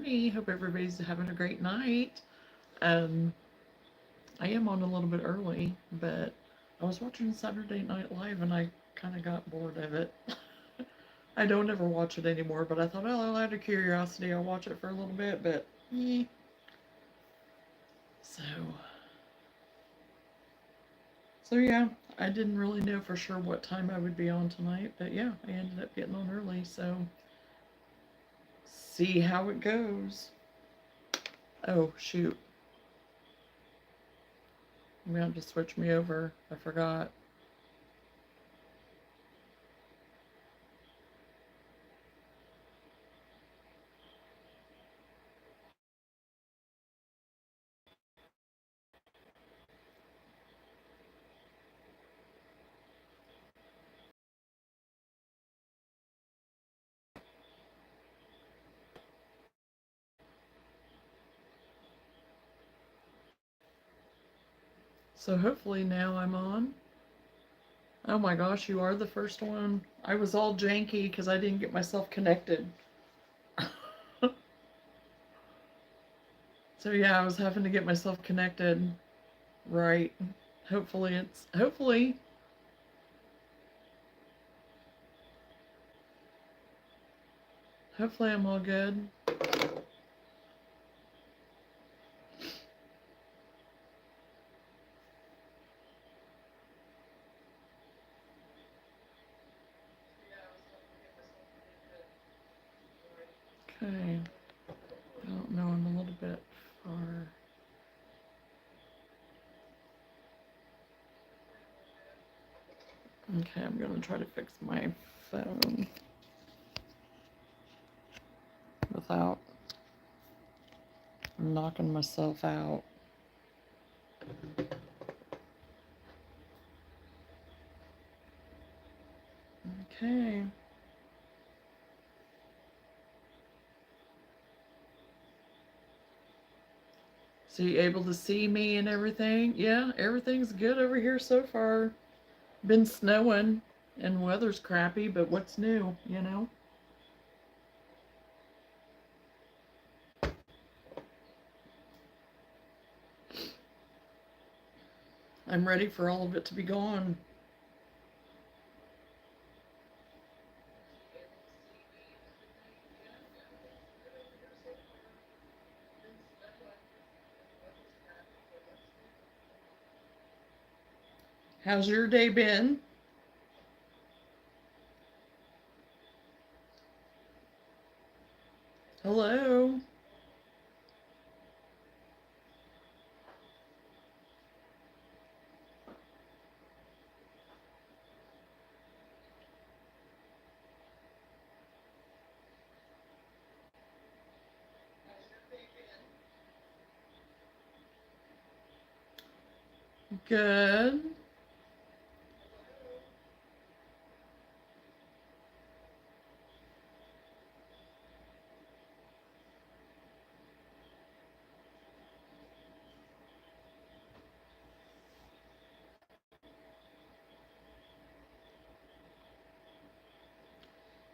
morning. Hope everybody's having a great night. Um, I am on a little bit early, but I was watching Saturday Night Live and I kind of got bored of it. I don't ever watch it anymore, but I thought, oh, out of curiosity, I'll watch it for a little bit, but so, so yeah, I didn't really know for sure what time I would be on tonight, but yeah, I ended up getting on early, so see how it goes. Oh, shoot. I'm going to have to switch me over. I forgot. So hopefully now I'm on. Oh my gosh, you are the first one. I was all janky because I didn't get myself connected. So yeah, I was having to get myself connected. Right. Hopefully I'm all good. Okay. I don't know, I'm a little bit far. Okay, I'm gonna try to fix my phone without knocking myself out. Okay. So you able to see me and everything? Yeah, everything's good over here so far. Been snowing and weather's crappy, but what's new, you know? I'm ready for all of it to be gone. How's your day been? Hello? Good.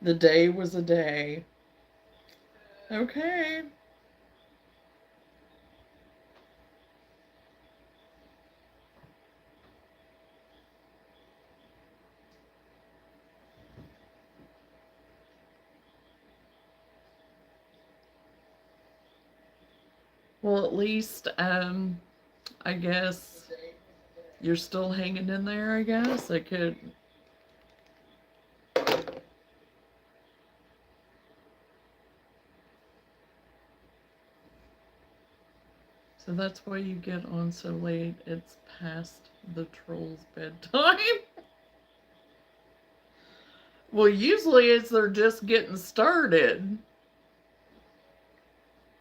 The day was a day. Okay. Well, at least, I guess you're still hanging in there, I guess. I could. So that's why you get on so late. It's past the troll's bedtime. Well, usually it's they're just getting started.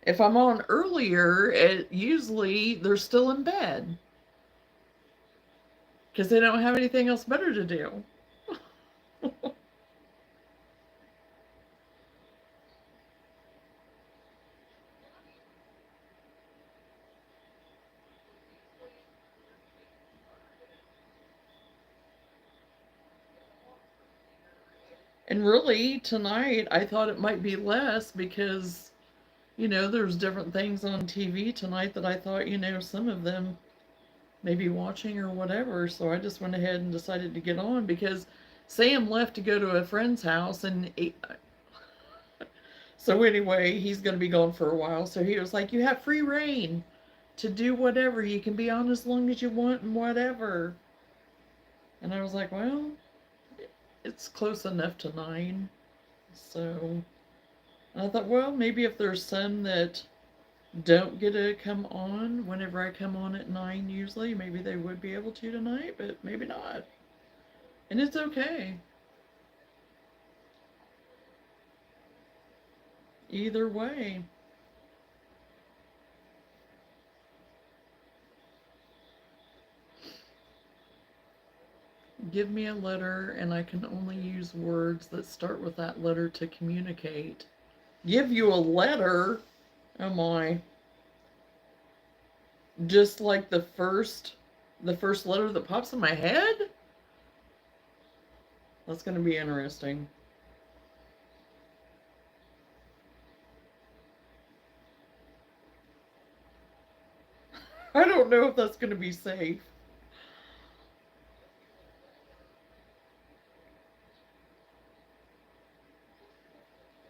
If I'm on earlier, usually they're still in bed because they don't have anything else better to do. And really, tonight I thought it might be less because, there's different things on TV tonight that I thought, some of them maybe watching or whatever. So I just went ahead and decided to get on because Sam left to go to a friend's house so anyway, he's going to be gone for a while. So he was like, "You have free reign to do whatever. You can be on as long as you want and whatever." And I was like, "Well, it's close enough to 9." So I thought, well, maybe if there's some that don't get to come on whenever I come on at 9 usually, maybe they would be able to tonight, but maybe not. And it's okay. Either way. Give me a letter and I can only use words that start with that letter to communicate. Give you a letter? Oh my. Just like the first letter that pops in my head? That's going to be interesting. I don't know if that's going to be safe.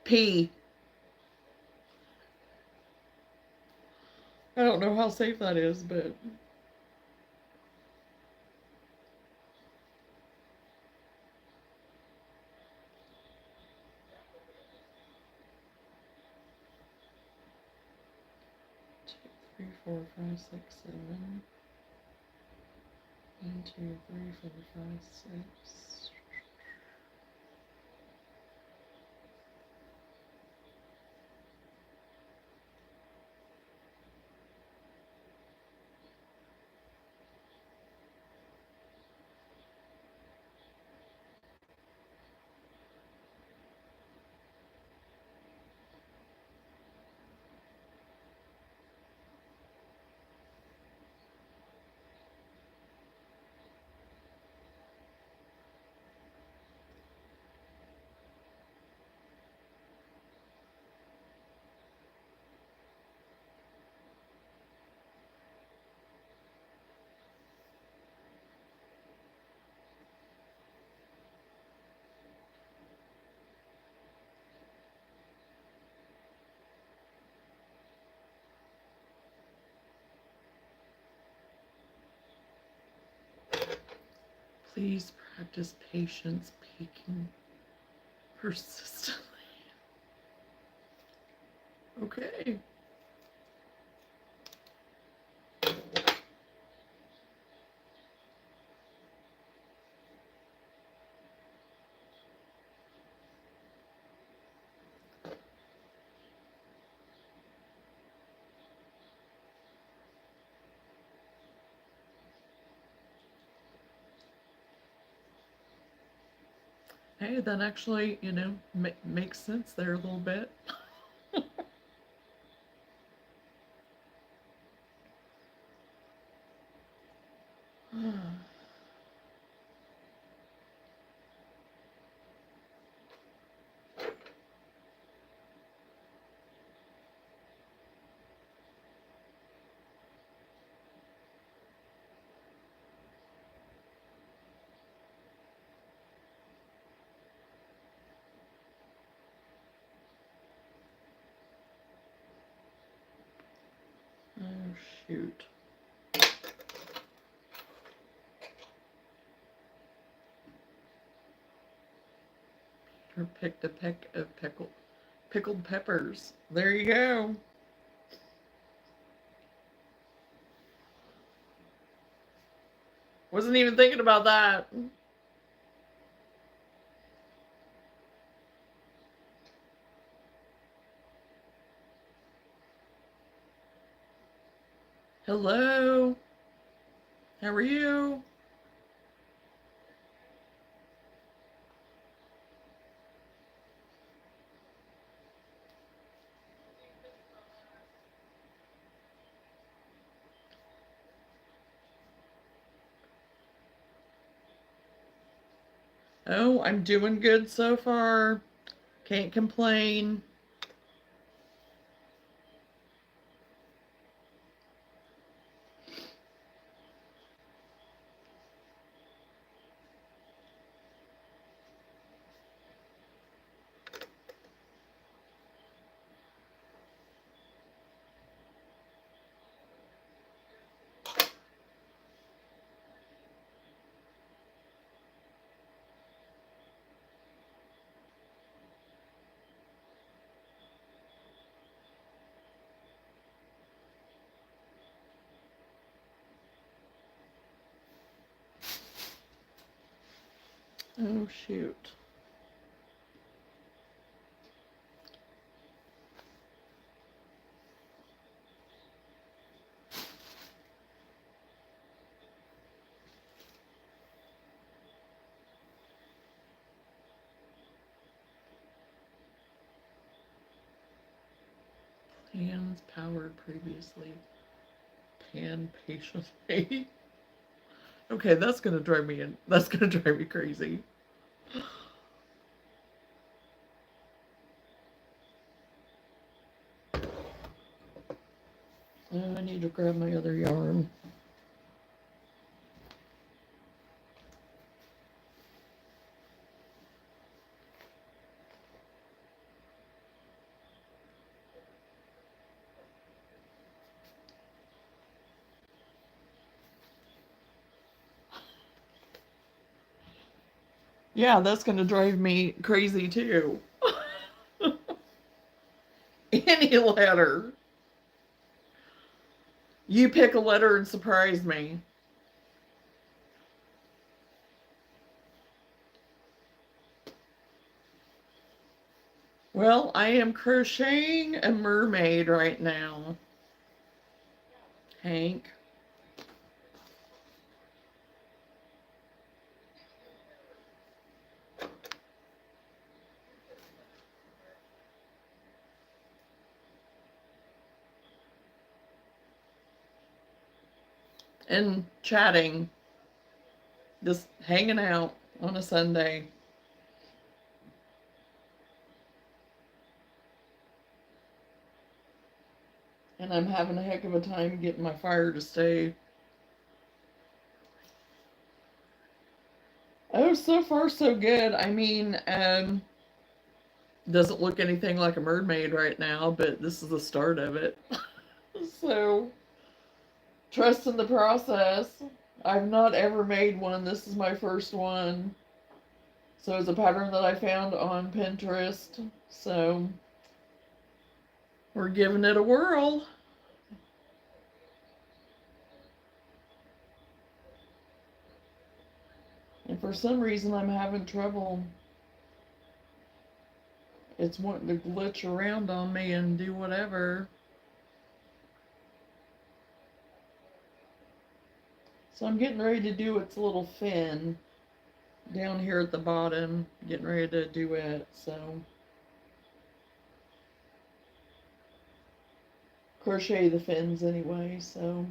P. I don't know how safe that is, but 2, 3, 4, 5, 6, 7. 1, 2, 3, 4, 5, 6. Please practice patience, peeking persistently. Okay. Hey, that actually, makes sense there a little bit. Oh, shoot. Peter picked a peck of pickled peppers. There you go. Wasn't even thinking about that. Hello. How are you? Oh, I'm doing good so far. Can't complain. Oh, shoot. Hands powered previously. Pan patiently. Okay, that's gonna drive me in. That's gonna drive me crazy. I need to grab my other yarn. Yeah, that's gonna drive me crazy too. Any letter. You pick a letter and surprise me. Well, I am crocheting a mermaid right now, Hank. And chatting, just hanging out on a Sunday. And I'm having a heck of a time getting my fire to stay. Oh, so far so good. I mean, doesn't look anything like a mermaid right now, but this is the start of it. So, trust in the process. I've not ever made one. This is my first one. So it's a pattern that I found on Pinterest. So we're giving it a whirl. And for some reason I'm having trouble. It's wanting to glitch around on me and do whatever. So I'm getting ready to do its little fin down here at the bottom. Getting ready to do it. So crochet the fins anyway. So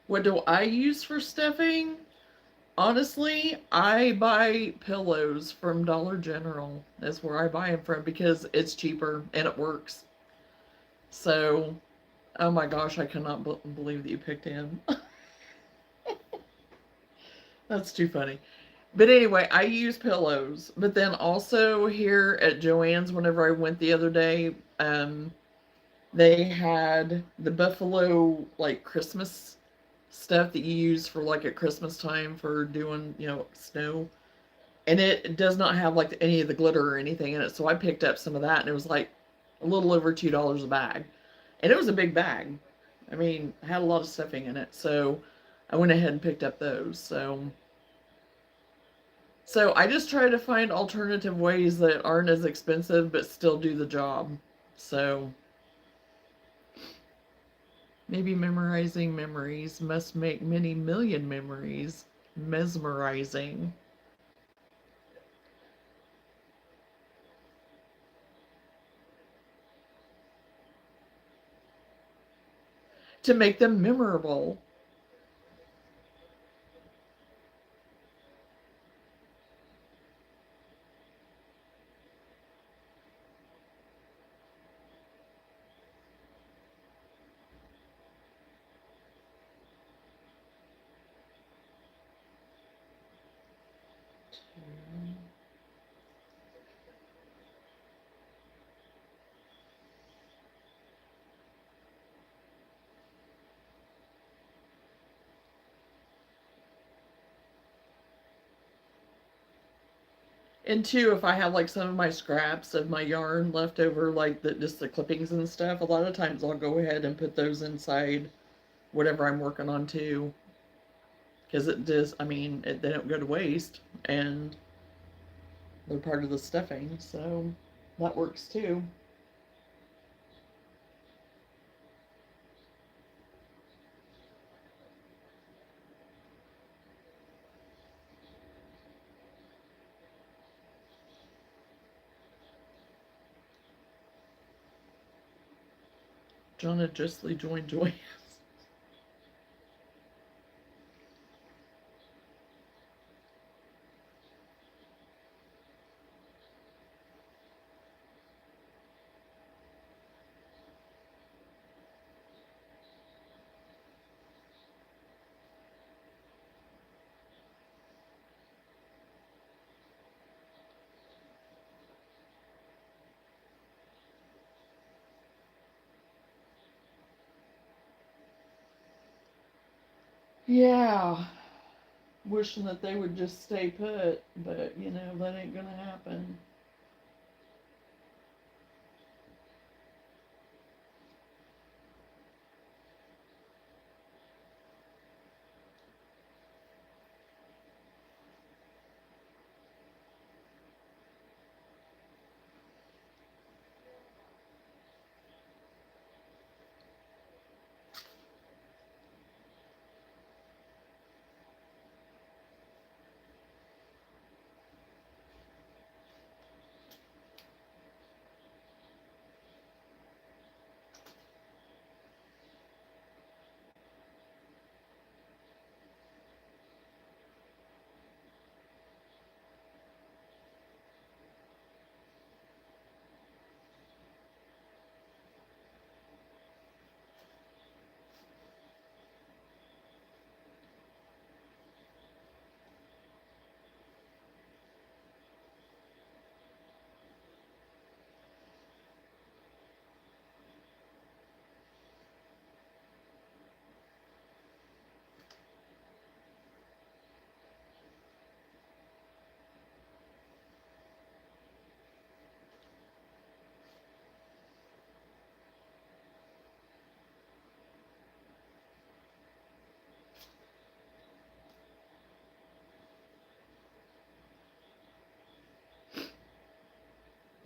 what do I use for stuffing? Honestly, I buy pillows from Dollar General. That's where I buy them from because it's cheaper and it works. So, oh my gosh, I cannot believe that you picked him. That's too funny. But anyway, I use pillows. But then also here at Joann's, whenever I went the other day, they had the buffalo like Christmas stuff that you use for like at Christmas time for doing, snow. And it does not have like any of the glitter or anything in it. So I picked up some of that, and it was like a little over $2 a bag, and it was a big bag. I mean, it had a lot of stuffing in it, so I went ahead and picked up those. So I just try to find alternative ways that aren't as expensive but still do the job. So maybe memorizing memories must make many million memories mesmerizing. To make them memorable. And two, if I have like some of my scraps of my yarn left over, like just the clippings and stuff, a lot of times I'll go ahead and put those inside whatever I'm working on too. Because it does, I mean, they don't go to waste and they're part of the stuffing, so that works too. Jonna justly joined. Yeah, wishing that they would just stay put, but you know, that ain't gonna happen.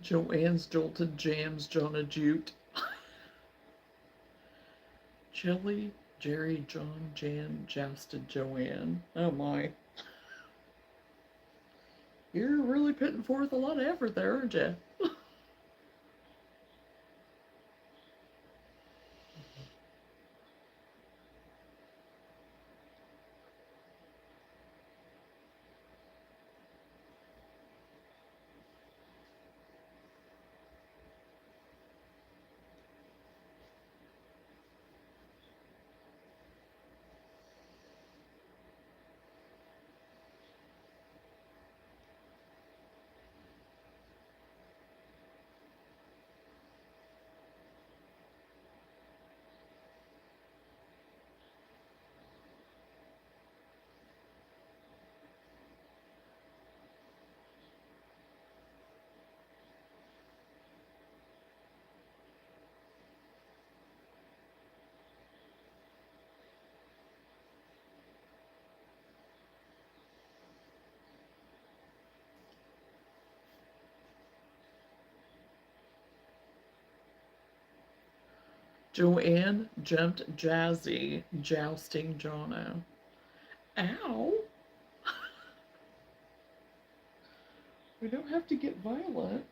Joanne's jolted jams, Jonna jute. Chili, Jerry, John, Jan, jousted Joanne. Oh my. You're really putting forth a lot of effort there, aren't you? Joanne jumped Jazzy, jousting Jonna. Ow! We don't have to get violent.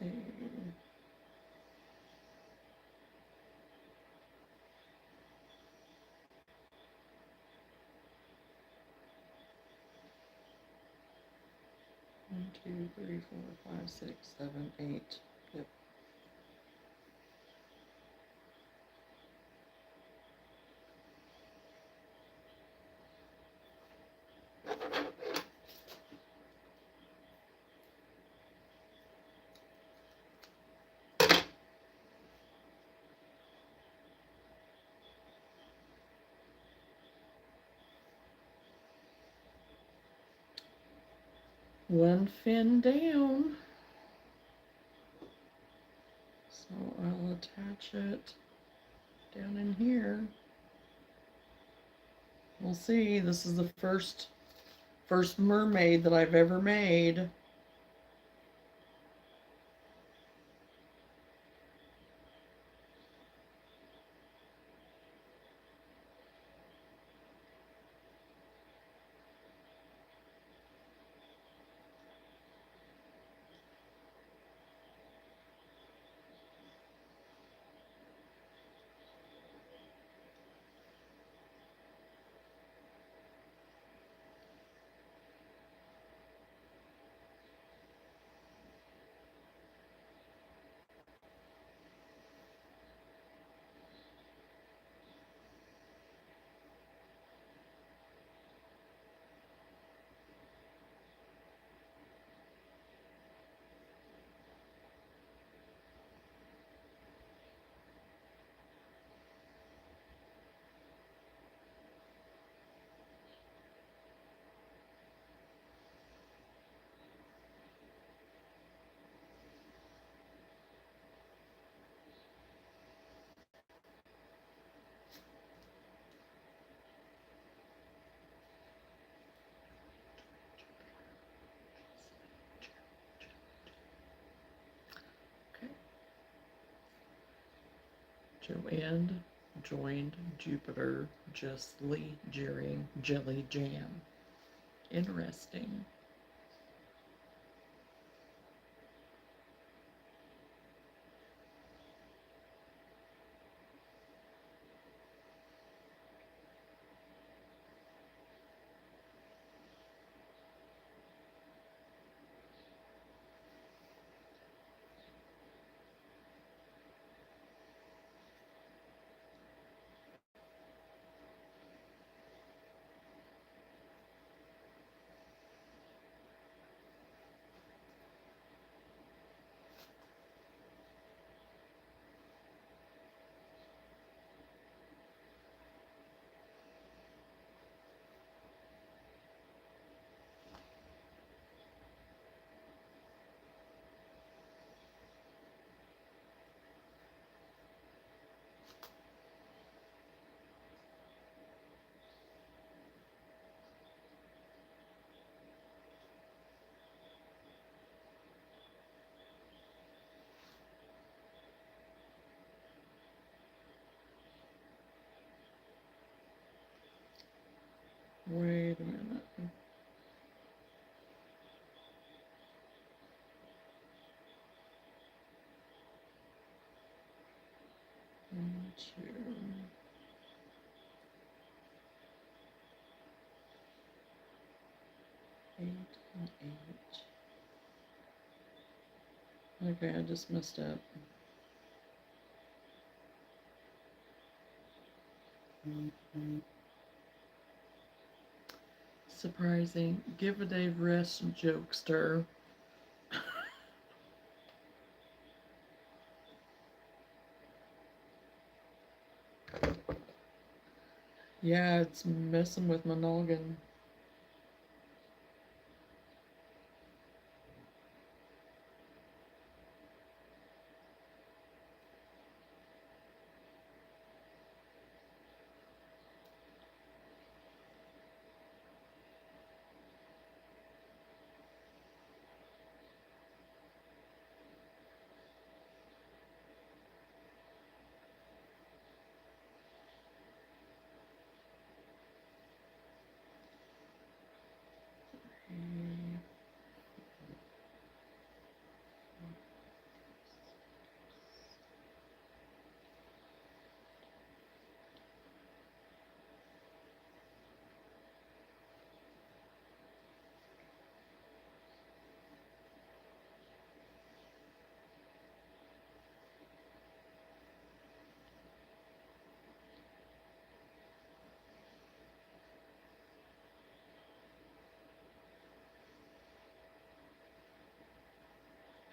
see. 1, 2, 3, 4, 5, 6, 7, 8. Yep. One fin down. So I'll attach it down in here. We'll see. This is the first mermaid that I've ever made. Joanne joined Jupiter justly during Jelly Jam. Interesting. Wait a minute. One, 2, 8, and 8. Okay, I just messed up. Surprising. Give a day rest, jokester. Yeah, it's messing with my noggin.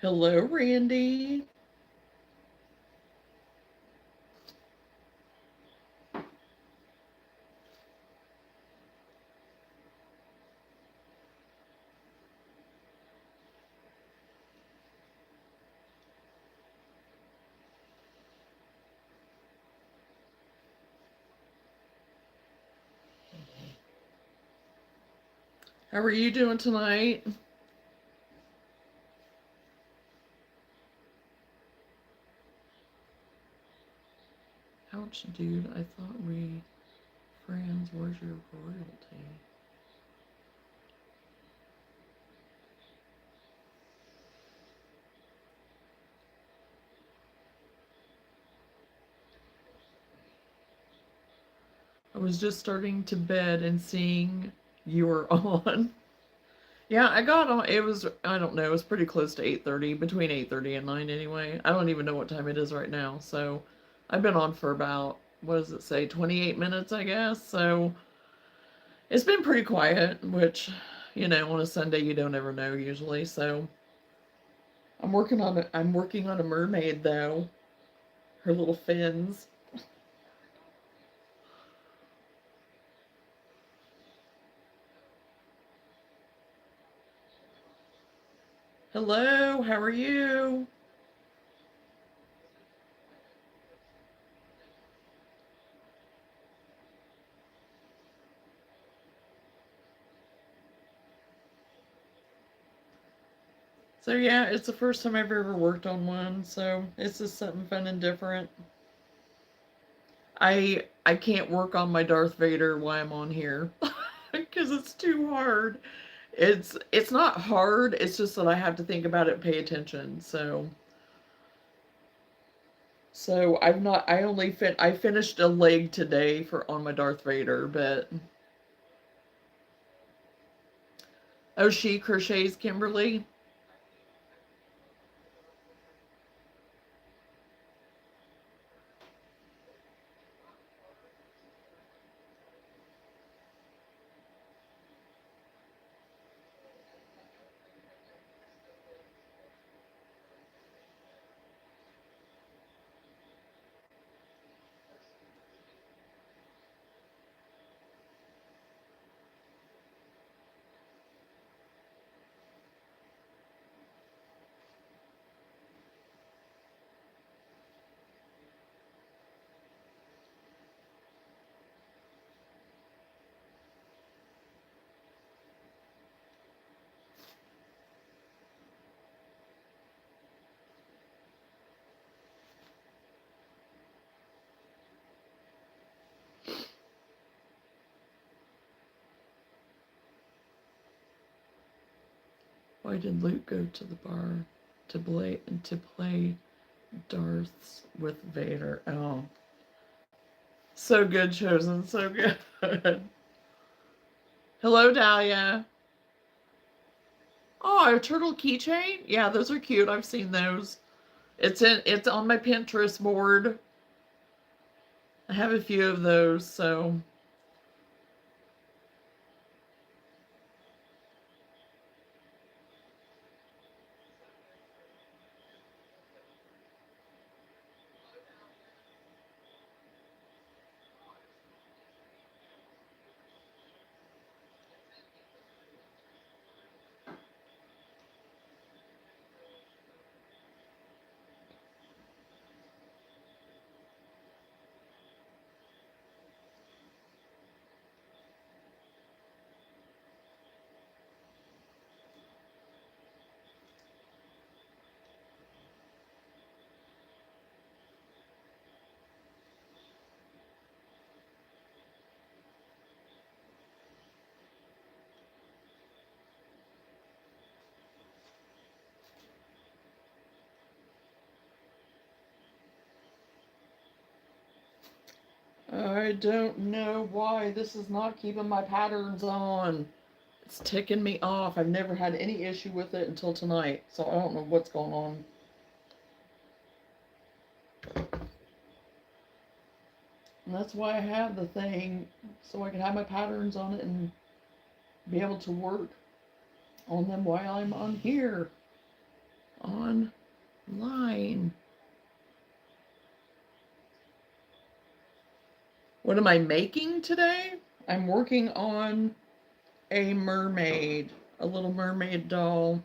Hello, Randy. How are you doing tonight? Ouch, dude. I thought we friends. Where's your royalty? I was just starting to bed and seeing you were on. Yeah, I got on. It was, I don't know, it was pretty close to 8:30, between 8:30 and 9 anyway. I don't even know what time it is right now. So I've been on for about, what does it say, 28 minutes, I guess. So it's been pretty quiet, which, on a Sunday you don't ever know usually. So I'm working on a mermaid though. Her little fins. Hello, how are you? So yeah, it's the first time I've ever worked on one, so it's just something fun and different. I can't work on my Darth Vader while I'm on here because it's too hard. It's not hard, it's just that I have to think about it and pay attention. So I've not I only I finished a leg today for on my Darth Vader, but oh, she crochets, Kimberly. Why did Luke go to the bar to play Darths with Vader? Oh, so good, Chosen, so good. Hello, Dahlia. Oh, a turtle keychain? Yeah, those are cute. I've seen those. It's on my Pinterest board. I have a few of those, so I don't know why this is not keeping my patterns on. It's ticking me off. I've never had any issue with it until tonight, so I don't know what's going on. And that's why I have the thing, so I can have my patterns on it and be able to work on them while I'm on here. online. What am I making today? I'm working on a mermaid, a little mermaid doll.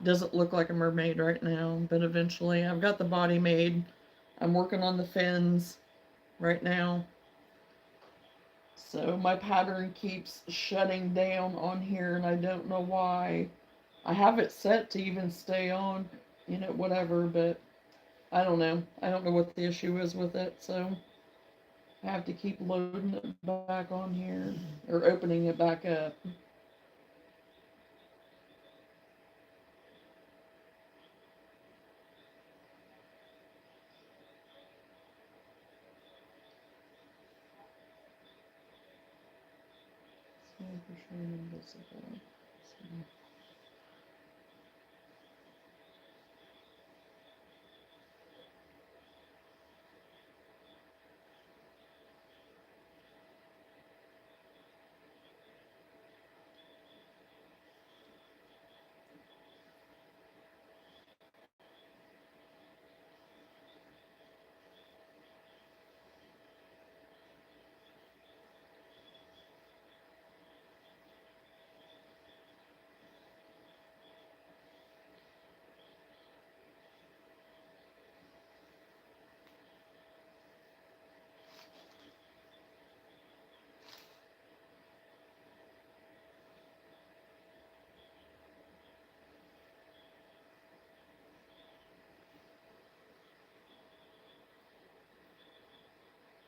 Doesn't look like a mermaid right now, but eventually I've got the body made. I'm working on the fins right now. So my pattern keeps shutting down on here and I don't know why. I have it set to even stay on, whatever, but I don't know. I don't know what the issue is with it, so I have to keep loading it back on here or opening it back up.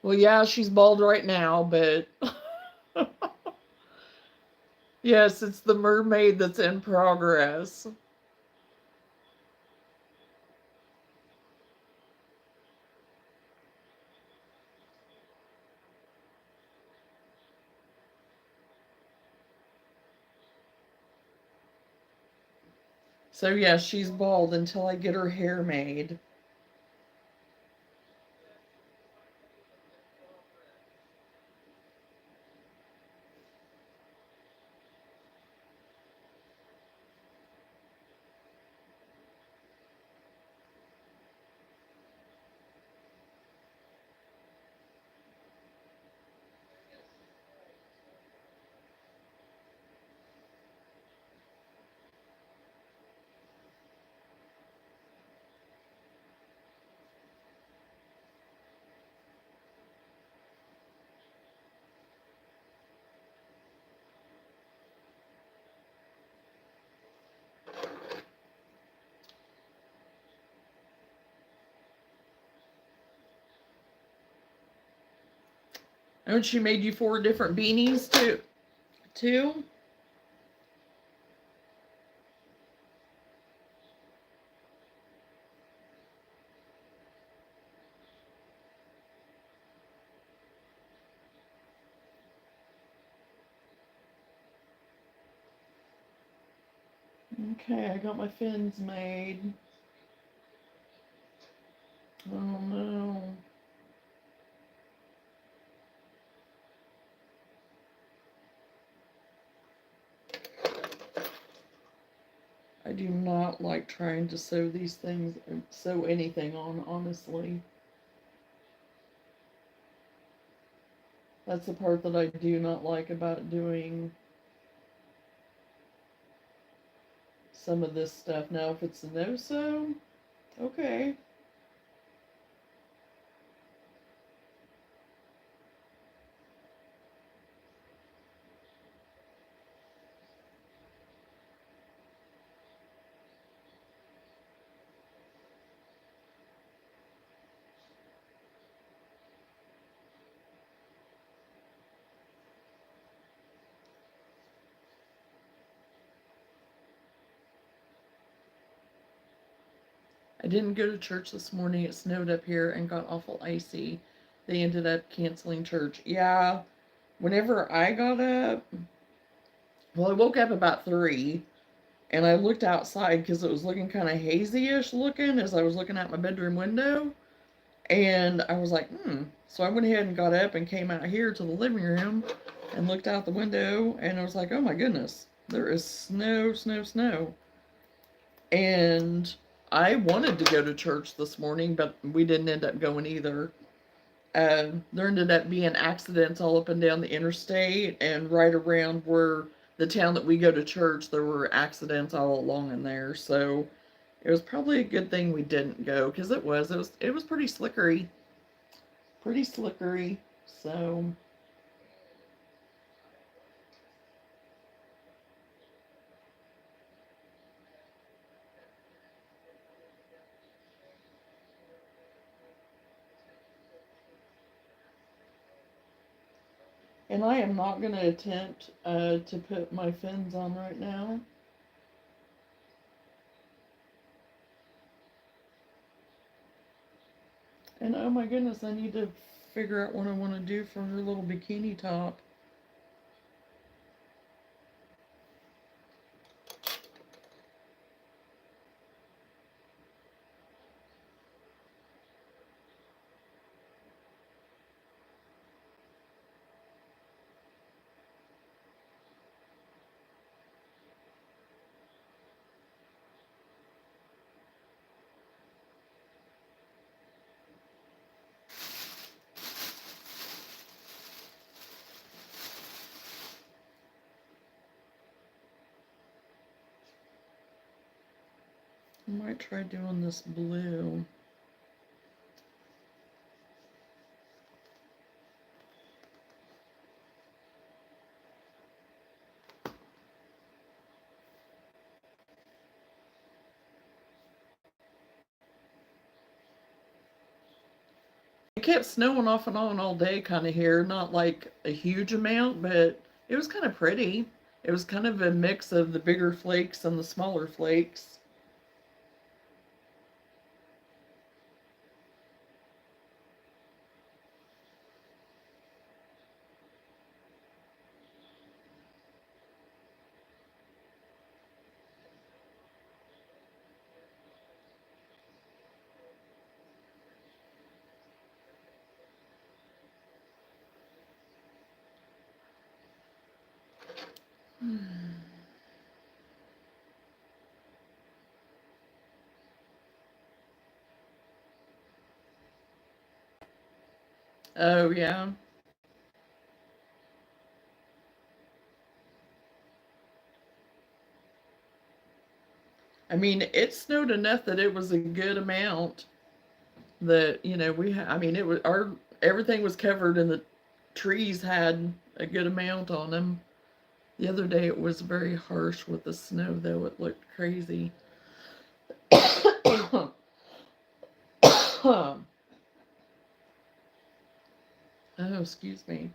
Well, yeah, she's bald right now, but yes, it's the mermaid that's in progress. So, yeah, she's bald until I get her hair made. And she made you 4 different beanies, too? Too? Okay, I got my fins made. Oh no. I do not like trying to sew these things, sew anything on, honestly. That's the part that I do not like about doing some of this stuff. Now, if it's a no-sew, okay. I didn't go to church this morning. It snowed up here and got awful icy. They ended up canceling church. Yeah, whenever I got up, well, I woke up about 3 and I looked outside because it was looking kind of hazy-ish looking as I was looking out my bedroom window. And I was like, So I went ahead and got up and came out here to the living room and looked out the window and I was like, oh my goodness, there is snow, snow, snow. And I wanted to go to church this morning, but we didn't end up going either. There ended up being accidents all up and down the interstate, and right around where the town that we go to church, there were accidents all along in there. So it was probably a good thing we didn't go, because it was pretty slickery, pretty slickery. So, and I am not going to attempt to put my fins on right now. And oh my goodness, I need to figure out what I want to do for her little bikini top. I might try doing this blue. It kept snowing off and on all day kind of here, not like a huge amount, but it was kind of pretty. It was kind of a mix of the bigger flakes and the smaller flakes. Oh, yeah. I mean, it snowed enough that it was a good amount that, I mean, everything was covered and the trees had a good amount on them. The other day it was very harsh with the snow, though. It looked crazy. Oh, excuse me.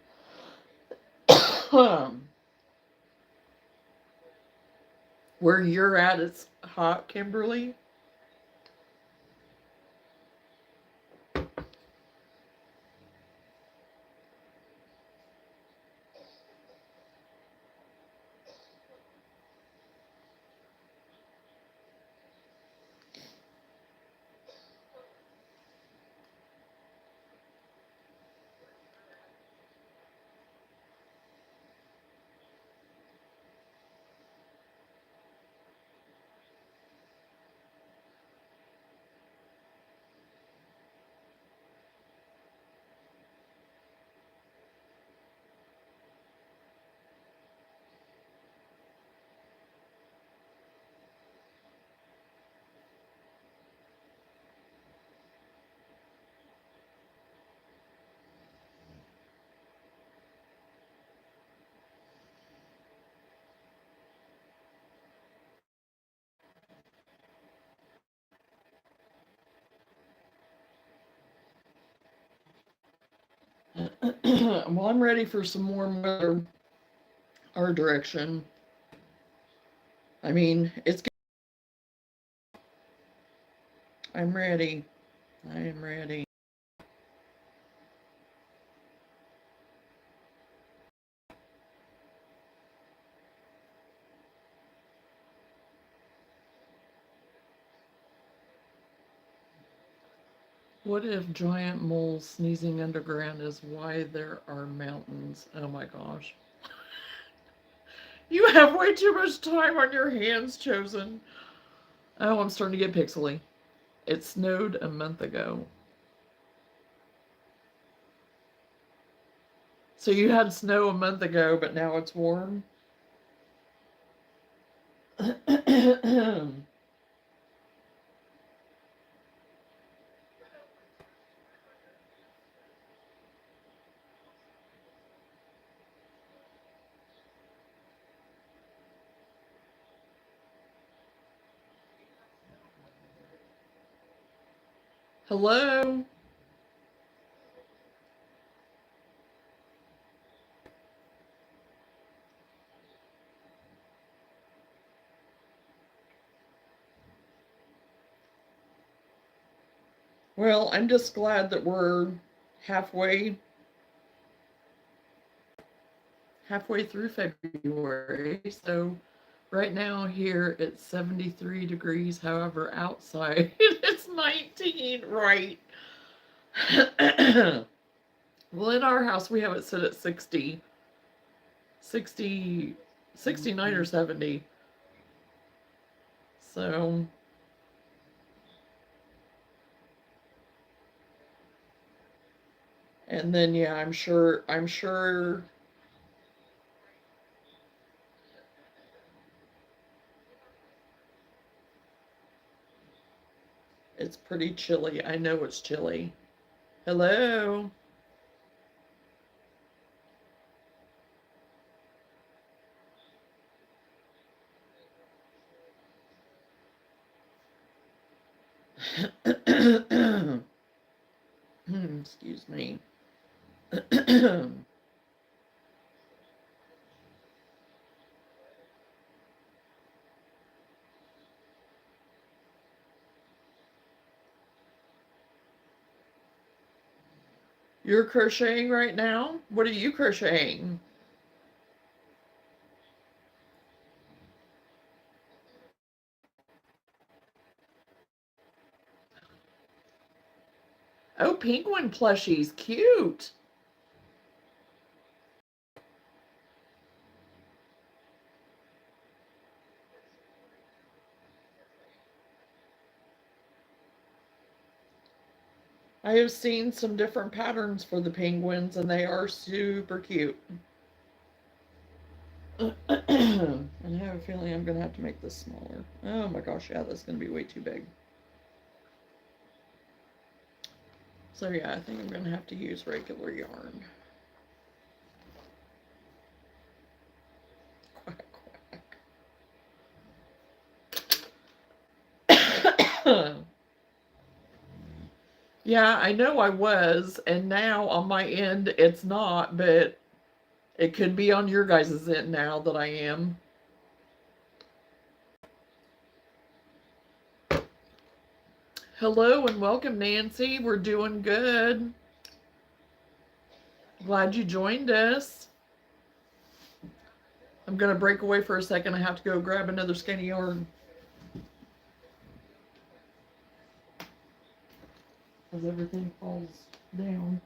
Where you're at, it's hot, Kimberly. Well, I'm ready for some warm weather our direction. I mean, I'm ready. I am ready. What if giant moles sneezing underground is why there are mountains? Oh my gosh. You have way too much time on your hands, Chosen. Oh, I'm starting to get pixely. It snowed a month ago. So you had snow a month ago, but now it's warm? Hello? Well, I'm just glad that we're halfway through February. So right now here it's 73 degrees. However, outside it's 19, right? Well, in our house we have it set at 60, 60, 69 or 70. So, and then yeah, I'm sure it's pretty chilly. I know it's chilly. Hello. Excuse me. You're crocheting right now? What are you crocheting? Oh, penguin plushies. Cute. I have seen some different patterns for the penguins, and they are super cute. And I have a feeling I'm going to have to make this smaller. Oh my gosh, yeah, that's going to be way too big. So yeah, I think I'm going to have to use regular yarn. Quack, quack. Yeah, I know I was, and now on my end it's not, but it could be on your guys' end now that I am. Hello and welcome, Nancy. We're doing good. Glad you joined us. I'm going to break away for a second. I have to go grab another skein of yarn. As everything falls down.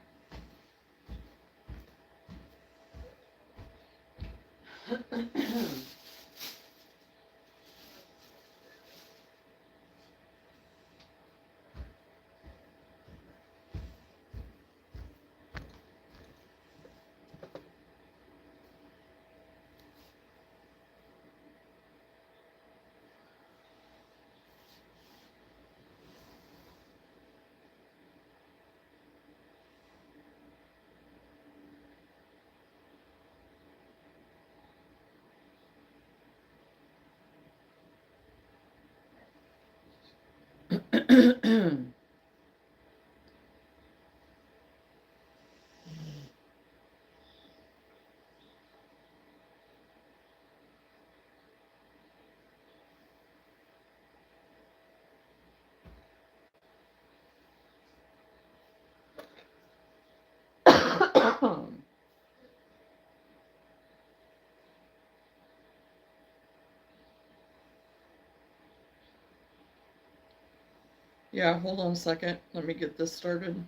Yeah, hold on a second. Let me get this started.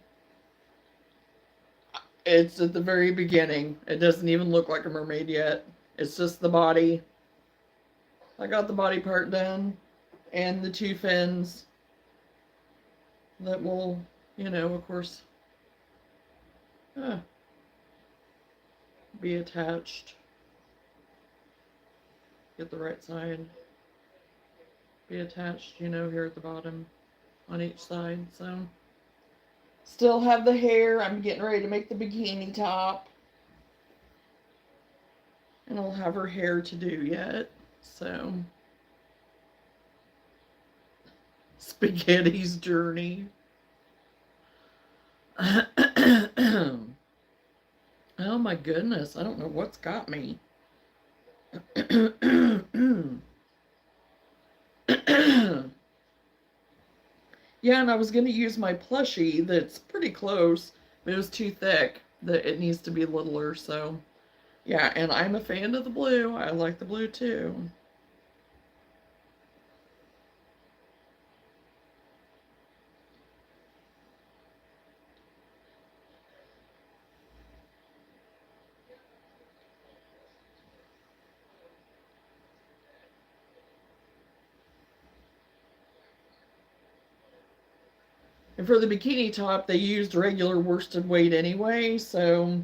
It's at the very beginning. It doesn't even look like a mermaid yet. It's just the body. I got the body part done. and the two fins that will, of course, uh, be attached. Get the right side. Be attached, here at the bottom on each side. So, still have the hair. I'm getting ready to make the bikini top. And I'll have her hair to do yet. So, Spaghetti's journey. Oh my goodness. I don't know what's got me. Yeah, and I was going to use my plushie that's pretty close, but it was too thick. That it needs to be littler, so yeah, and I'm a fan of the blue. I like the blue too. And for the bikini top, they used regular worsted weight anyway, so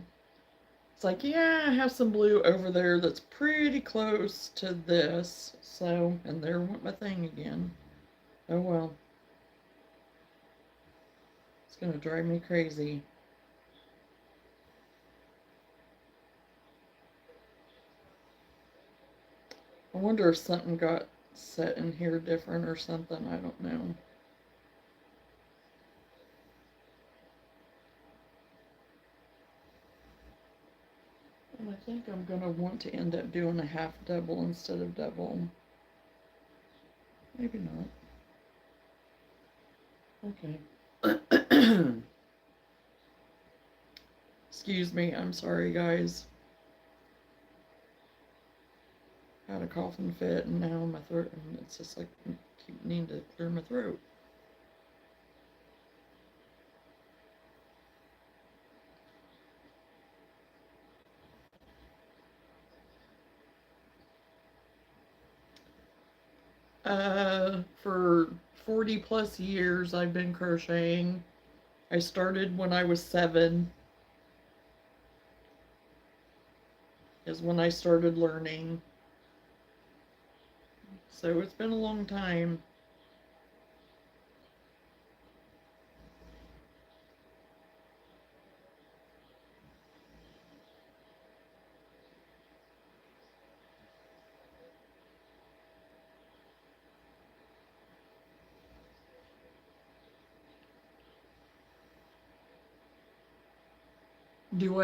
it's like, yeah, I have some blue over there that's pretty close to this. So, and there went my thing again. Oh well. It's gonna drive me crazy. I wonder if something got set in here different or something. I don't know. And I think I'm going to want to end up doing a half double instead of double. Maybe not. Okay. Excuse me. I'm sorry, guys. Had a coughing fit and now my throat, and it's just like I keep needing to clear my throat. For 40 plus years, I've been crocheting. I started when I was 7, is when I started learning. So it's been a long time. Do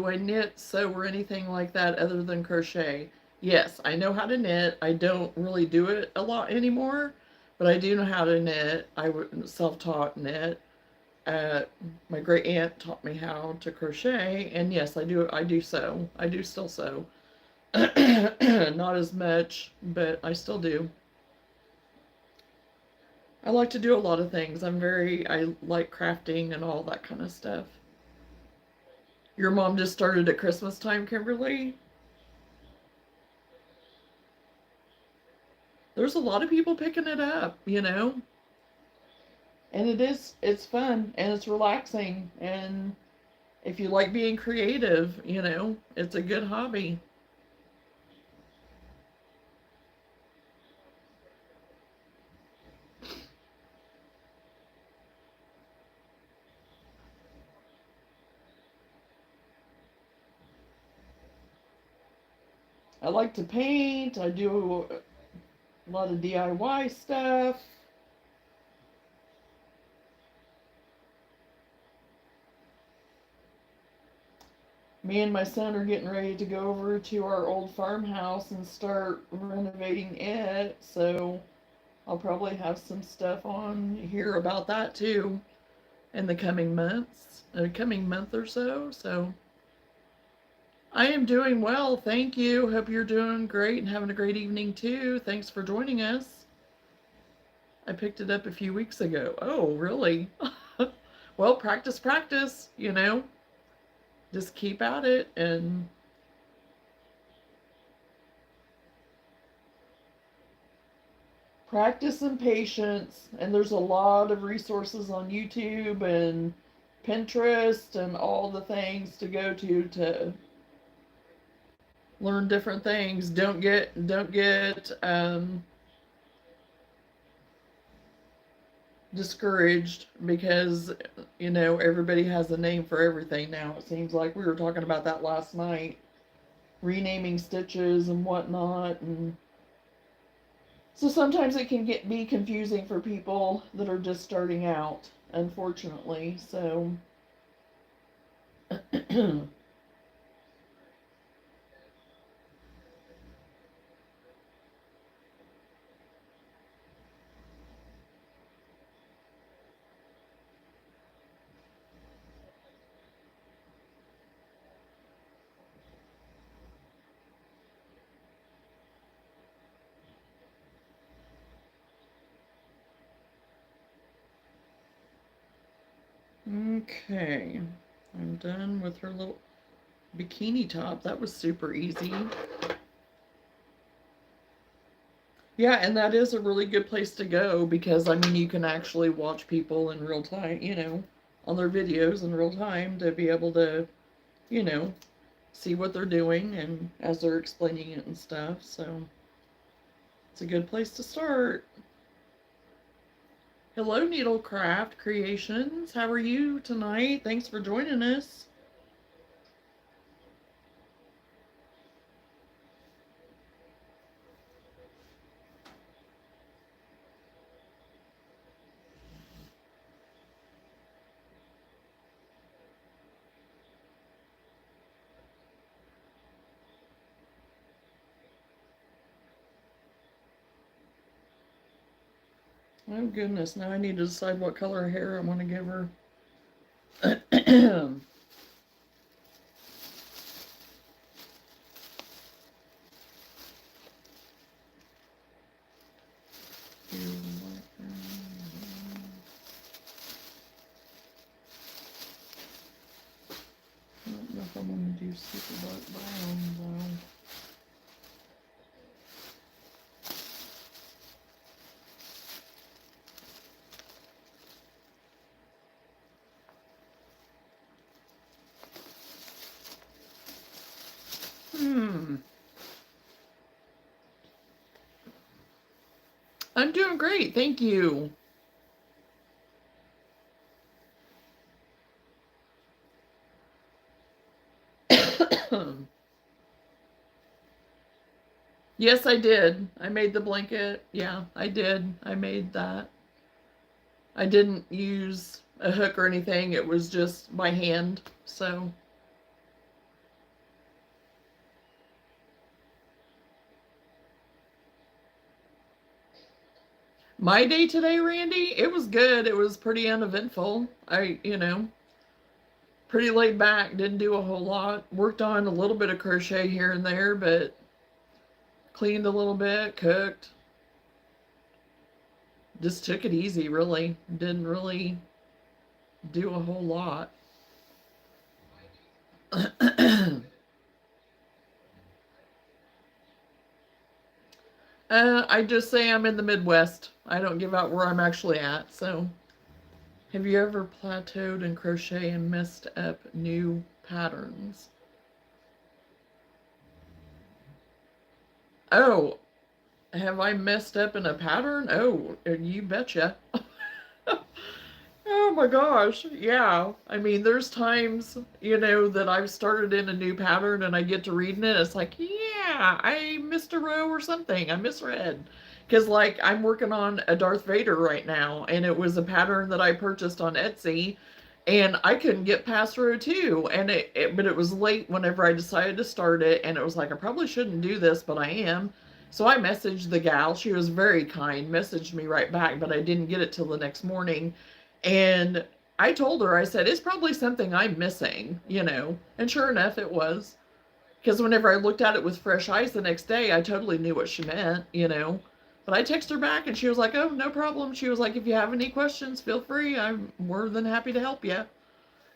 I knit, sew, or anything like that other than crochet? Yes, I know how to knit. I don't really do it a lot anymore, but I do know how to knit. I would self-taught knit. Uh, my great aunt taught me how to crochet, and yes, I do. I do sew. I do still sew. Not as much, but I still do. I like to do a lot of things. I like crafting and all that kind of stuff. Your mom just started at Christmas time, Kimberly? There's a lot of people picking it up. And it's fun and it's relaxing. And if you like being creative, it's a good hobby. I like to paint. I do a lot of DIY stuff. Me and my son are getting ready to go over to our old farmhouse and start renovating it. So I'll probably have some stuff on here about that too in the coming month or so. So I am doing well, thank you. Hope you're doing great and having a great evening too. Thanks for joining us. I picked it up a few weeks ago. Oh, really? Well, practice, practice. Just keep at it and practice and patience. And there's a lot of resources on YouTube and Pinterest and all the things to go to learn different things. Don't get discouraged because everybody has a name for everything now. It seems like we were talking about that last night, renaming stitches and whatnot, and so sometimes it can be confusing for people that are just starting out, unfortunately. So okay, I'm done with her little bikini top. That was super easy. Yeah, and that is a really good place to go because, I mean, you can actually watch people in real time, on their videos in real time to be able to, you know, see what they're doing and as they're explaining it and stuff. So it's a good place to start. Hello, Needlecraft Creations. How are you tonight? Thanks for joining us. Oh goodness, now I need to decide what color hair I want to give her. I don't know if I'm going to do super dark brown though. I'm doing great, thank you. Yes, I did. I made the blanket. Yeah, I did. I made that. I didn't use a hook or anything. It was just by hand. So, my day today, Randy, it was good. It was pretty uneventful. Pretty laid back. Didn't do a whole lot. Worked on a little bit of crochet here and there, but cleaned a little bit, cooked. Just took it easy, really. Didn't really do a whole lot. I just say I'm in the Midwest. I don't give out where I'm actually at. So, have you ever plateaued in crochet and messed up new patterns? Oh, have I messed up in a pattern? Oh, you betcha. Oh my gosh, yeah. I mean, there's times, that I've started in a new pattern and I get to reading it. It's like, yeah, I missed a row or something. I misread. Because, like, I'm working on a Darth Vader right now, and it was a pattern that I purchased on Etsy, and I couldn't get past row two. And but it was late whenever I decided to start it, and it was like, I probably shouldn't do this, but I am. So I messaged the gal. She was very kind, messaged me right back, but I didn't get it till the next morning. And I told her, I said, it's probably something I'm missing. And sure enough, it was. Because whenever I looked at it with fresh eyes the next day, I totally knew what she meant. But I texted her back and she was like, oh, no problem. She was like, if you have any questions, feel free. I'm more than happy to help you.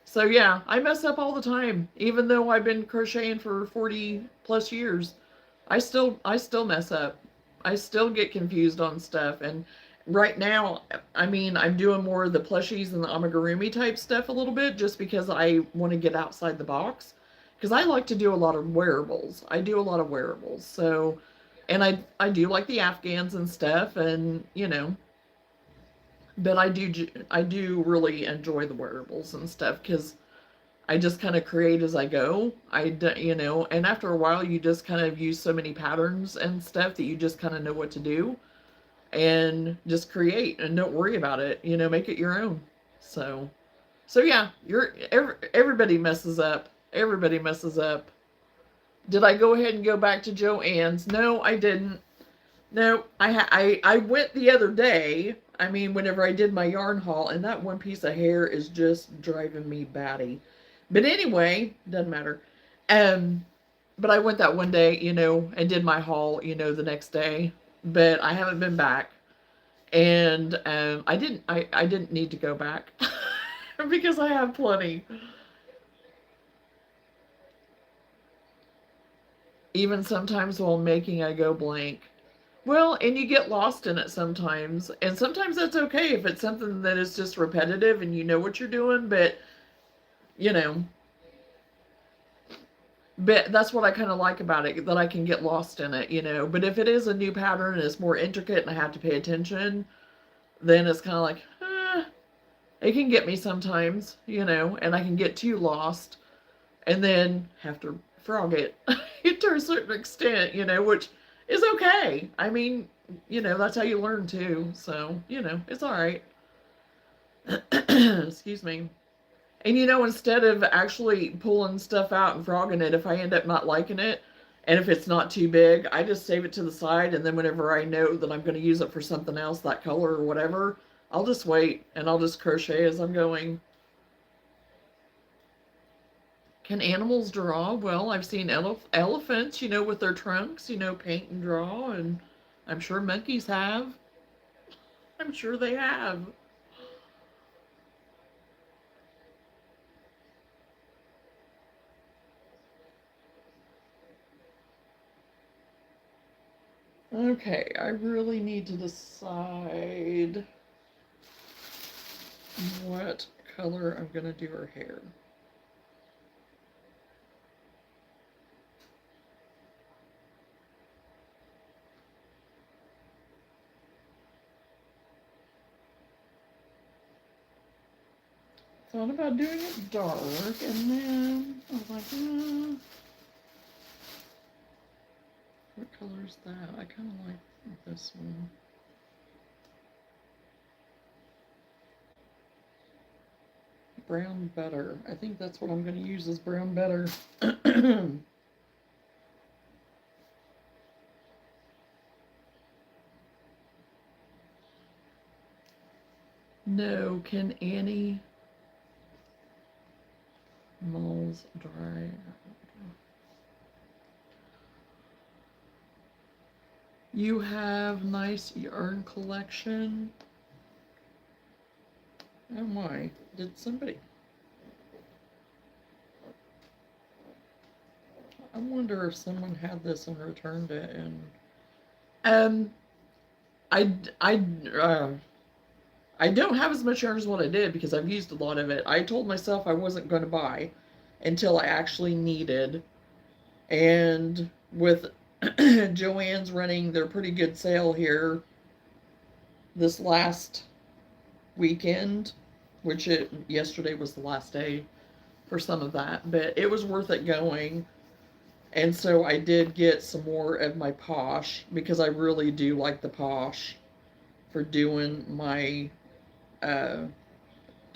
So yeah, I mess up all the time. Even though I've been crocheting for 40 plus years, I still mess up. still get confused on stuff. And right now, I mean, I'm doing more of the plushies and the amigurumi type stuff a little bit just because I want to get outside the box. Because I like to do a lot of wearables. I do a lot of wearables. So, and I do like the Afghans and stuff, and you know, but I do really enjoy the wearables and stuff because I just kind of create as I go. You know, and after a while, you just kind of use so many patterns and stuff that you just kind of know what to do and just create and don't worry about it. You know, make it your own. So, so yeah, everybody messes up. Everybody messes up. Did I go ahead and go back to Joann's? No, I didn't. No, I went the other day. I mean, whenever I did my yarn haul, and that one piece of hair is just driving me batty. But anyway, doesn't matter. Um, but I went that one day, you know, and did my haul, you know, the next day. But I haven't been back, and I didn't need to go back because I have plenty. Even sometimes while making, I go blank. Well, and you get lost in it sometimes. And sometimes that's okay if it's something that is just repetitive and you know what you're doing, but you know, but that's what I kind of like about it, that I can get lost in it, you know. But if it is a new pattern and it's more intricate and I have to pay attention, then it's kind of like, it can get me sometimes, you know, and I can get too lost and then have to frog it to a certain extent, you know, which is okay. I mean, you know, that's how you learn too. So, you know, it's all right. Excuse me. And you know, instead of actually pulling stuff out and frogging it, if I end up not liking it, and if it's not too big, I just save it to the side. And then whenever I know that I'm going to use it for something else, that color or whatever, I'll just wait and I'll just crochet as I'm going. Can animals draw? Well, I've seen elephants, you know, with their trunks, you know, paint and draw, and I'm sure monkeys have. I'm sure they have. Okay, I really need to decide what color I'm going to do her hair. Thought about doing it dark, and then I was like, what color is that? I kind of like this one. Brown butter. I think that's what I'm going to use as brown butter. No, can Annie Malls dry? You have nice yarn collection. Oh my, did somebody? I wonder if someone had this and returned it. And um, I I uh, I don't have as much yarn as what I did because I've used a lot of it. I told myself I wasn't going to buy until I actually needed, and with Joann's running their pretty good sale here this last weekend, which yesterday was the last day for some of that, but it was worth it going. And so I did get some more of my Posh because I really do like the Posh for doing my uh,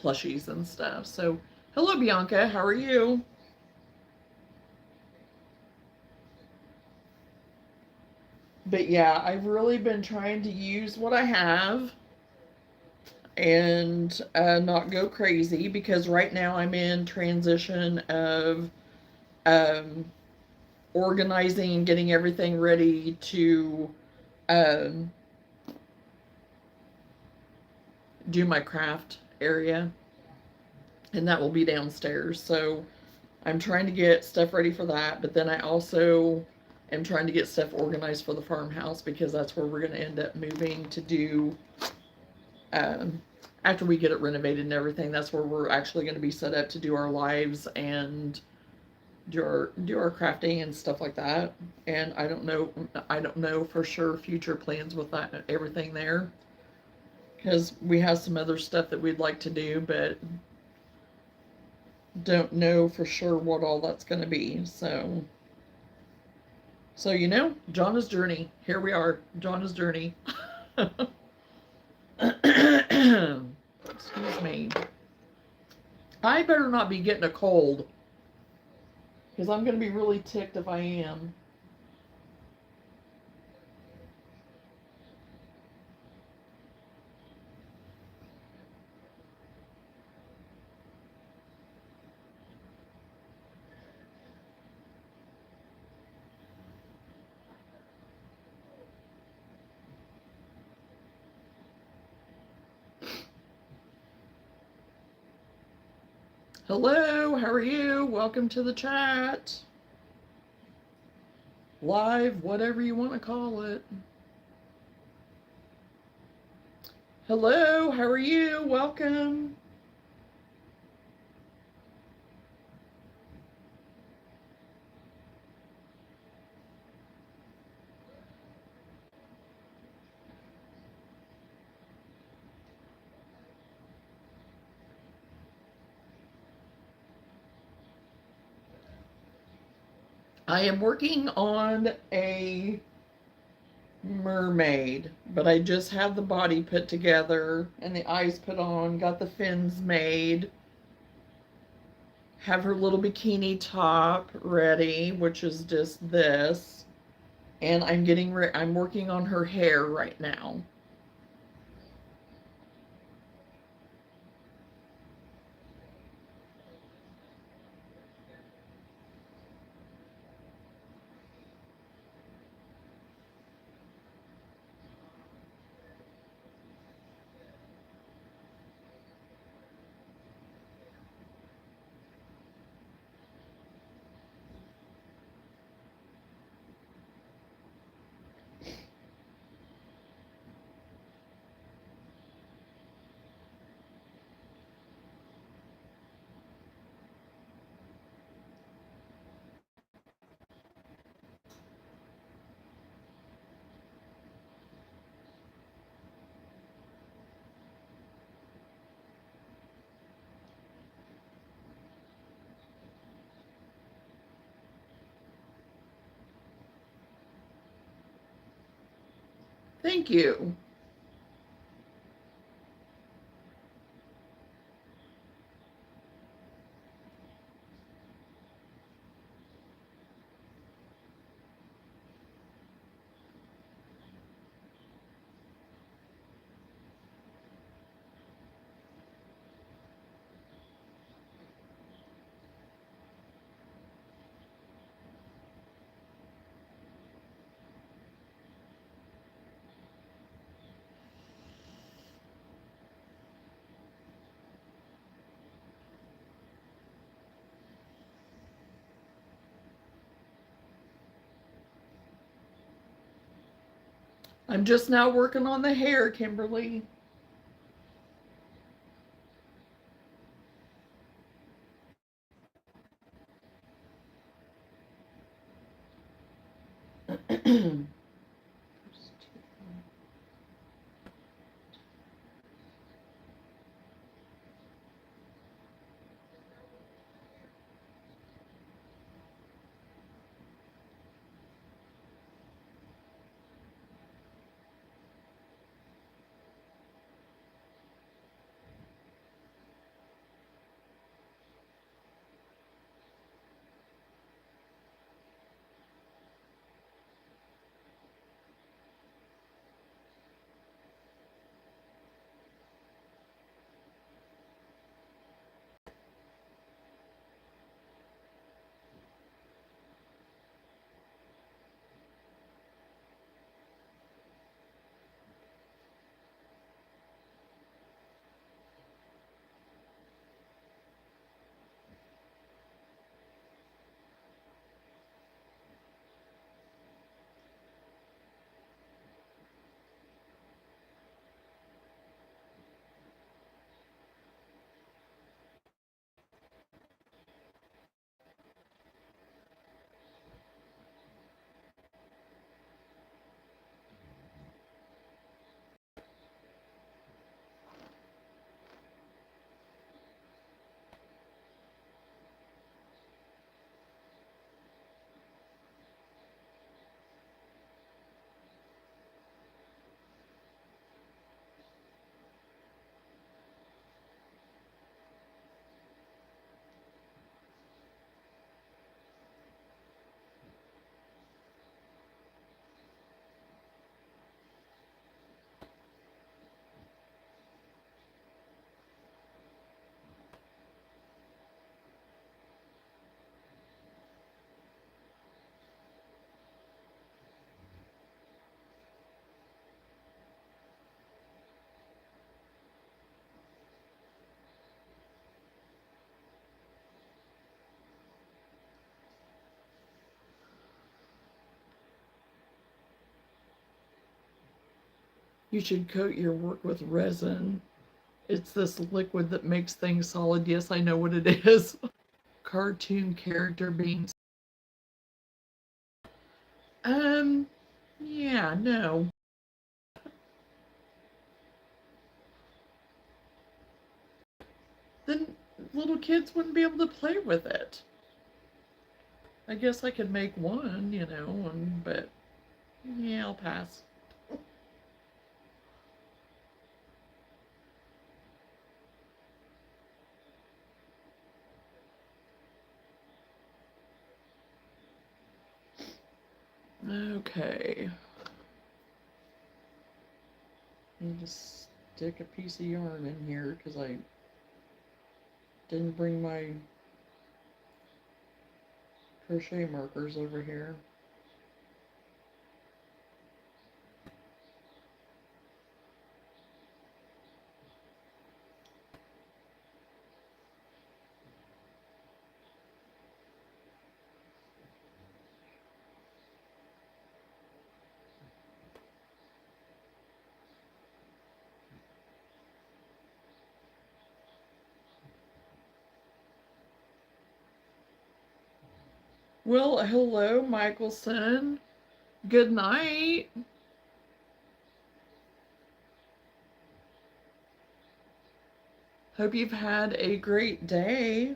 plushies and stuff. So, hello, Bianca. How are you? But yeah, I've really been trying to use what I have and not go crazy because right now I'm in transition of um, organizing and getting everything ready to um, do my craft area, and that will be downstairs. So I'm trying to get stuff ready for that, but then I also am trying to get stuff organized for the farmhouse because that's where we're going to end up moving to do, um, after we get it renovated and everything. That's where we're actually going to be set up to do our lives and do our crafting and stuff like that. And I don't know for sure future plans with that everything there, because we have some other stuff that we'd like to do, but don't know for sure what all that's going to be. So Jonna's journey. Here we are, Jonna's journey. Excuse me. I better not be getting a cold, because I'm going to be really ticked if I am. Hello, how are you? Welcome to the chat. Live, whatever you want to call it. Hello, how are you? Welcome. I am working on a mermaid, but I just have the body put together and the eyes put on, got the fins made, have her little bikini top ready, which is just this, and I'm working on her hair right now. Thank you. I'm just now working on the hair, Kimberly. You should coat your work with resin. It's this liquid that makes things solid. Yes, I know what it is. Cartoon character being. Um, yeah, no. Then little kids wouldn't be able to play with it. I guess I could make one, but yeah, I'll pass. Okay. Need to stick a piece of yarn in here because I didn't bring my crochet markers over here. Well, hello, Michelson. Good night. Hope you've had a great day.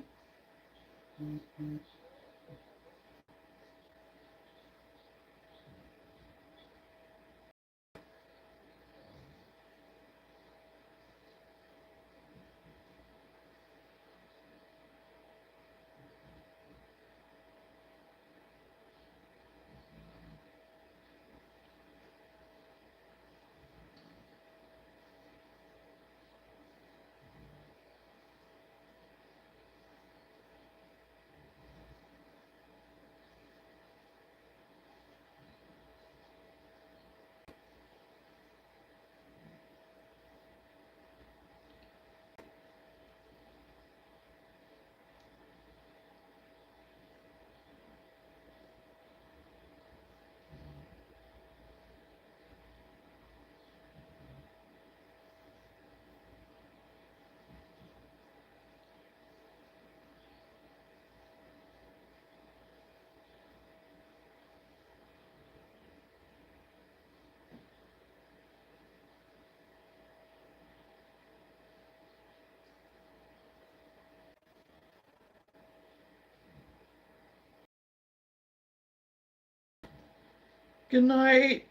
Good night,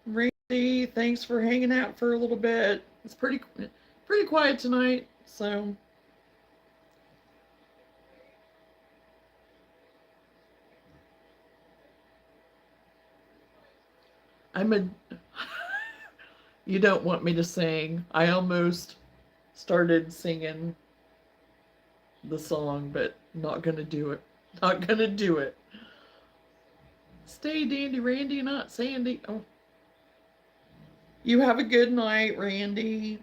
Randy. Thanks for hanging out for a little bit. It's pretty quiet tonight, so I'm a. You don't want me to sing. I almost started singing the song, but not gonna do it. Not gonna do it. Stay dandy, Randy, not Sandy. Oh, you have a good night, Randy.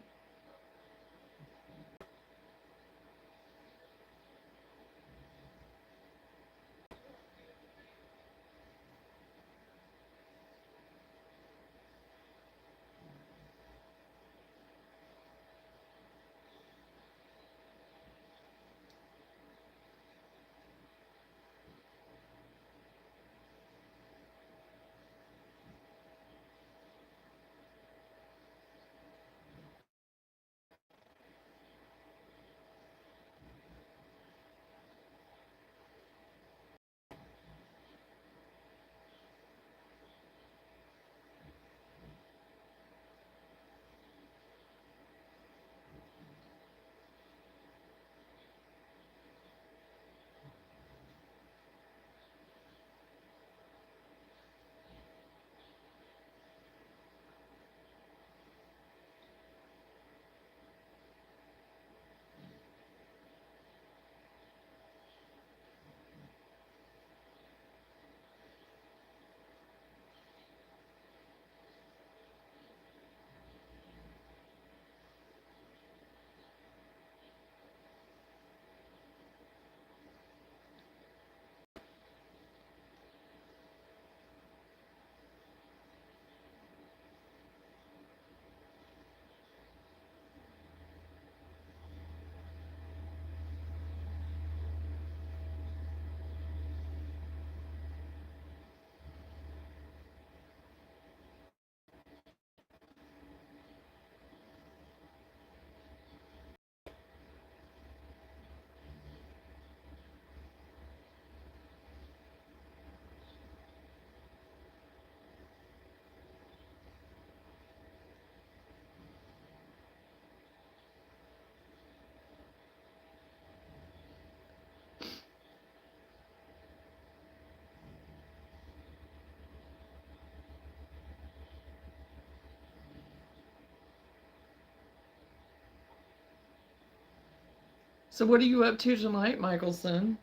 So what are you up to tonight, Michelson?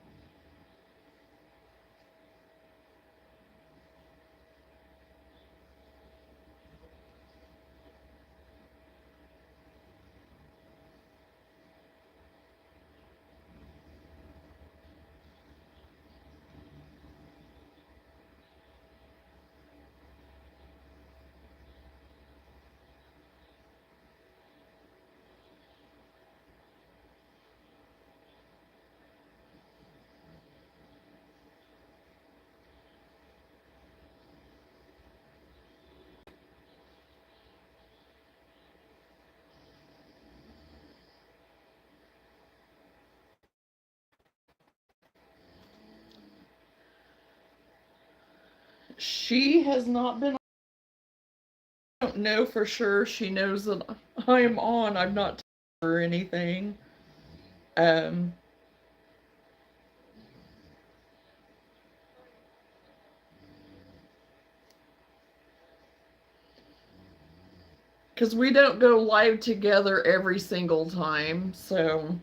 She has not been. I don't know for sure. She knows that I'm on. I've not told her anything. Um, because we don't go live together every single time, so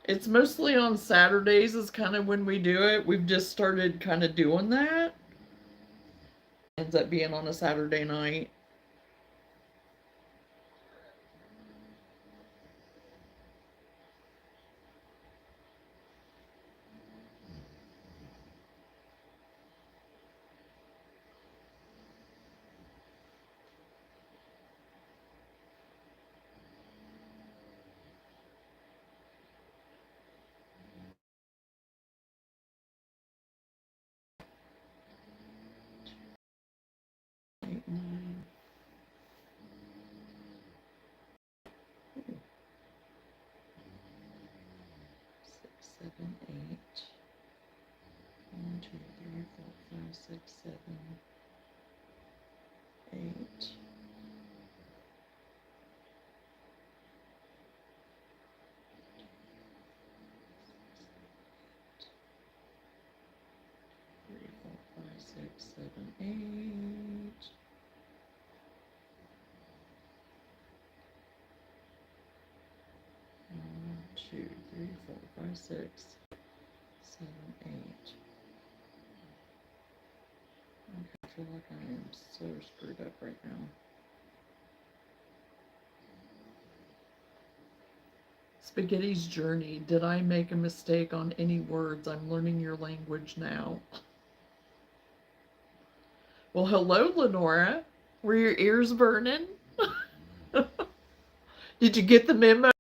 it's mostly on Saturdays is kind of when we do it. We've just started kind of doing that. Ends up being on a Saturday night. Eight, nine, 6, 7, 8. 1, 2, 3, 4, 5, 6, 7, 8. 3, 4, 5, 6, 7, 8. 1, 2, 3, 4, 5, 6, 7, 8. I feel like I am so screwed up right now. Spaghetti's journey. Did I make a mistake on any words? I'm learning your language now. Well, hello, Lenora. Were your ears burning? Did you get the memo?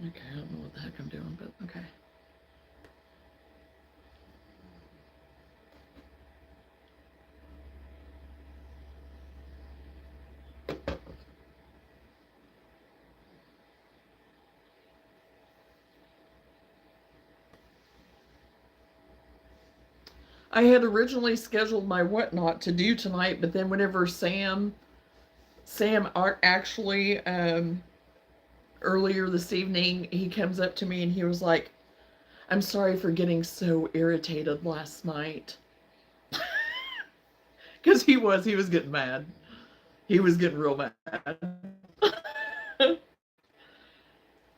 Okay, I don't know what the heck I'm doing, but okay. I had originally scheduled my whatnot to do tonight, but then whenever Sam actually earlier this evening, he comes up to me and he was like, "I'm sorry for getting so irritated last night." Because he was getting mad. He was getting real mad.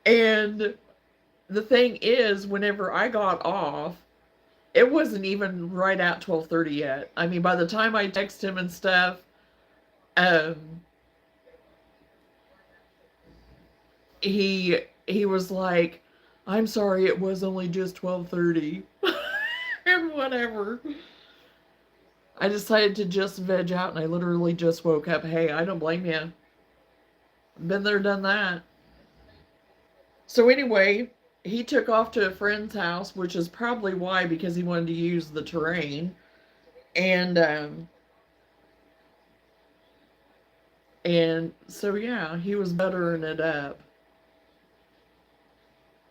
And the thing is, whenever I got off, it wasn't even right at 12:30 yet. I mean, by the time I text him and stuff, um, he was like, "I'm sorry, it was only just 12:30," and whatever. I decided to just veg out, and I literally just woke up. Hey, I don't blame you. Been there, done that. So anyway, he took off to a friend's house, which is probably why, because he wanted to use the terrain. And And so, yeah, he was buttering it up.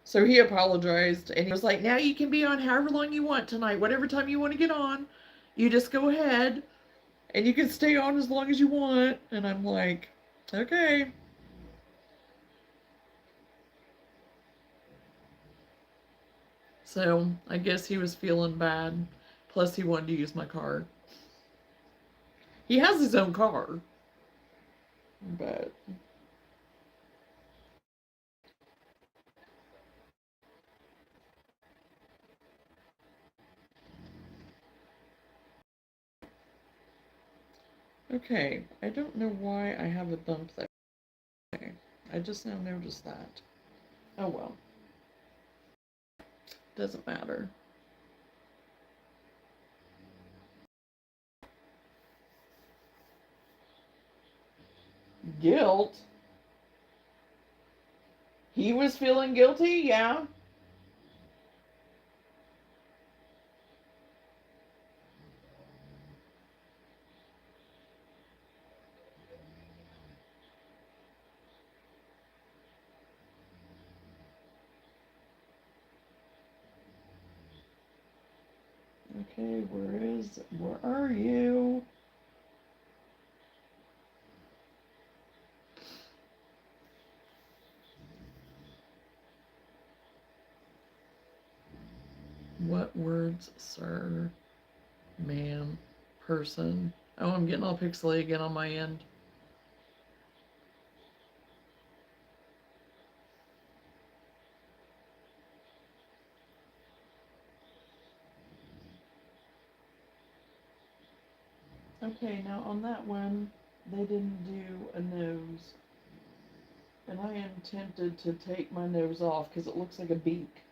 So he apologized and he was like, now you can be on however long you want tonight, whatever time you want to get on. You just go ahead and you can stay on as long as you want. And I'm like, okay. So I guess he was feeling bad. Plus, he wanted to use my car. He has his own car, but okay. I don't know why I have a bump there. I just now noticed that. Oh well, doesn't matter. Guilt? He was feeling guilty? Yeah. Okay, where are you? What words, sir, ma'am, person? Oh, I'm getting all pixely again on my end. Okay, now on that one, they didn't do a nose. And I am tempted to take my nose off because it looks like a beak.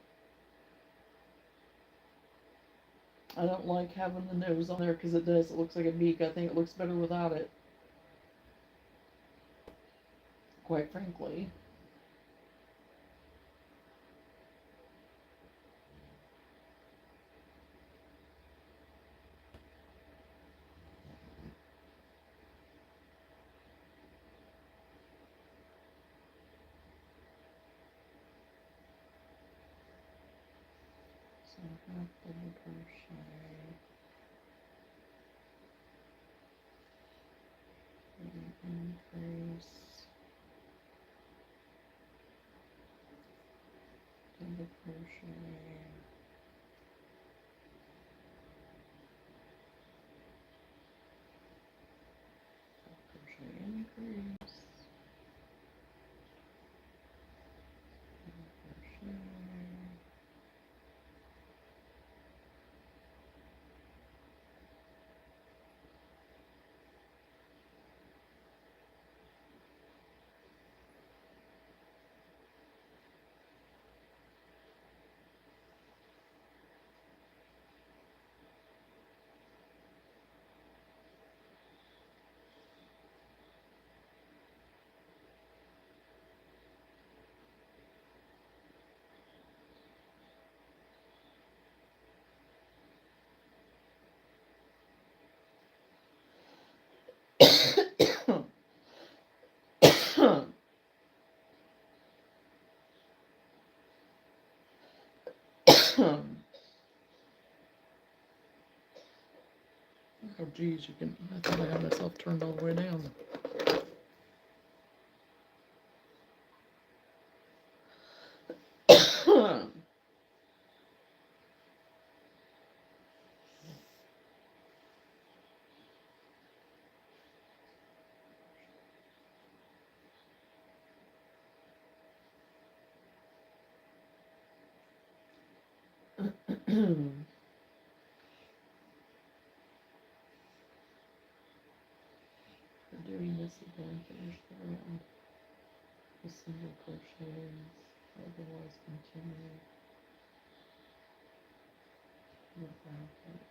I don't like having the nose on there because it does. It looks like a beak. I think it looks better without it, quite frankly. So half double crochet, increase, double crochet, crochet increase, crochet, oh geez, you can. I thought I had myself turned all the way down. Doing this again, finish the round with single crochets, otherwise continue with roundels.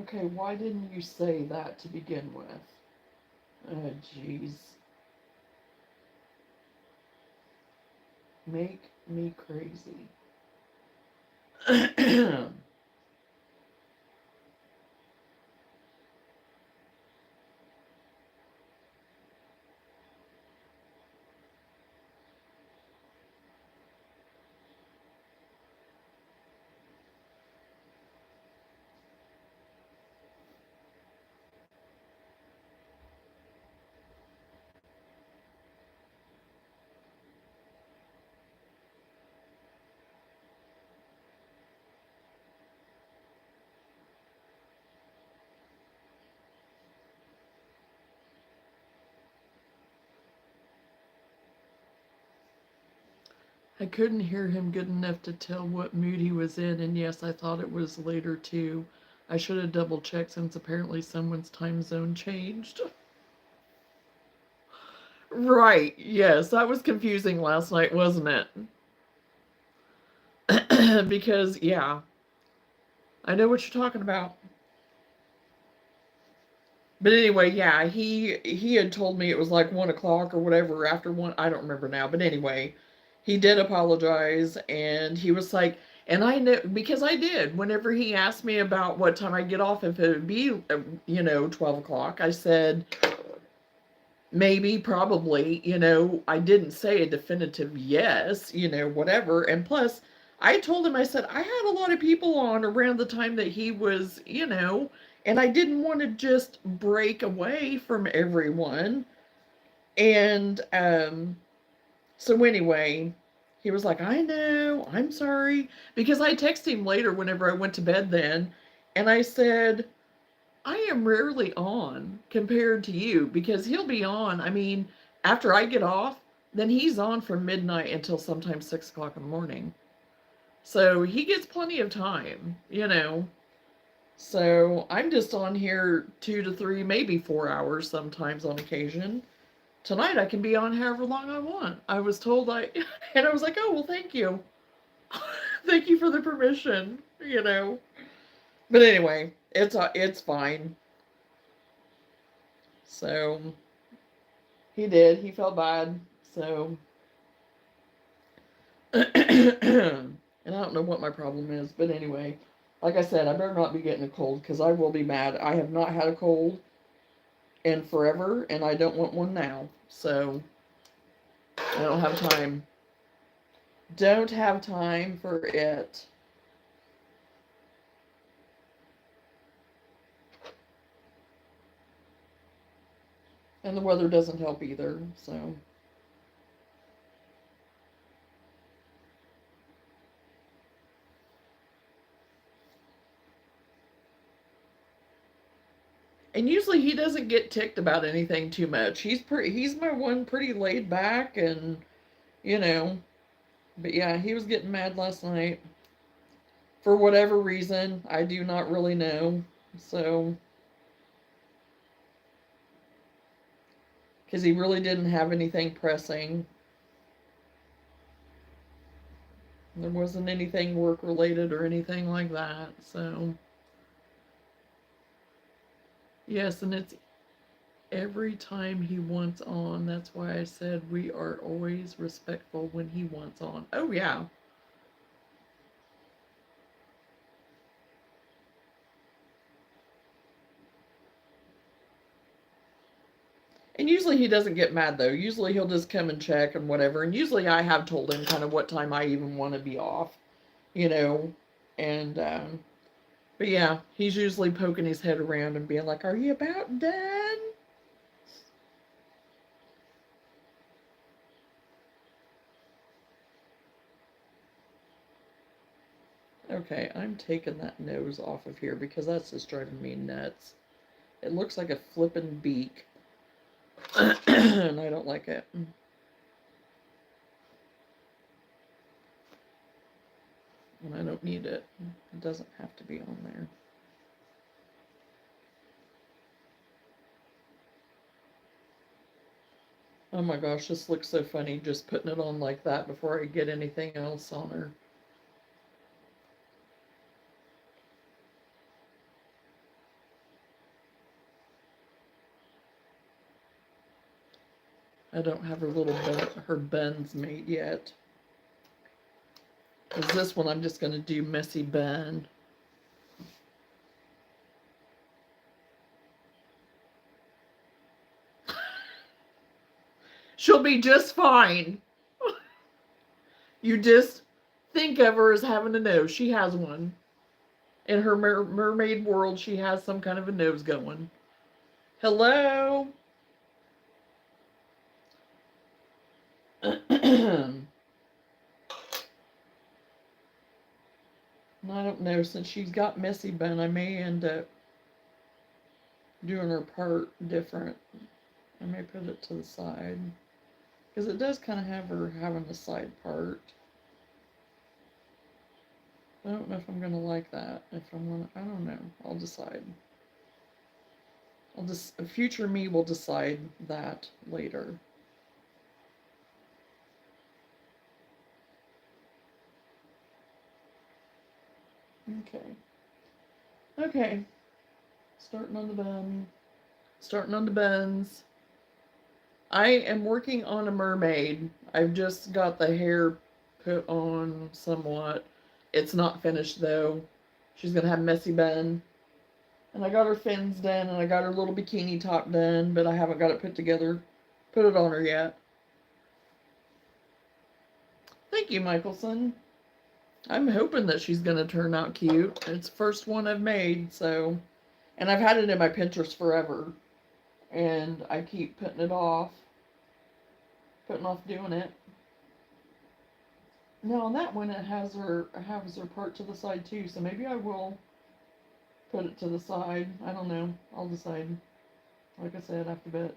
Okay, why didn't you say that to begin with? Oh, jeez. Make me crazy. I couldn't hear him good enough to tell what mood he was in, and yes, I thought it was later too. I should have double checked since apparently someone's time zone changed. Right, yes, that was confusing last night, wasn't it? Because, yeah, I know what you're talking about. But anyway, yeah, he had told me it was like 1 o'clock or whatever after one. I don't remember now, but anyway, he did apologize, and he was like, and I know because I did. Whenever he asked me about what time I get off, if it would be, 12 o'clock, I said maybe, probably. I didn't say a definitive yes, whatever. And plus, I told him, I said, I had a lot of people on around the time that he was, and I didn't want to just break away from everyone. And so anyway, he was like, I know, I'm sorry. Because I texted him later whenever I went to bed then, and I said, I am rarely on compared to you because he'll be on. I mean, after I get off, then he's on from midnight until sometimes 6 o'clock in the morning. So he gets plenty of time. So I'm just on here 2 to 3, maybe 4 hours sometimes on occasion. Tonight I can be on however long I want. I was told and I was like, oh, well, thank you. Thank you for the permission. But anyway, it's fine. So he did. He felt bad. So, and I don't know what my problem is, but anyway, like I said, I better not be getting a cold because I will be mad. I have not had a cold in forever, and I don't want one now. So, I don't have time. Don't have time for it. And the weather doesn't help either, so. And usually he doesn't get ticked about anything too much. He's my one pretty laid back and, you know, but yeah, he was getting mad last night. For whatever reason, I do not really know. So, because he really didn't have anything pressing. There wasn't anything work related or anything like that. So, yes, and it's every time he wants on. That's why I said we are always respectful when he wants on. Oh, yeah. And usually he doesn't get mad though. Usually he'll just come and check and whatever. And usually I have told him kind of what time I even want to be off, you know. And But yeah, he's usually poking his head around and being like, "Are you about done?" Okay, I'm taking that nose off of here because that's just driving me nuts. It looks like a flippin' beak, and I don't like it. And I don't need it. It doesn't have to be on there. Oh my gosh, this looks so funny just putting it on like that before I get anything else on her. I don't have her buns made yet. Because this one I'm just going to do messy bun. She'll be just fine. You just think of her as having a nose. She has one. In her mermaid world, she has some kind of a nose going. Hello? And I don't know, since she's got messy bun, I may end up doing her part different. I may put it to the side. Because it does kind of have her having a side part. I don't know if I'm going to like that. If I'm going to, I don't know. I'll decide. A future me will decide that later. Okay. Okay. Starting on the bun. Starting on the buns. I am working on a mermaid. I've just got the hair put on somewhat. It's not finished though. She's gonna have messy bun. And I got her fins done and I got her little bikini top done, but I haven't got it put together, put it on her yet. Thank you, Michelson. I'm hoping that she's gonna turn out cute. It's the first one I've made, so, and I've had it in my Pinterest forever. And I keep putting off doing it. Now on that one, it has her part to the side too, so maybe I will put it to the side. I don't know. I'll decide. Like I said, after bit.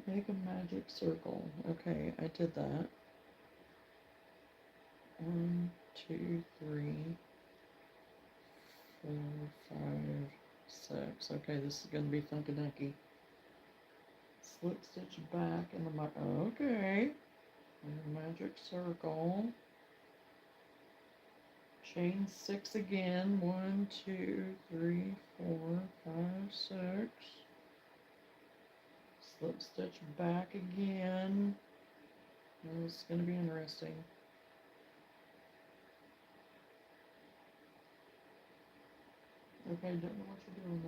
Make a magic circle. Okay, I did that. 1, 2, 3, 4, 5, 6. Okay, this is gonna be funky dunky. Slip stitch back in the okay. And magic circle. Chain 6 again. 1, 2, 3, 4, 5, 6. Slip stitch back again. This is going to be interesting. Okay, don't know what you're doing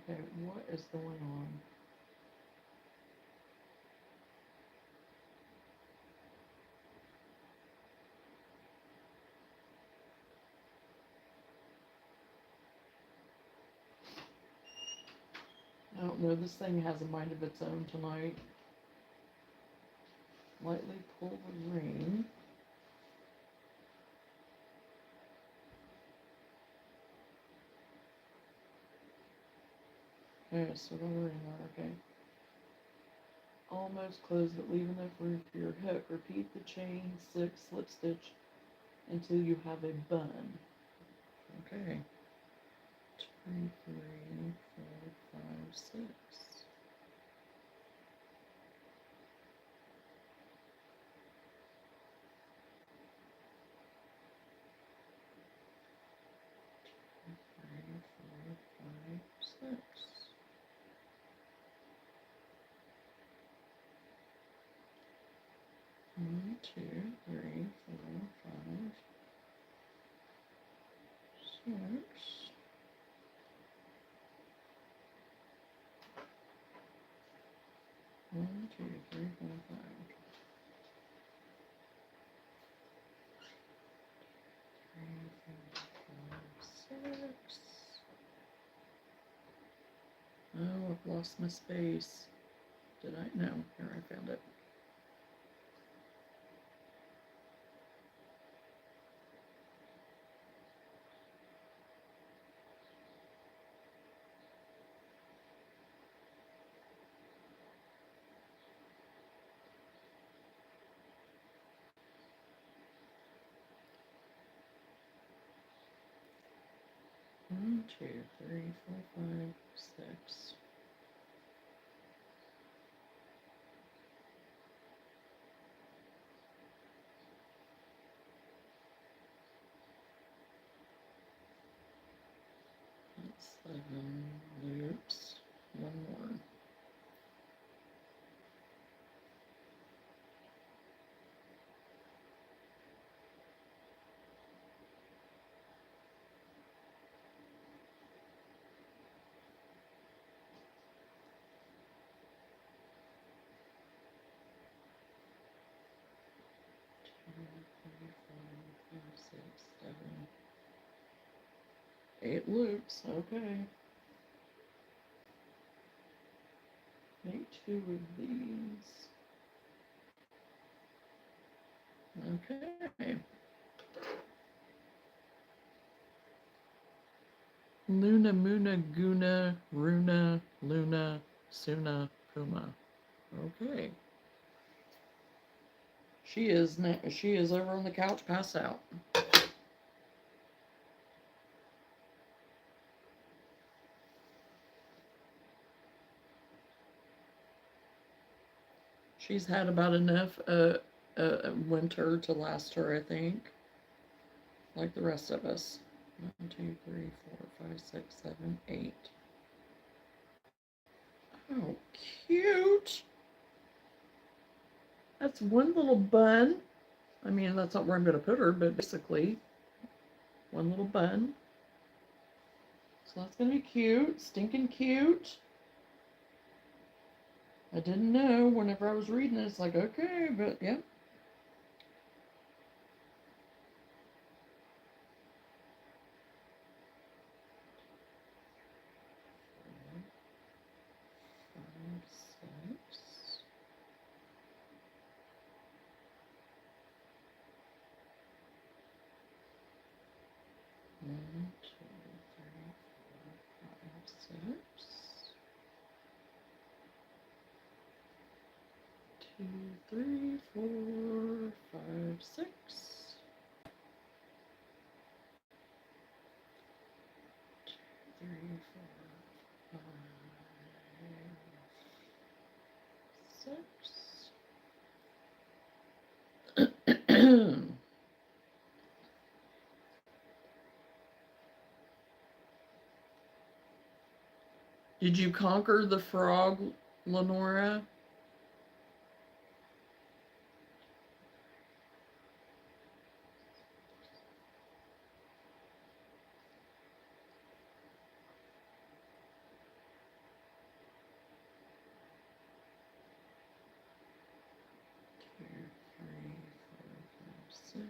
there. Okay, what is going on? I don't know, this thing has a mind of its own tonight. Lightly pull the ring. Okay, so the ring there, okay. Almost closed, but leave enough room for your hook. Repeat the chain 6 slip stitch until you have a bun. Okay. 2, 3, 4, 5, 6. 1, 2, 3, 4, 5. 3, 4, 5, 6. Oh, I've lost my space. Did I? No, here I found it. One, 2, 3, 4, 5, 6. That's 7 loops. One more. 8 loops, okay. Make 2 of these. Okay. Luna, Muna, Guna, Runa, Luna, Suna, Puma. Okay. She is over on the couch, passed out. She's had about enough winter to last her, I think. Like the rest of us. 1, 2, 3, 4, 5, 6, 7, 8. Oh, cute. That's one little bun. I mean, that's not where I'm going to put her, but basically, one little bun. So that's going to be cute. Stinking cute. I didn't know whenever I was reading it. It's like, okay, but yeah. One, 2, 3, 4, 5, 6. 2, 3, 4, 5, 6. 2, 3, 4, 5, 6. Did you conquer the frog, Lenora? Six.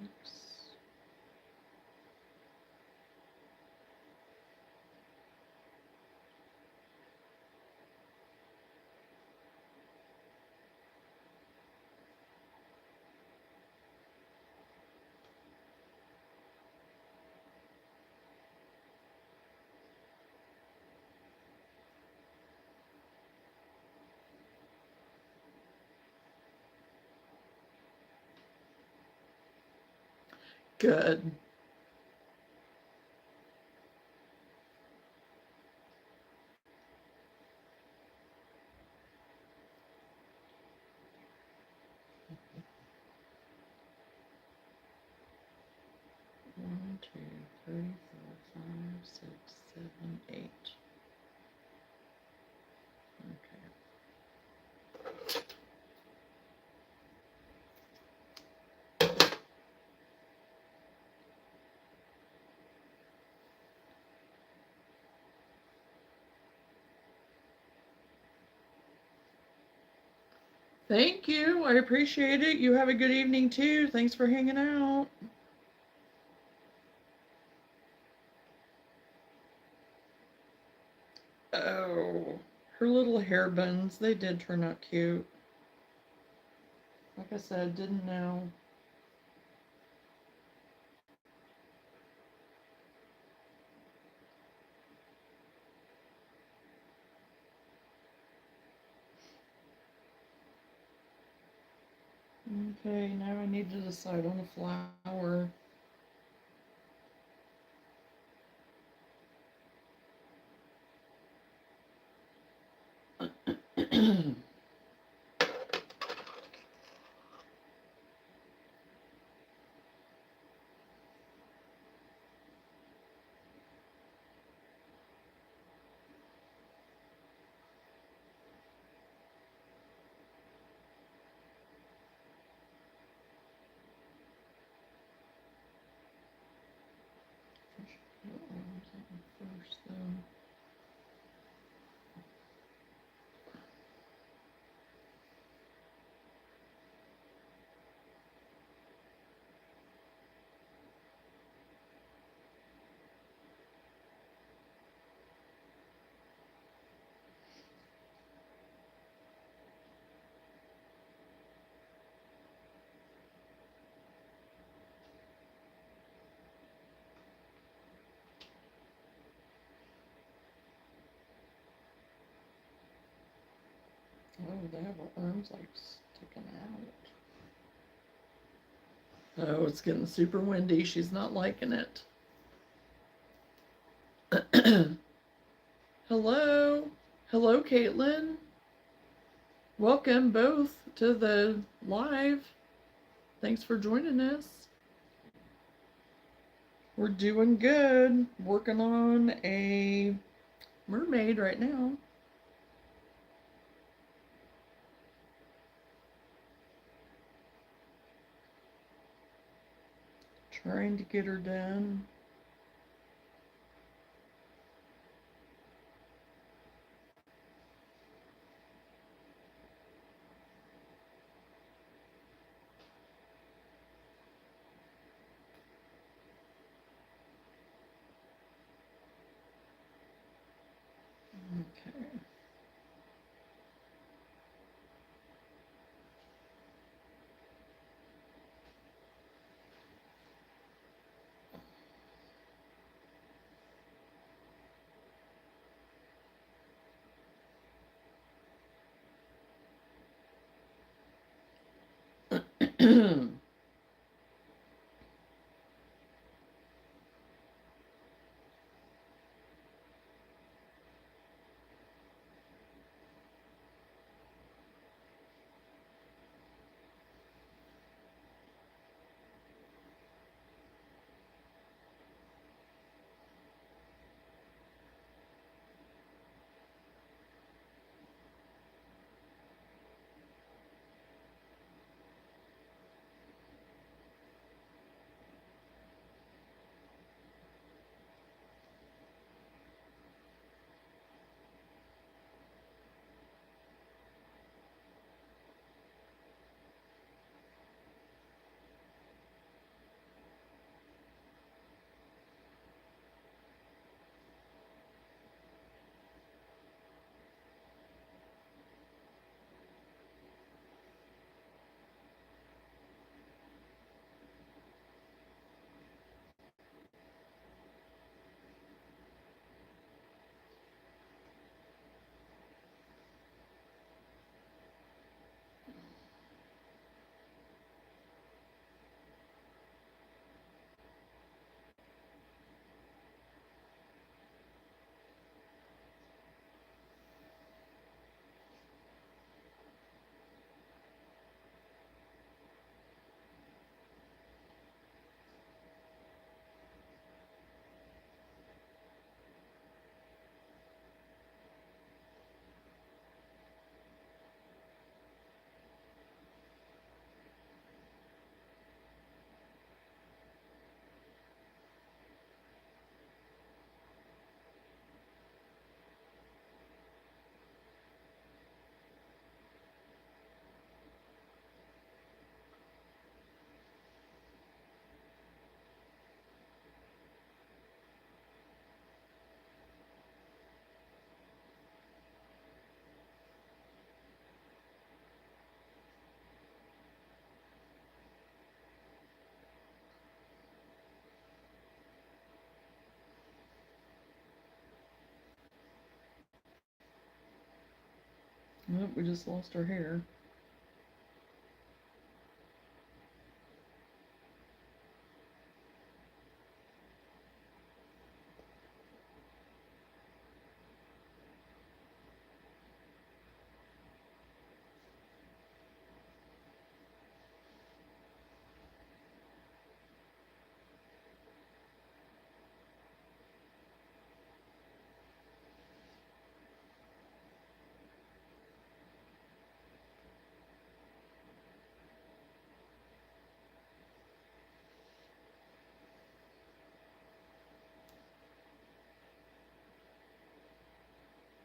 Good. One, 2, 3, 4, 5, 6, 7, 8. Thank you. I appreciate it. You have a good evening too. Thanks for hanging out. Oh, her little hair buns, they did turn out cute. Like I said, didn't know. Okay, now I need to decide on a flower. First, though. Oh, they have her arms like sticking out. Oh, it's getting super windy. She's not liking it. Hello. Hello, Caitlin. Welcome both to the live. Thanks for joining us. We're doing good. Working on a mermaid right now. Trying to get her done. Okay. Nope, we just lost our hair.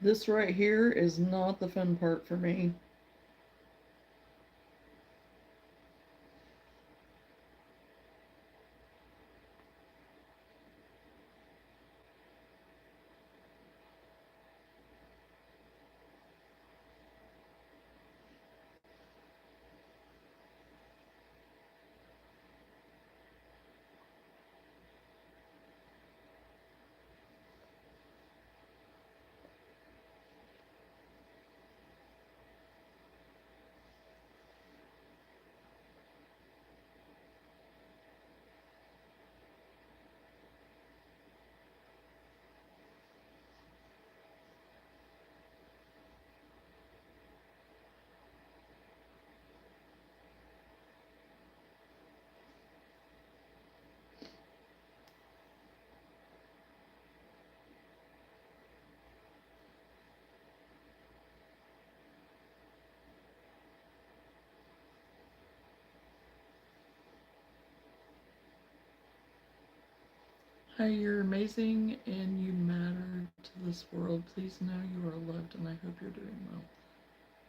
This right here is not the fun part for me. Hi, you're amazing and you matter to this world. Please know you are loved and I hope you're doing well.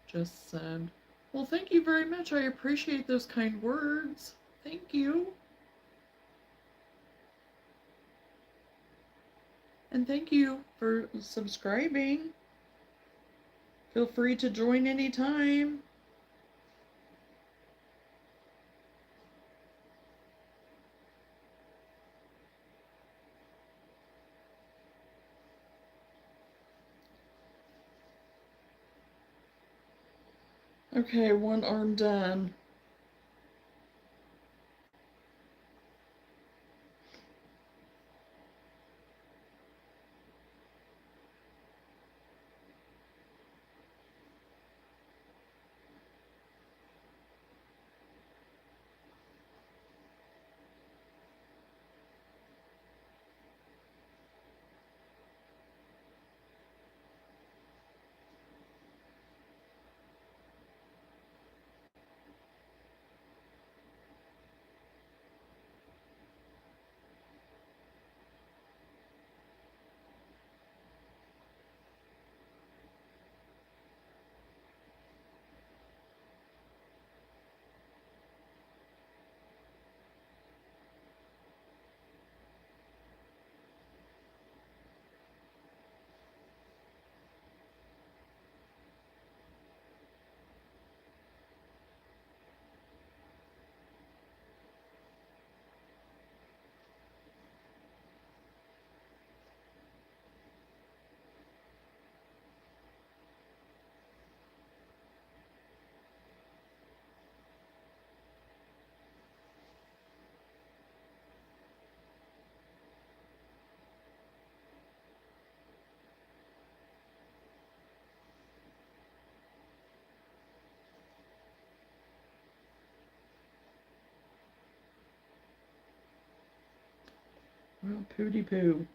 Just said. Well, thank you very much. I appreciate those kind words. Thank you. And thank you for subscribing. Feel free to join anytime. Okay, one arm done. Well, pooty poo.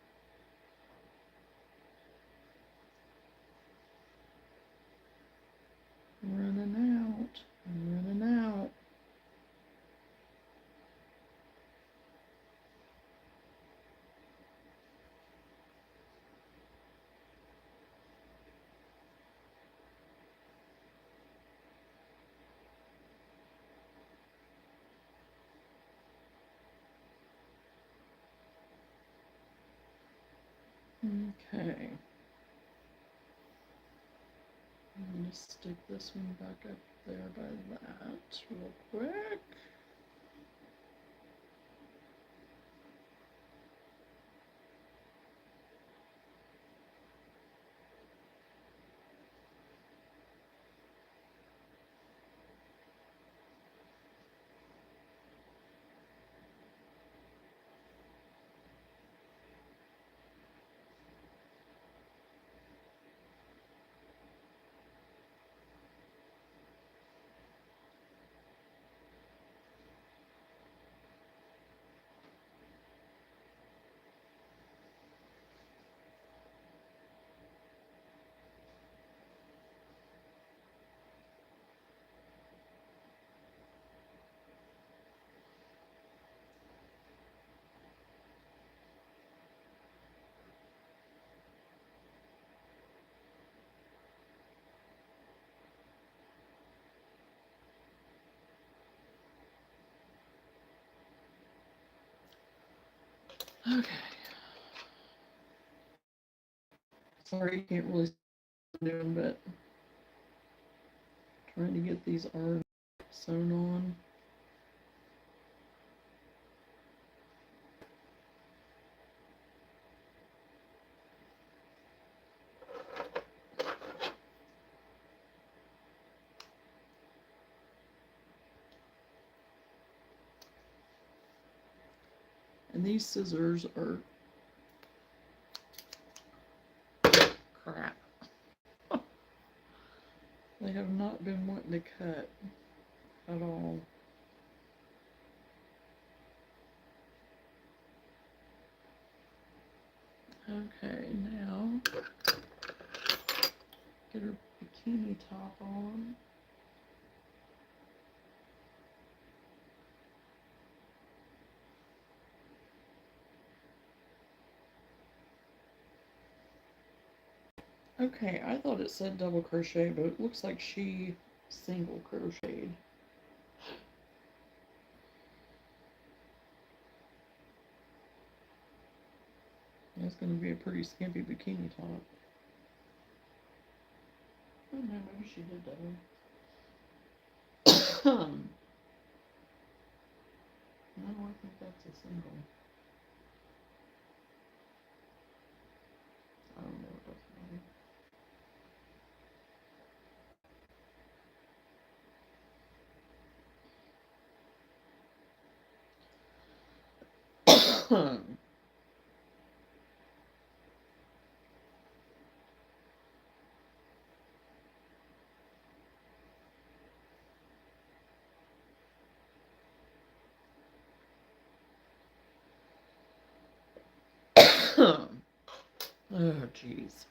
Running out. Running out. Okay. I'm going to stick this one back up there by that real quick. Okay. Sorry, you can't really see what I'm doing, but trying to get these arms sewn on. And these scissors are crap. They have not been wanting to cut at all. Okay, now get her bikini top on. Okay, I thought it said double crochet, but it looks like she single crocheted. That's going to be a pretty skimpy bikini top. Oh no, maybe she did double. No, I think that's a single. I don't know, it doesn't matter. Oh, jeez.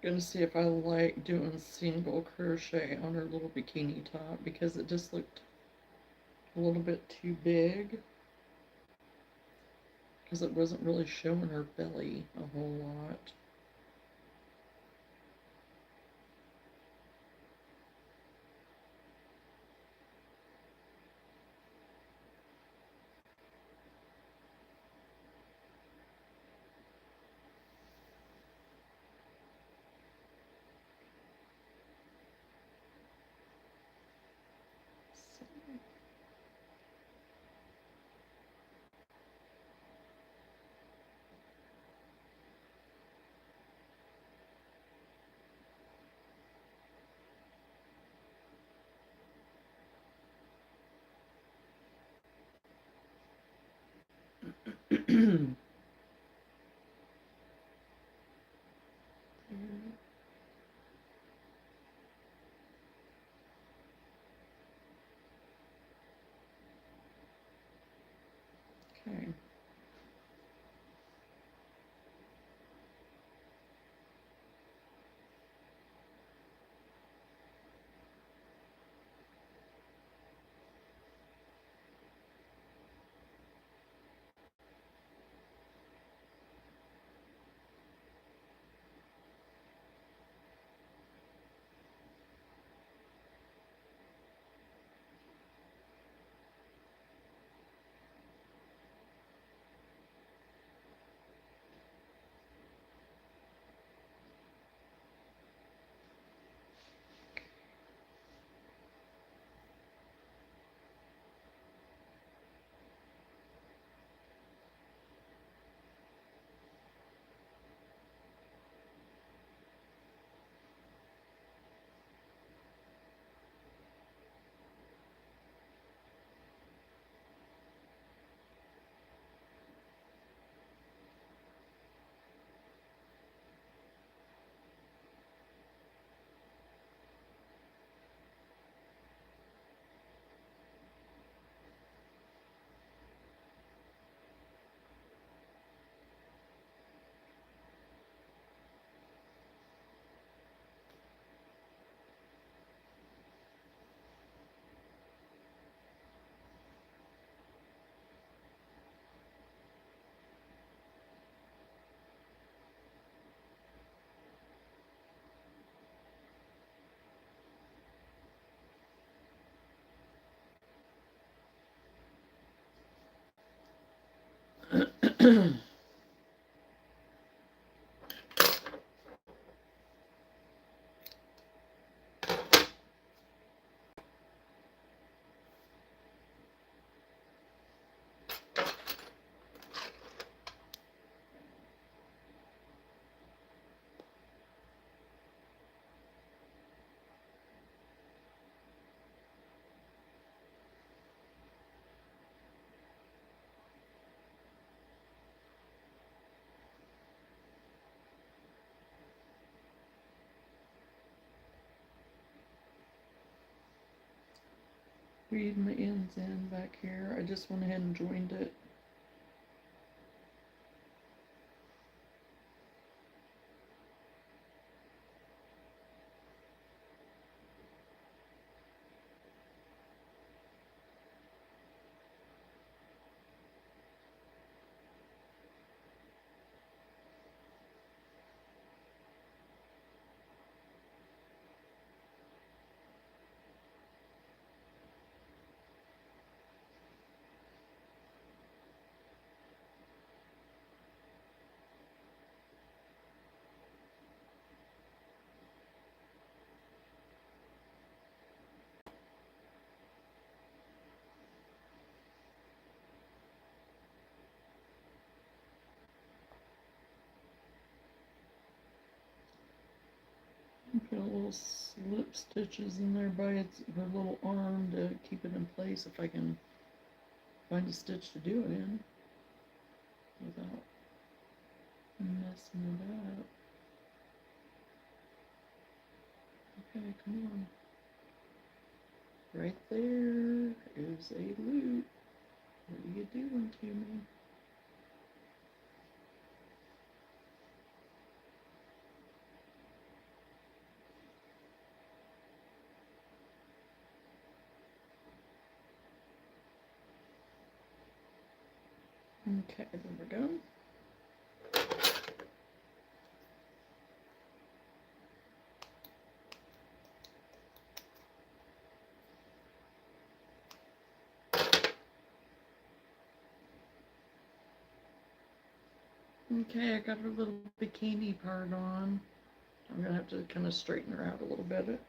Gonna see if I like doing single crochet on her little bikini top because it just looked a little bit too big because it wasn't really showing her belly a whole lot. Okay. Weed my ends in back here. I just went ahead and joined it. Put a little slip stitches in there by her little arm to keep it in place if I can find a stitch to do it in without messing it up. Okay, come on. Right there is a loop. What are you doing to me? Okay, there we go. Okay, I got her little bikini part on. I'm gonna have to kind of straighten her out a little bit.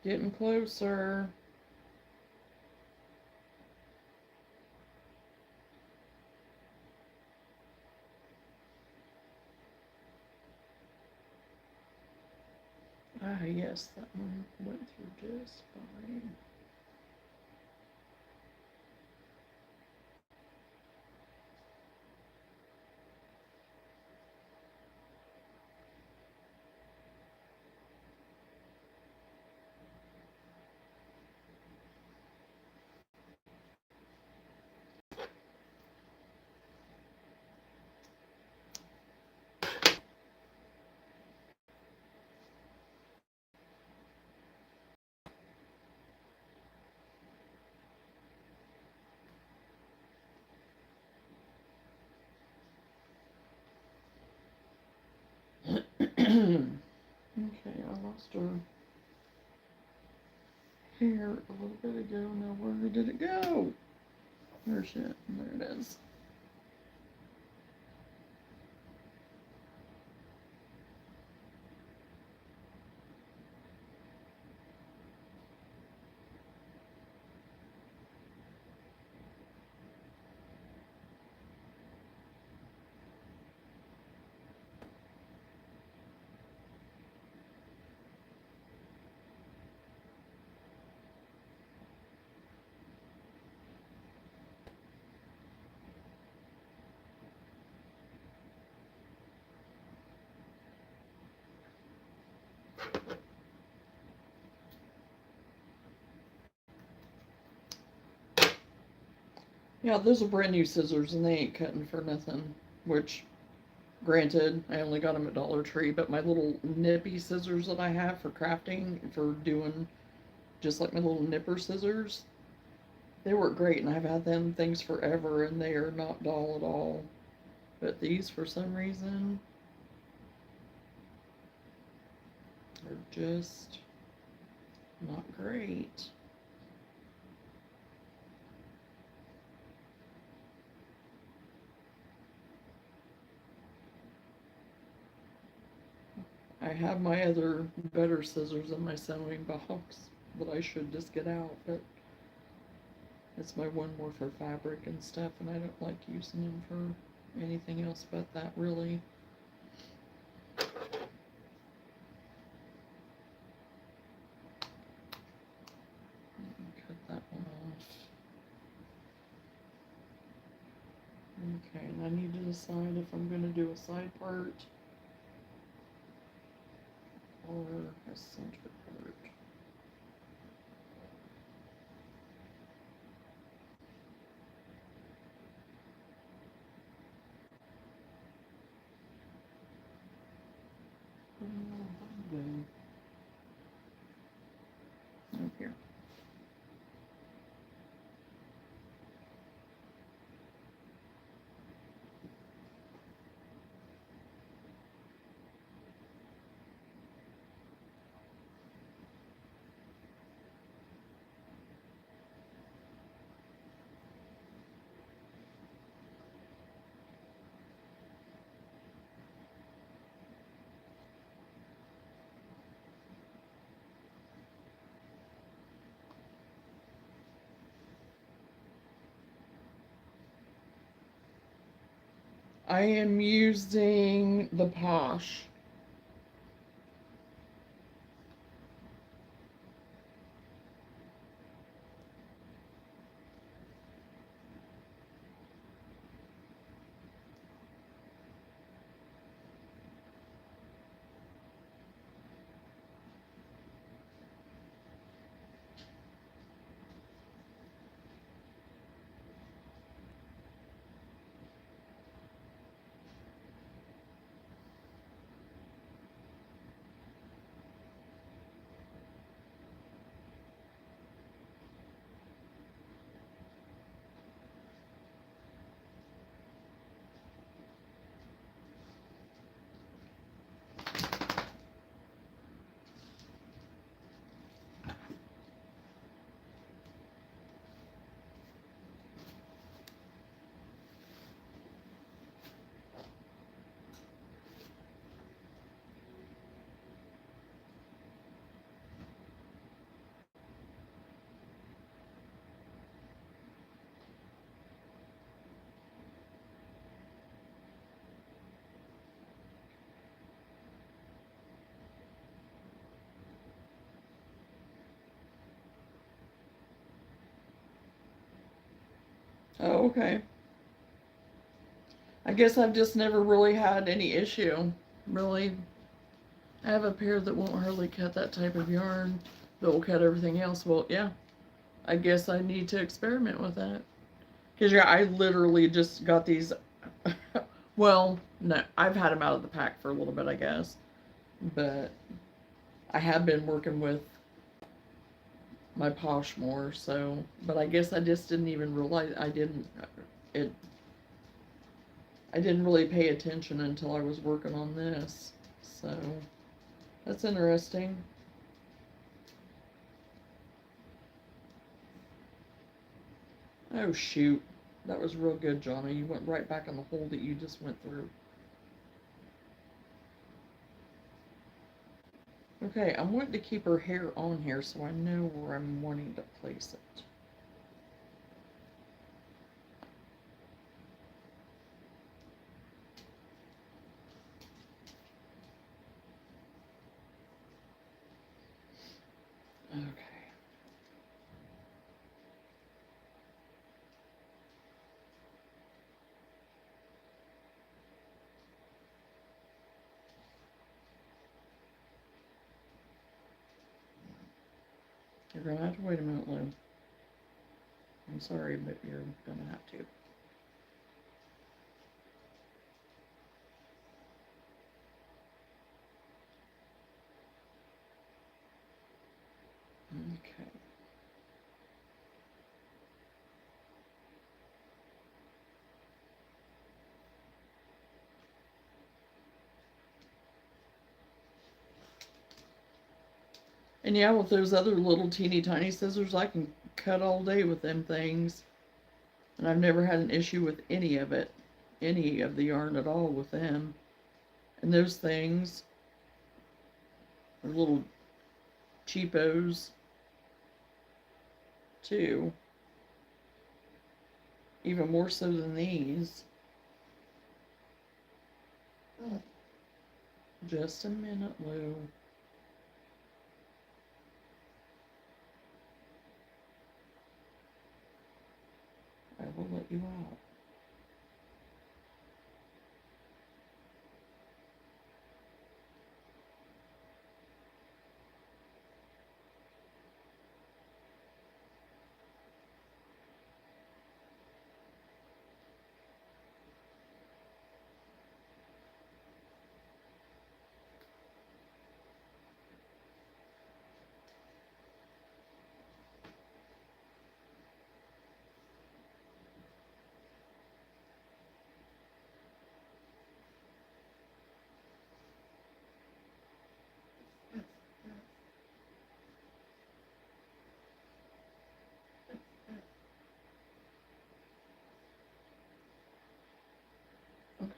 Getting closer. Ah, yes, that one went through just fine. Okay, I lost her hair a little bit ago. Now where did it go? There's it. There it is. Yeah, those are brand new scissors and they ain't cutting for nothing. Which, granted, I only got them at Dollar Tree, but my little nippy scissors that I have for crafting, for doing just like my little nipper scissors, they work great and I've had them things forever and they are not dull at all. But these, for some reason, are just not great. I have my other better scissors in my sewing box that I should just get out, but it's my one more for fabric and stuff, and I don't like using them for anything else but that, really. Cut that one off. Okay, and I need to decide if I'm going to do a side part or a center part. Up here. I am using the Posh. Oh, okay. I guess I've just never really had any issue. Really, I have a pair that won't hardly cut that type of yarn, that will cut everything else. Well, yeah, I guess I need to experiment with that. Because, yeah, I literally just got these. Well, no, I've had them out of the pack for a little bit, I guess. But I have been working with my Poshmore, so. But I guess I just didn't even realize it. I didn't really pay attention until I was working on this. So, that's interesting. Oh, shoot. That was real good, Johnny. You went right back in the hole that you just went through. Okay, I'm wanting to keep her hair on here so I know where I'm wanting to place it. Okay. You're gonna have to wait a minute, Lou. I'm sorry, but you're gonna have to. Okay. And yeah, with those other little teeny tiny scissors, I can cut all day with them things. And I've never had an issue with any of it, any of the yarn at all with them. And those things, They're little cheapos too. Even more so than these. Just a minute, Lou. I will let you out.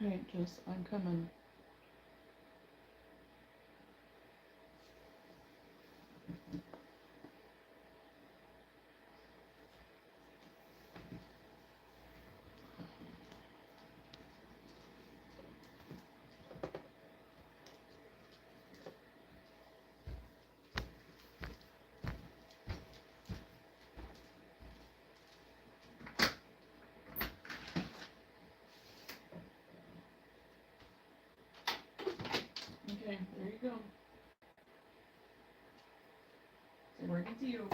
Okay, Jess, I'm coming. Okay, there you go. So bring it to you.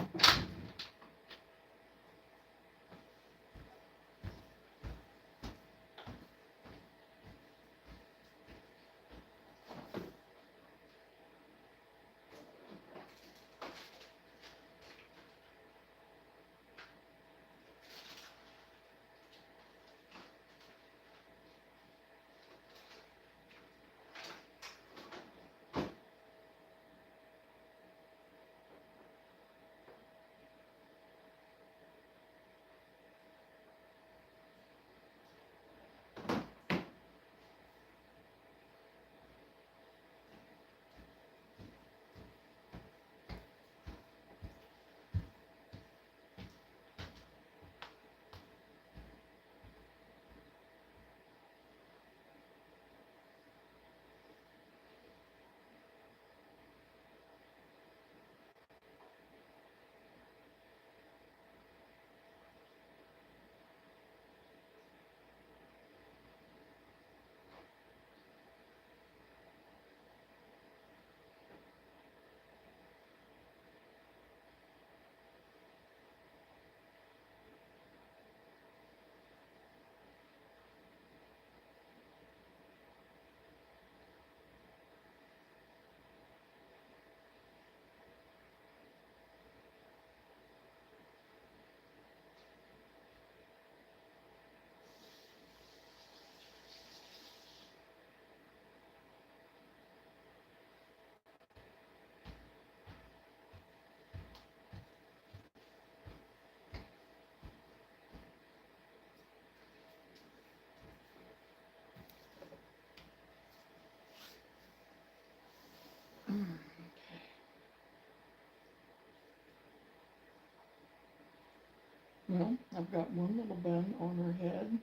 Well, I've got one little bun on her head.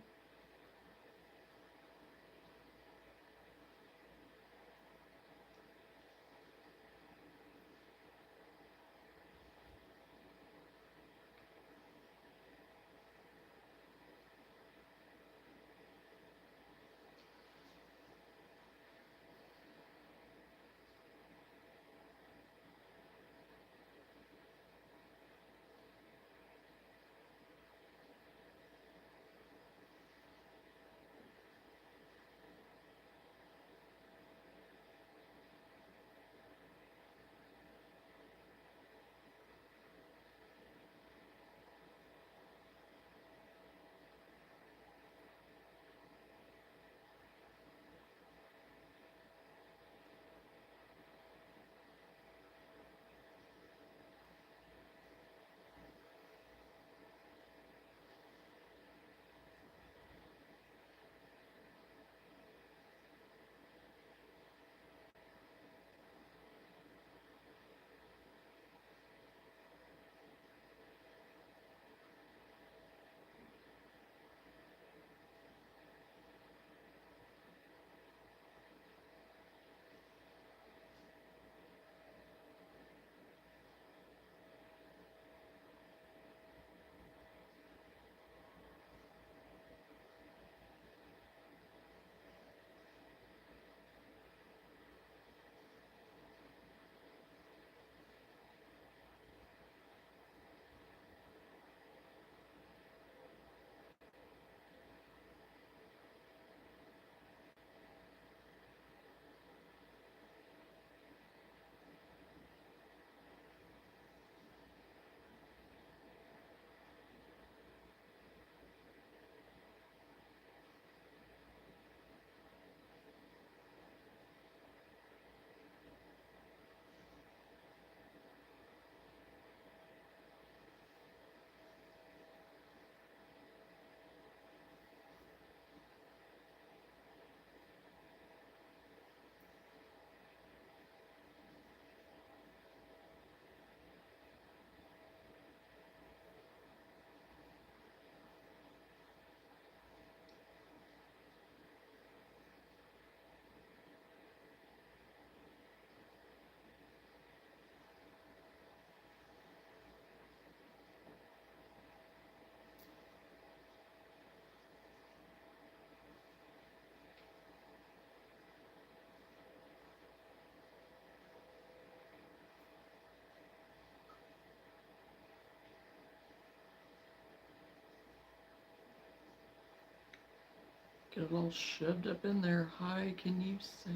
Get it all shoved up in there. Hi, can you see?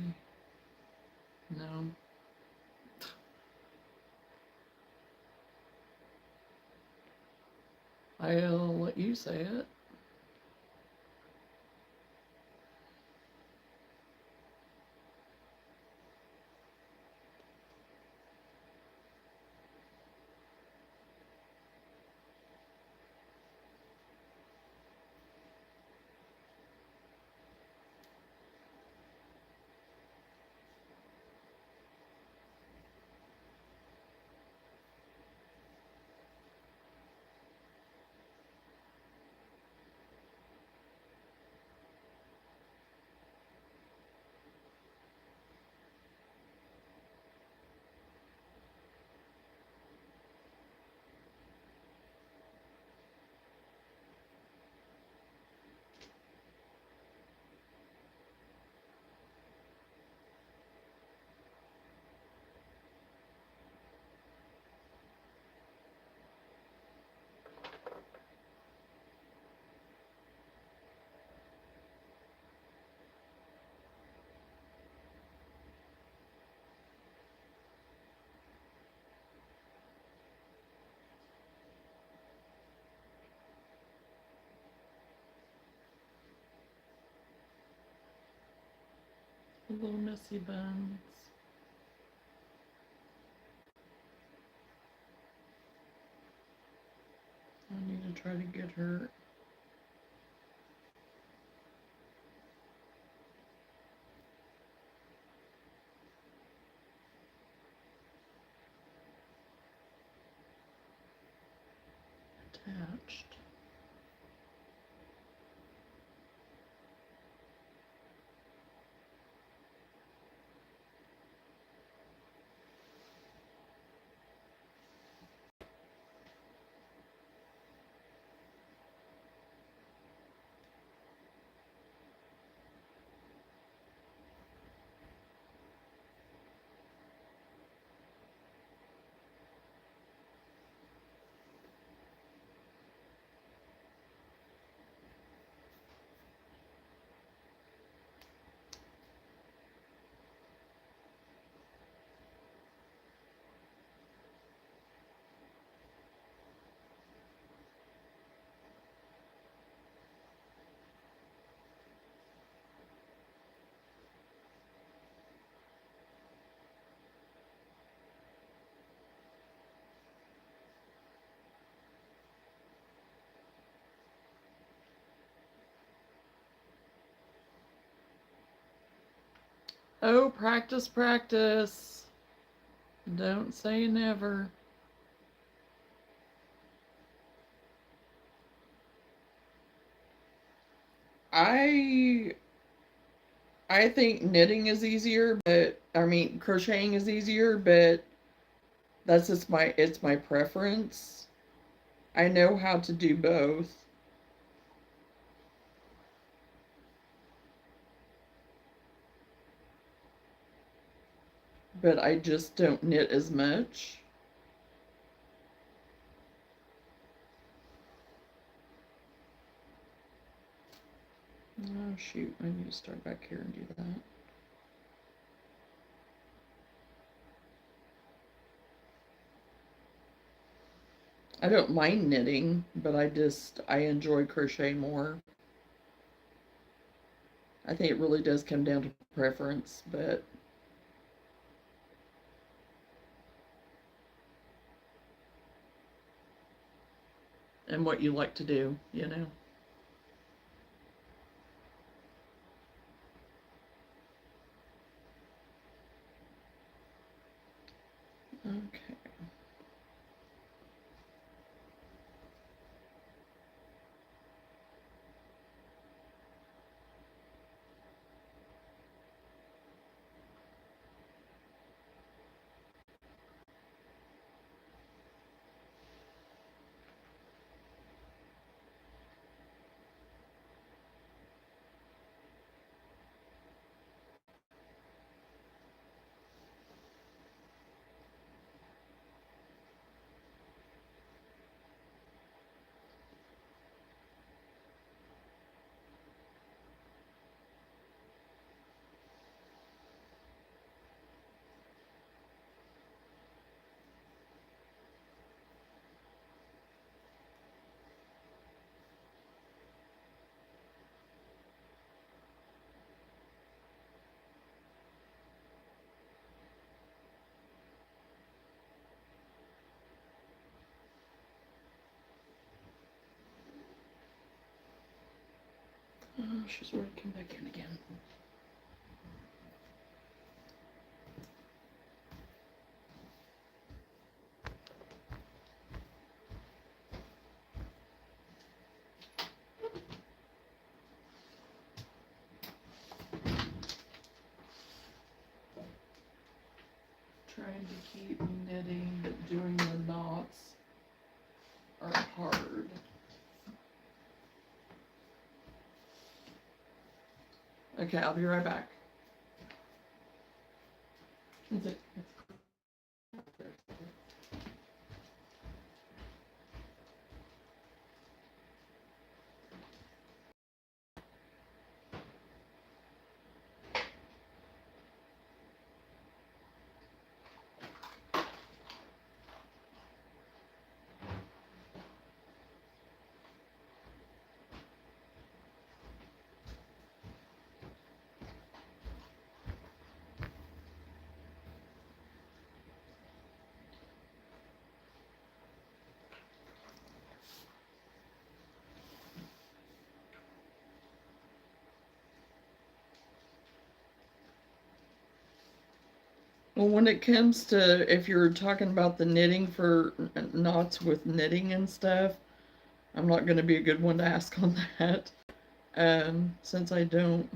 No. I'll let you say it. Little messy buns. I need to try to get her attached. Oh, practice, practice. Don't say never. I I think knitting is easier, but I mean crocheting is easier, but that's just my preference. I know how to do both, but I just don't knit as much. Oh shoot, I need to start back here and do that. I don't mind knitting, but I enjoy crochet more. I think it really does come down to preference, but and what you like to do, you know. Okay. she's ready to come back in again. Trying to keep knitting, but doing the knots are hard. Okay, I'll be right back. Is it? Well, when it comes to, if you're talking about the knitting for knots with knitting and stuff, I'm not going to be a good one to ask on that, since I don't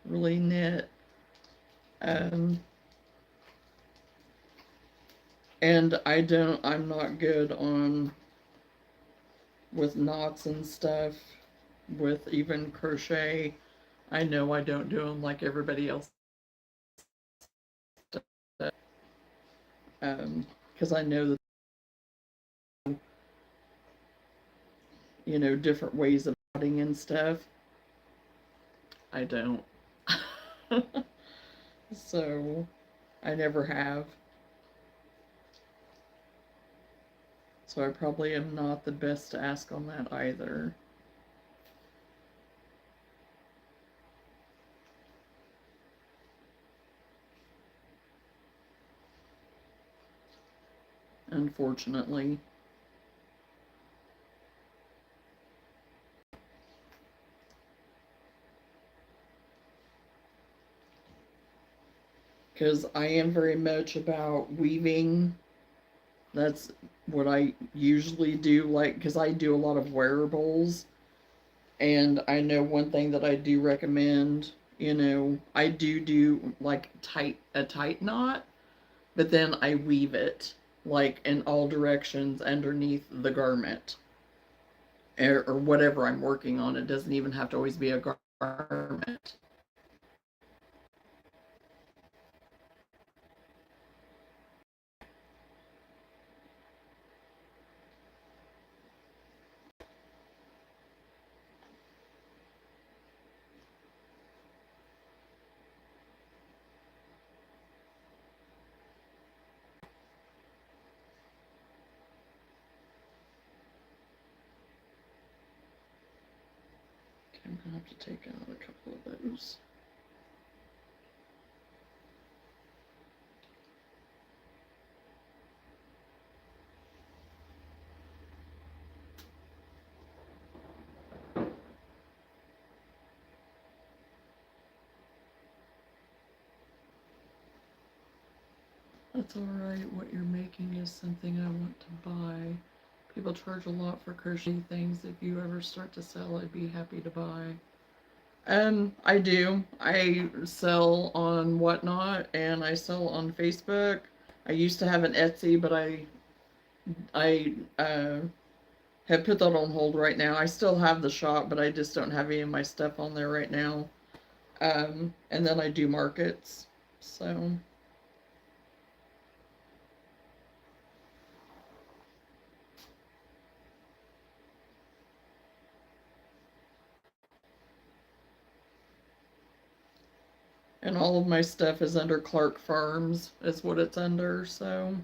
really knit. Um, and I'm not good on, with knots and stuff, with even crochet. I know I don't do them like everybody else does. Because I know that, different ways of knotting and stuff. I don't. So, I never have. So I probably am not the best to ask on that either. Unfortunately. Because I am very much about weaving. That's what I usually do, like, because I do a lot of wearables. And I know one thing that I do recommend, I do like a tight knot, but then I weave it like in all directions underneath the garment, or whatever I'm working on. It doesn't even have to always be a garment. Okay, I'm gonna have to take out a couple of those. That's alright. What you're making is something I want to buy. People charge a lot for crochet things. If you ever start to sell, I'd be happy to buy. I do. I sell on Whatnot and I sell on Facebook. I used to have an Etsy, but I have put that on hold right now. I still have the shop, but I just don't have any of my stuff on there right now. And then I do markets. So, and all of my stuff is under Clark Farms, is what it's under. So,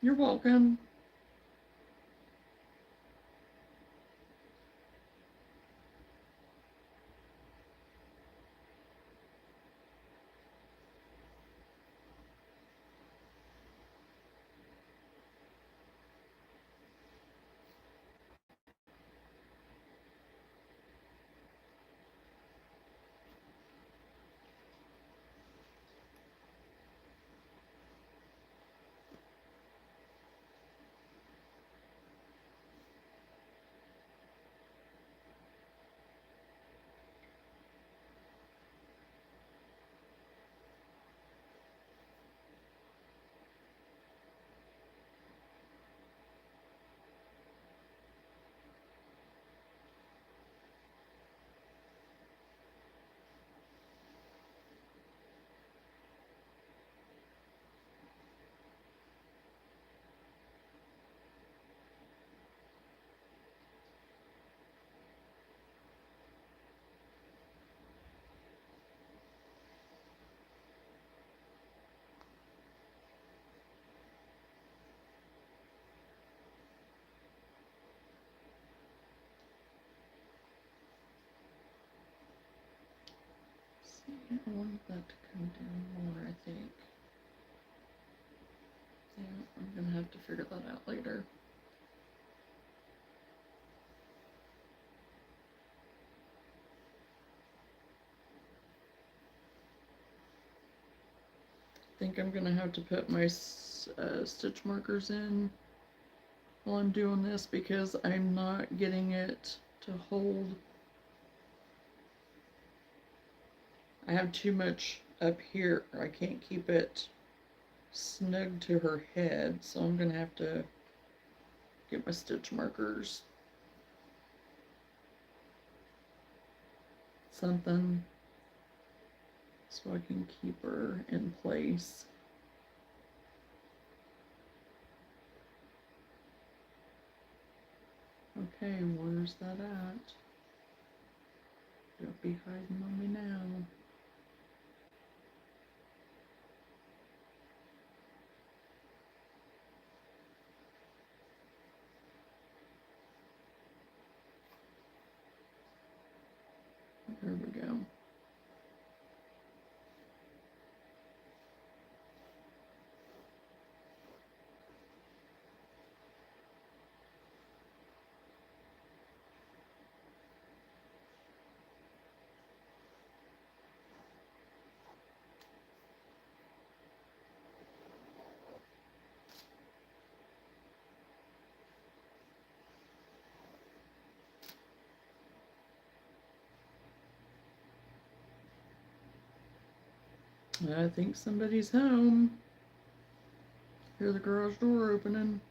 You're welcome. See, I want that to come down more, I think. Yeah, I'm gonna have to figure that out later. I think I'm gonna have to put my stitch markers in while I'm doing this because I'm not getting it to hold. I have too much up here. I can't keep it snug to her head, so I'm gonna have to get my stitch markers. Something so I can keep her in place. Okay, where's that at? Don't be hiding on me now. There we go. I think somebody's home. Hear the garage door opening.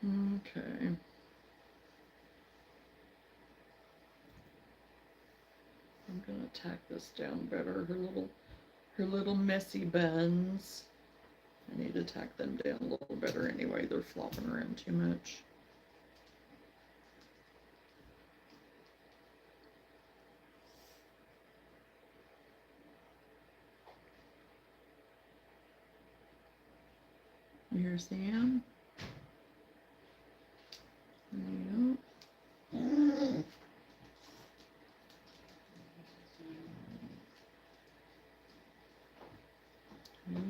Okay. I'm gonna tack this down better. Her little messy buns. I need to tack them down a little better anyway. They're flopping around too much. Here's Sam. Yep.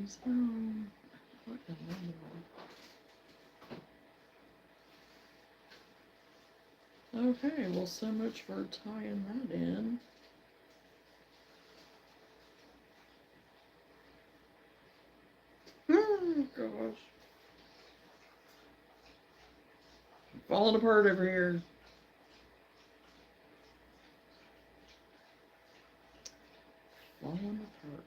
He's home. What in the world? Okay, well, so much for tying that in. Oh, gosh. Falling apart over here. heart.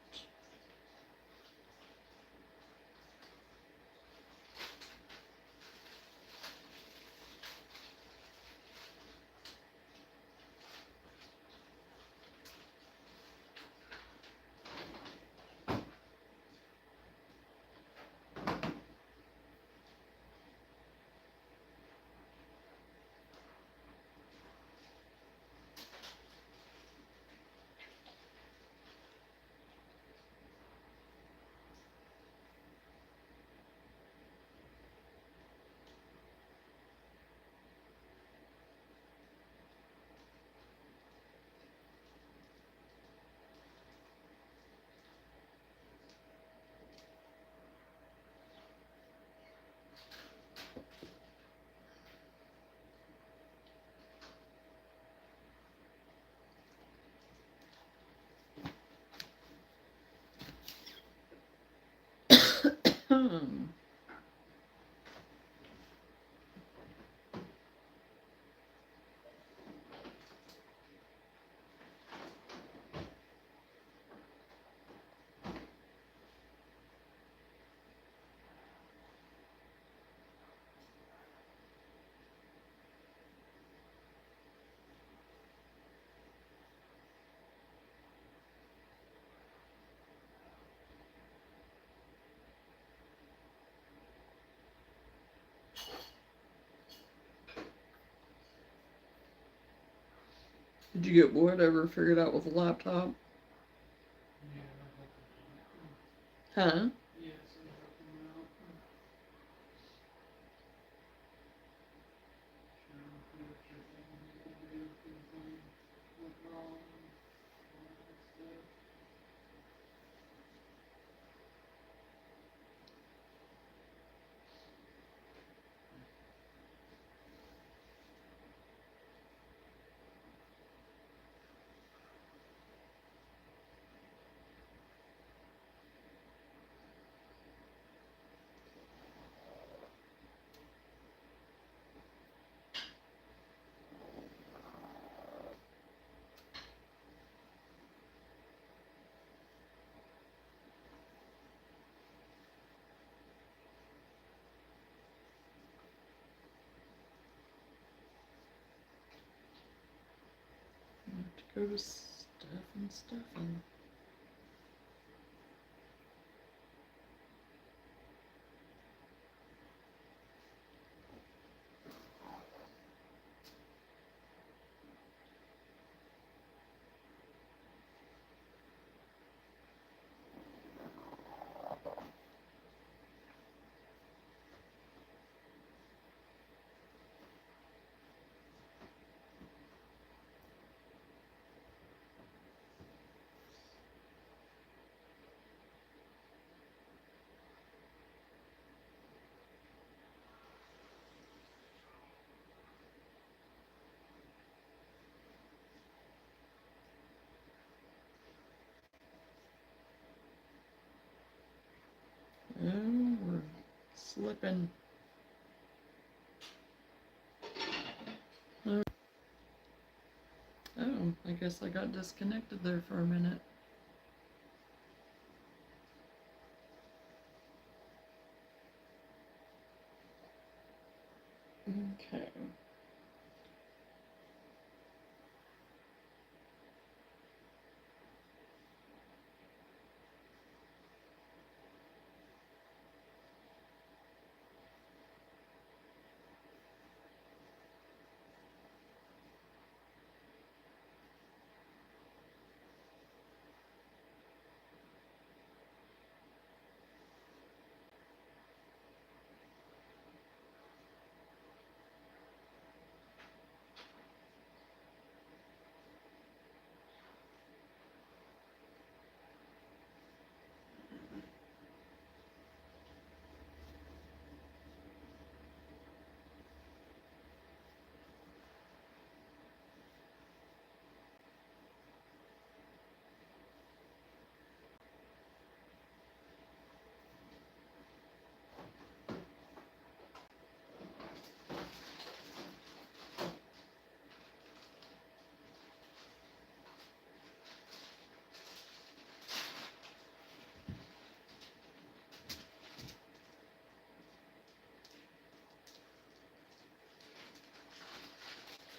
Did you get whatever figured out with the laptop? Huh? I have to go to Stefan. Oh, we're slipping. Oh, I guess I got disconnected there for a minute. Okay.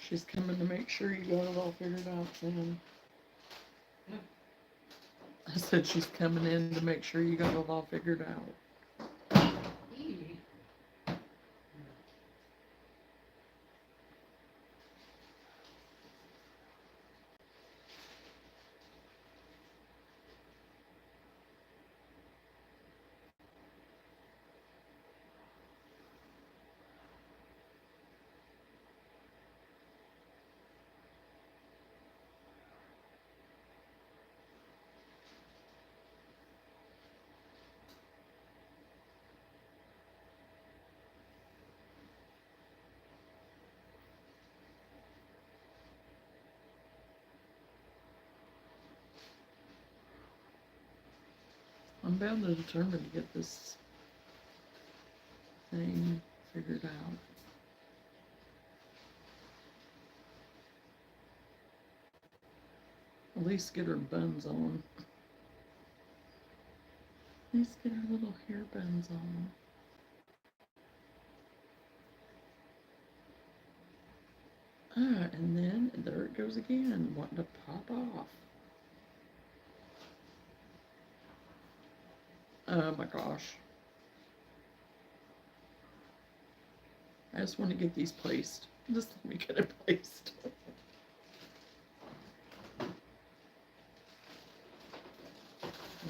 She's coming to make sure you got it all figured out, Sam. I said she's coming in to make sure you got it all figured out. I'm bound and determined to get this thing figured out. At least get her buns on. At least get her little hair buns on. Ah, and then there it goes again, wanting to pop off. Oh my gosh. I just want to get these placed. Just let me get it placed. And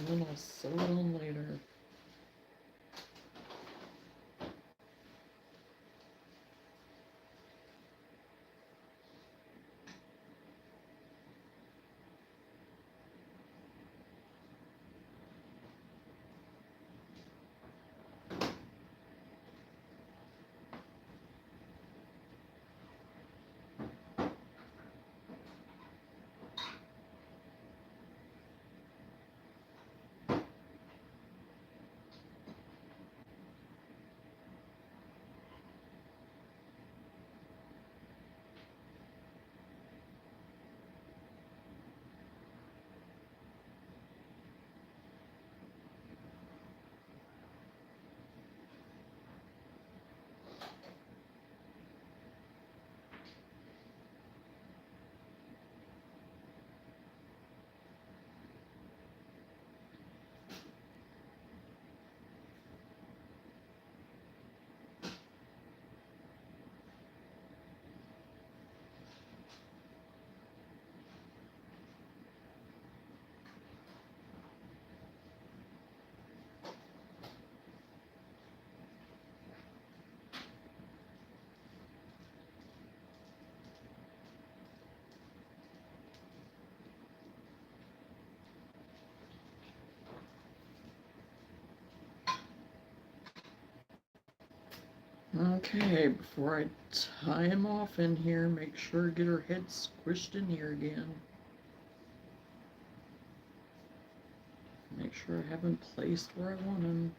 then I'll sew it on later. Okay, before I tie him off in here, make sure to get her head squished in here again. Make sure I have him placed where I want him.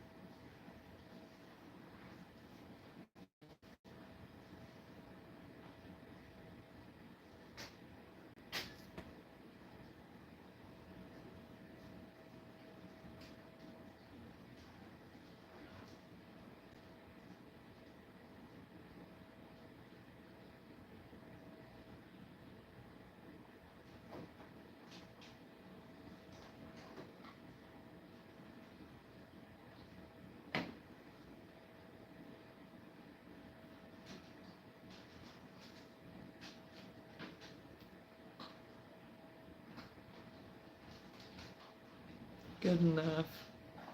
Good enough.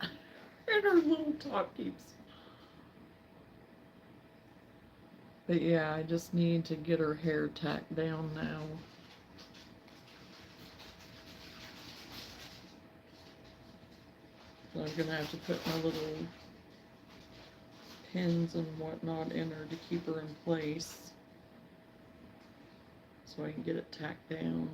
And her little top keeps. But yeah, I just need to get her hair tacked down now. So I'm gonna have to put my little pins and whatnot in her to keep her in place, so I can get it tacked down.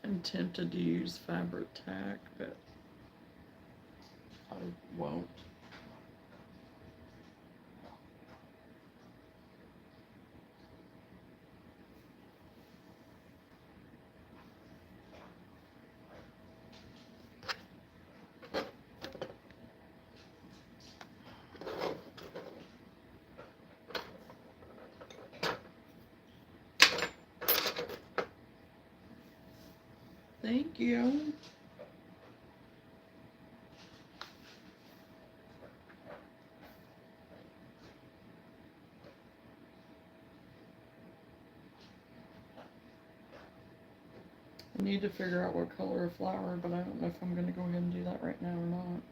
I'm tempted to use fabric tack, but I won't. Thank you. I need to figure out what color of flower, but I don't know if I'm going to go ahead and do that right now or not.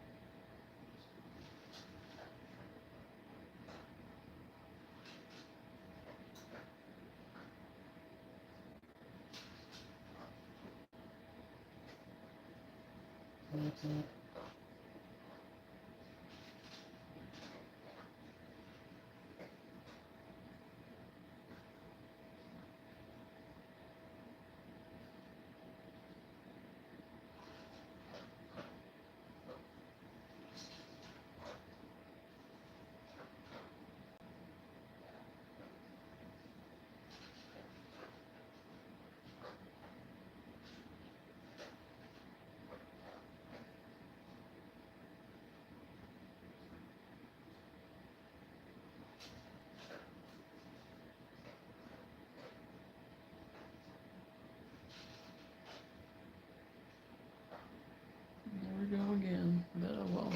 There we go again, but oh well.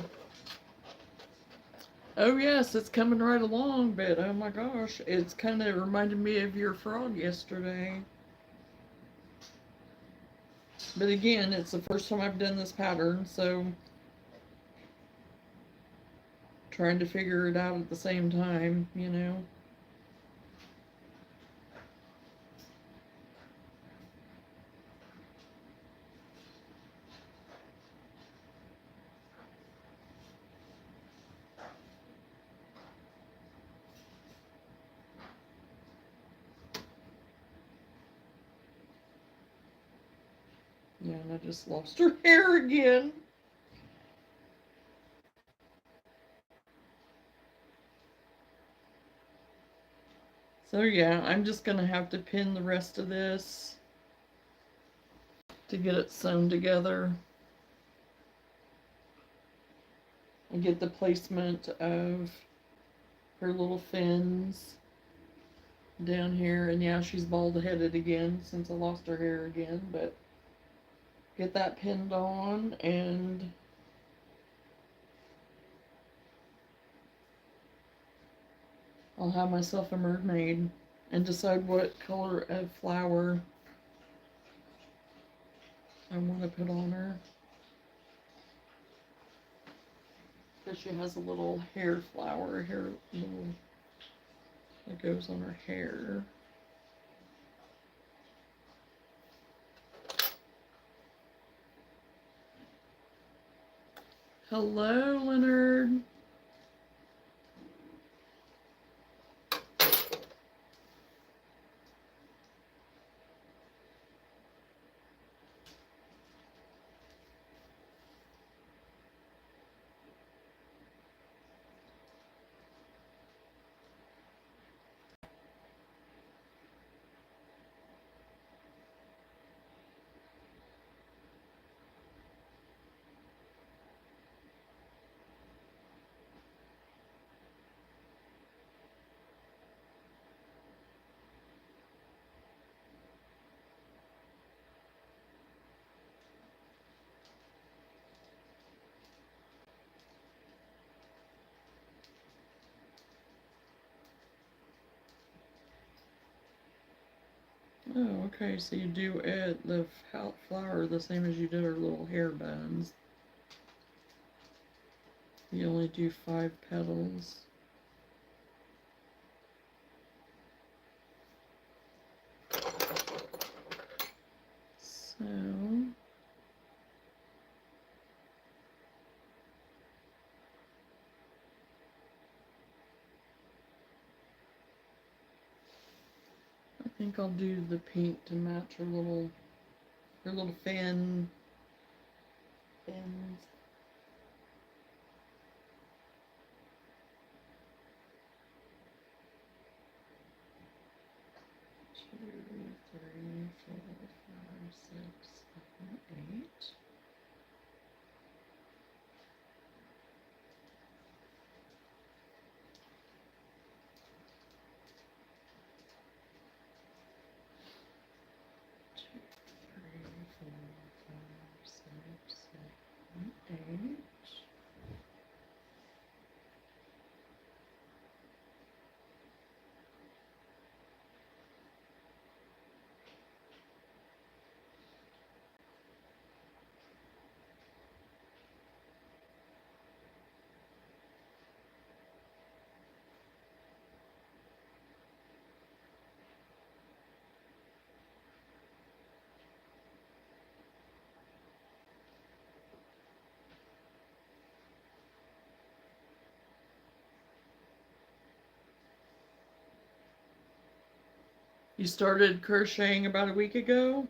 Oh yes, it's coming right along, but oh my gosh, it's kind of reminded me of your frog yesterday. But again, it's the first time I've done this pattern, so trying to figure it out at the same time, you know. Yeah, and I just lost her hair again. So yeah, I'm just gonna have to pin the rest of this to get it sewn together and get the placement of her little fins down here. And yeah, she's bald headed again since I lost her hair again, but get that pinned on and I'll have myself a mermaid and decide what color of flower I want to put on her. Because she has a little hair flower, hair little that goes on her hair. Hello, Leonard. Oh, okay, so you do the flower the same as you did her little hair buns. You only do 5 petals. So I think I'll do the pink to match her little fins. 2, 3, 4, 5, 6, 7, 8. Two, 3, 4, You started crocheting about a week ago?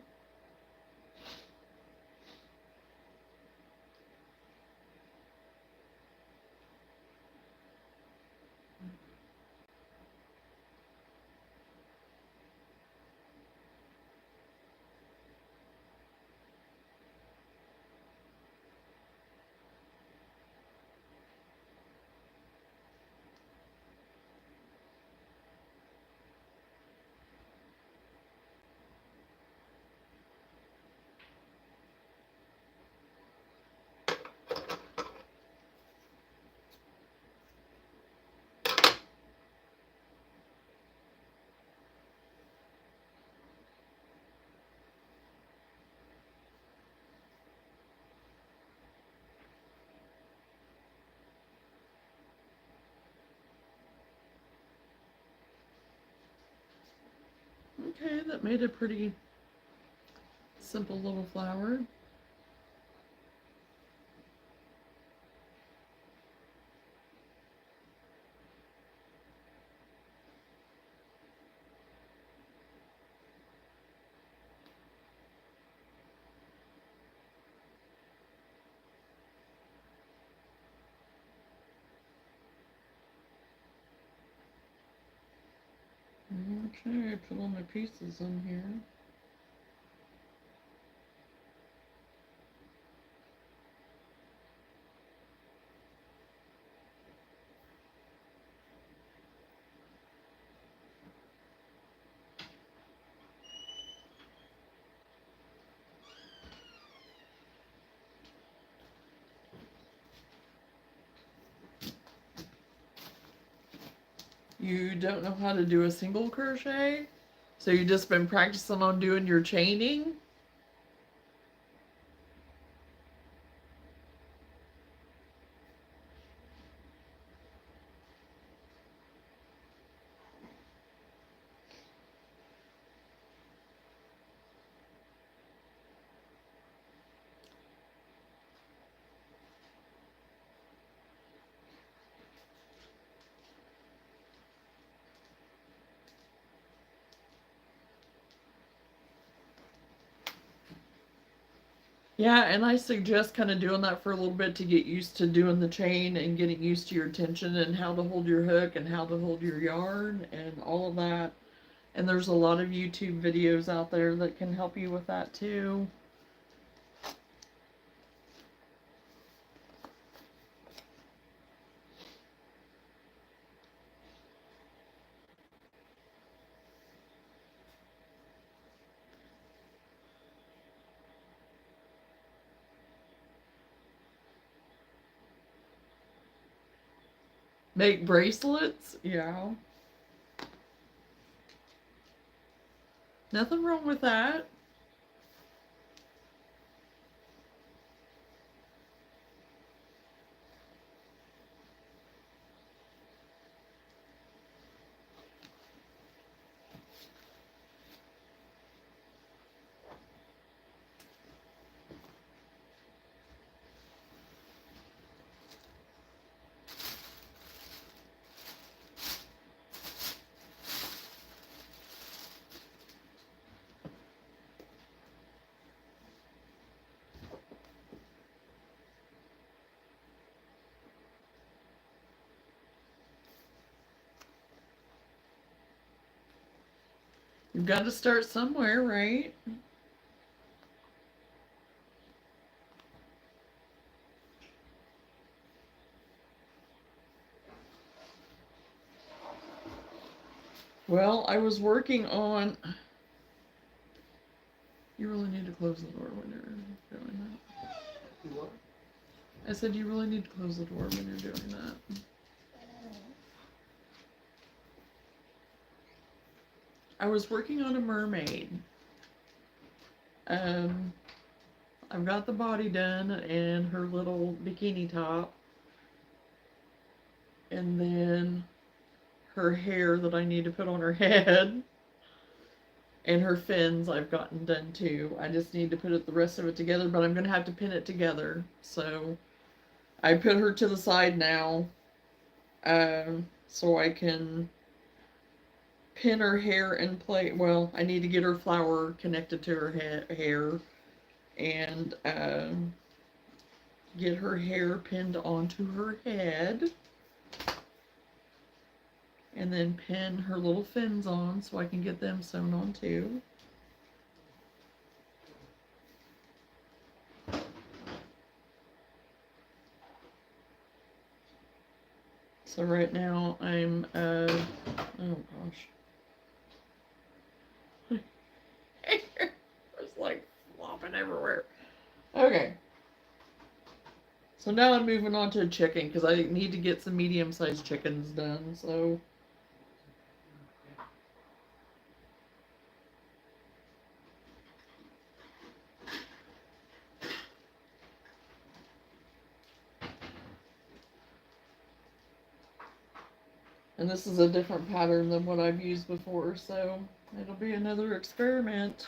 Okay, that made a pretty simple little flower. Okay, put all my pieces in here. You don't know how to do a single crochet? So you just been practicing on doing your chaining? Yeah, and I suggest kind of doing that for a little bit to get used to doing the chain and getting used to your tension and how to hold your hook and how to hold your yarn and all of that. And there's a lot of YouTube videos out there that can help you with that too. Make bracelets? Yeah. Nothing wrong with that. You've got to start somewhere, right? Well, I was working on. You really need to close the door when you're doing that. You what? I said you really need to close the door when you're doing that. I was working on a mermaid. I've got the body done and her little bikini top. And then her hair that I need to put on her head. And her fins I've gotten done too. I just need to put the rest of it together, but I'm going to have to pin it together. So I put her to the side now so I can pin her hair in place. Well, I need to get her flower connected to her hair and get her hair pinned onto her head. And then pin her little fins on so I can get them sewn on too. So right now I'm, oh gosh. It's like flopping everywhere. Okay. So now I'm moving on to a chicken because I need to get some medium-sized chickens done, so. And this is a different pattern than what I've used before, so it'll be another experiment.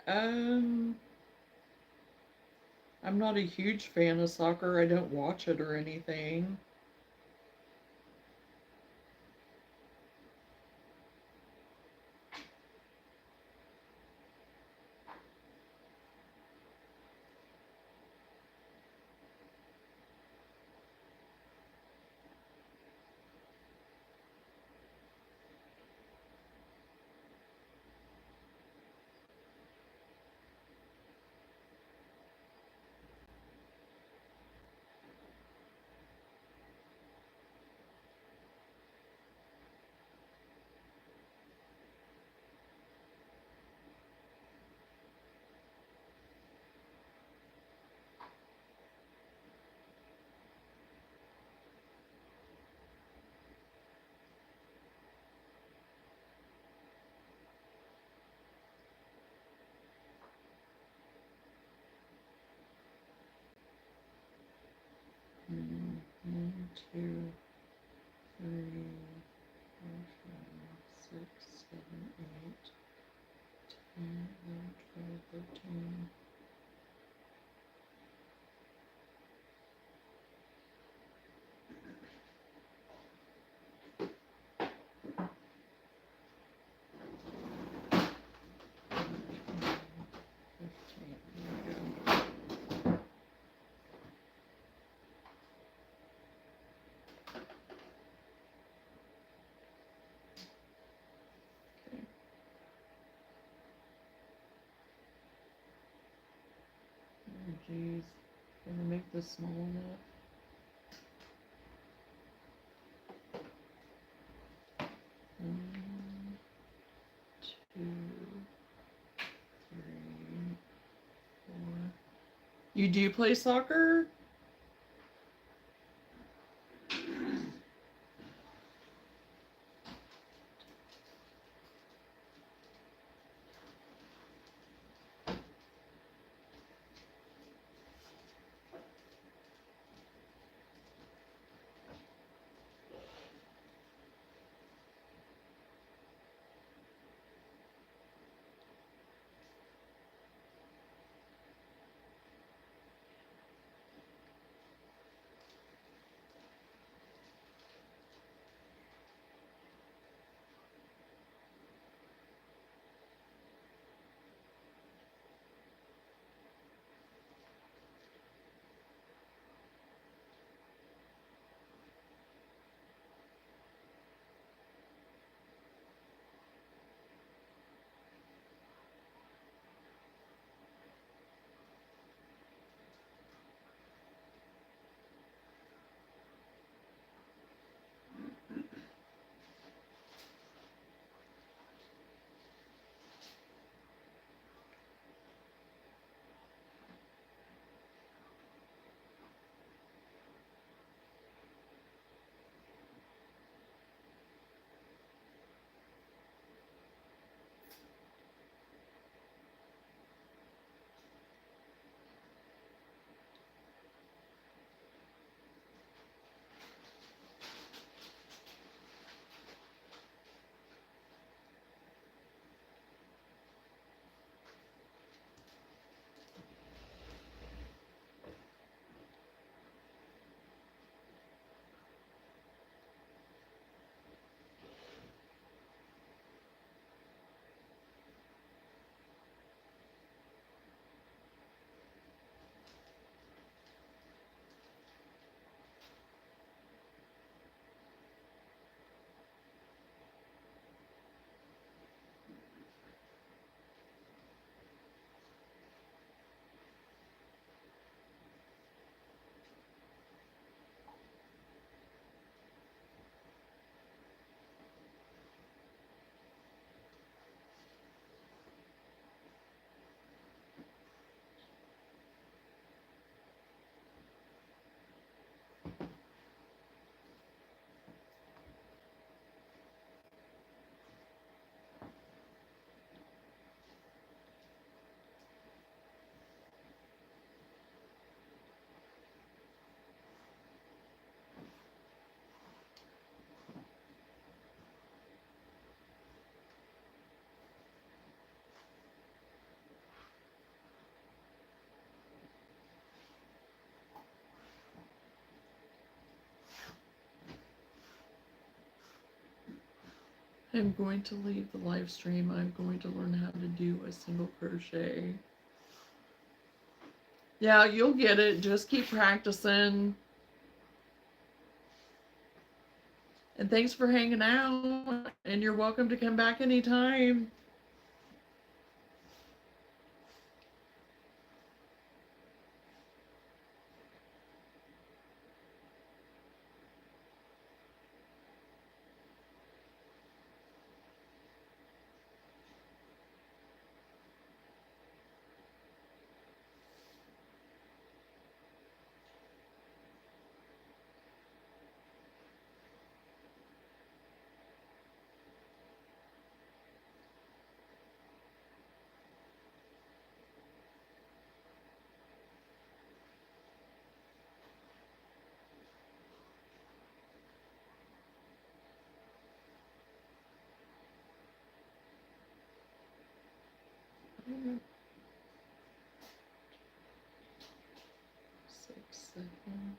Um, I'm not a huge fan of soccer. I don't watch it or anything. One, two, three, four, five, 6, 7, 8, 10, 11, 12, 13. Oh, jeez. Can I make this small enough? One, two, three, four. You do play soccer? I'm going to leave the live stream. I'm going to learn how to do a single crochet. Yeah, you'll get it. Just keep practicing. And thanks for hanging out. And you're welcome to come back anytime. Six, seven.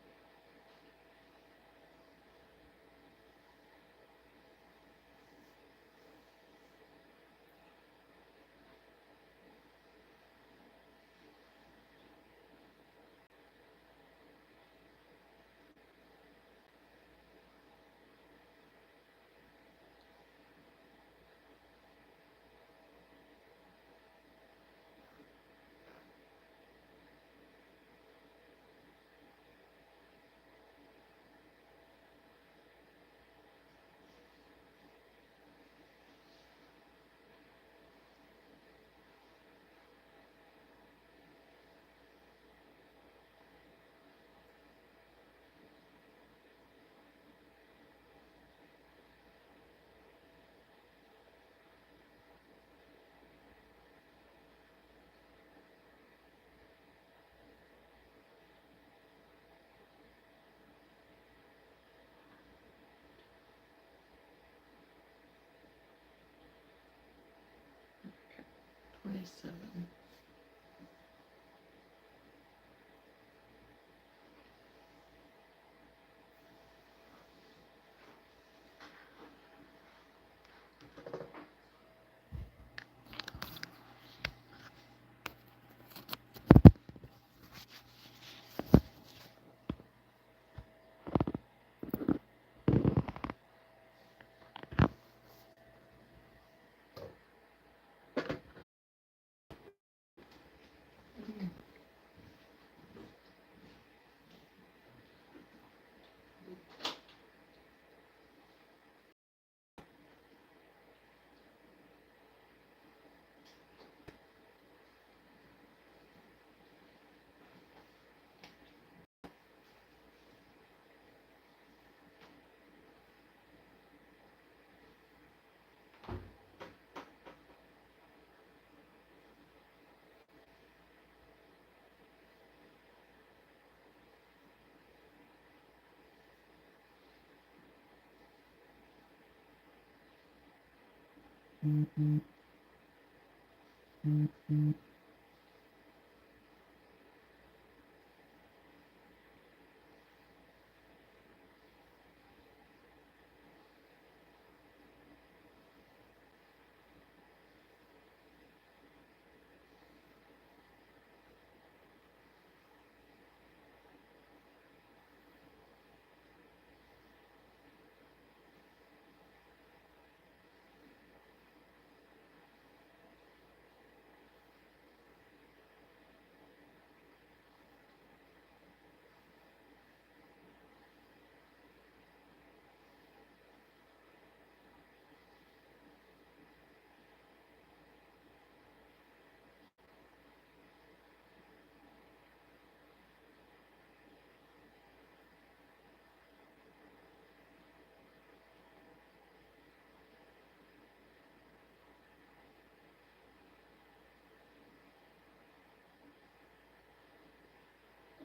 Okay, 27.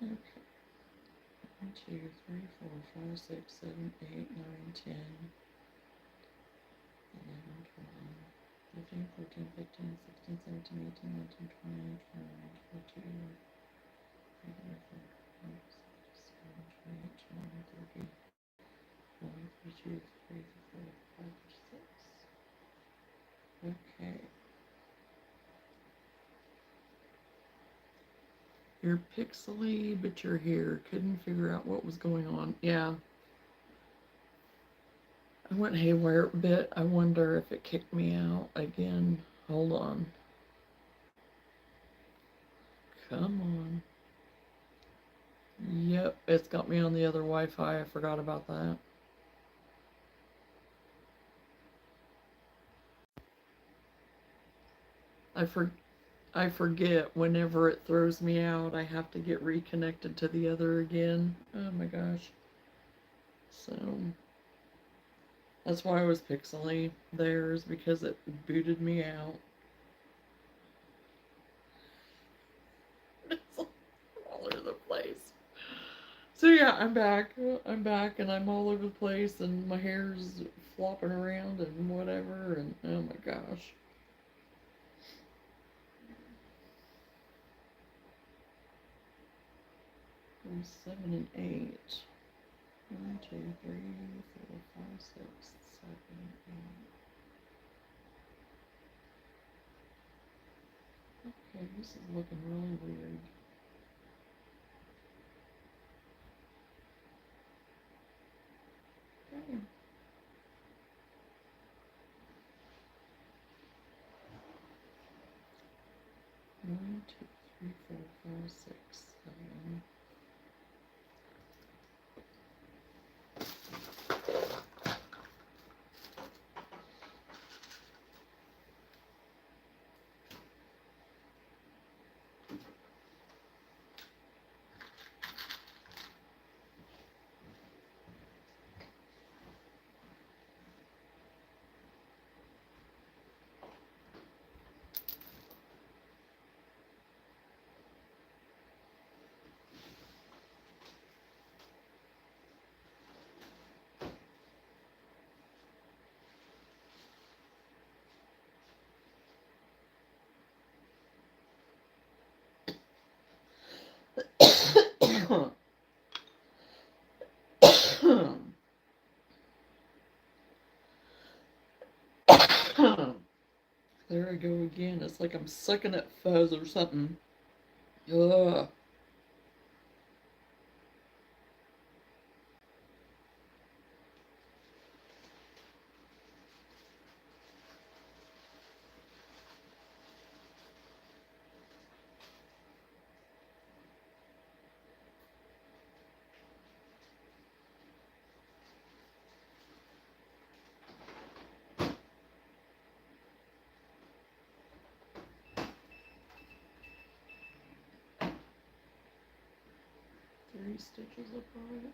Okay. 1, 2, 3, 4, 5, 6, 7, 8, 9, 10, 11, 12, 13, 14, 15, 16, 17, 18, 19, 20, 21, 22, 23, 24, 25, 27, 28, 29, 30, 31, 32, 33, 34, 35, 36. You're pixely, but you're here. Couldn't figure out what was going on. Yeah. I went haywire a bit. I wonder if it kicked me out again. Hold on. Come on. Yep, it's got me on the other Wi-Fi. I forgot about that. I for I forget whenever it throws me out. I have to get reconnected to the other again. Oh my gosh. So that's why I was pixely there, is because it booted me out. It's all over the place. So yeah, I'm back. I'm back, and I'm all over the place, and my hair's flopping around and whatever, and oh my gosh. 7 and 8. 1, 2, 3, 4, 5, 6, 7, 8. Okay, this is looking really weird. Okay. 1, 2, 3, 4, 5, 6, 7. There I go again. It's like I'm sucking at fuzz or something. Ugh. Three stitches apart.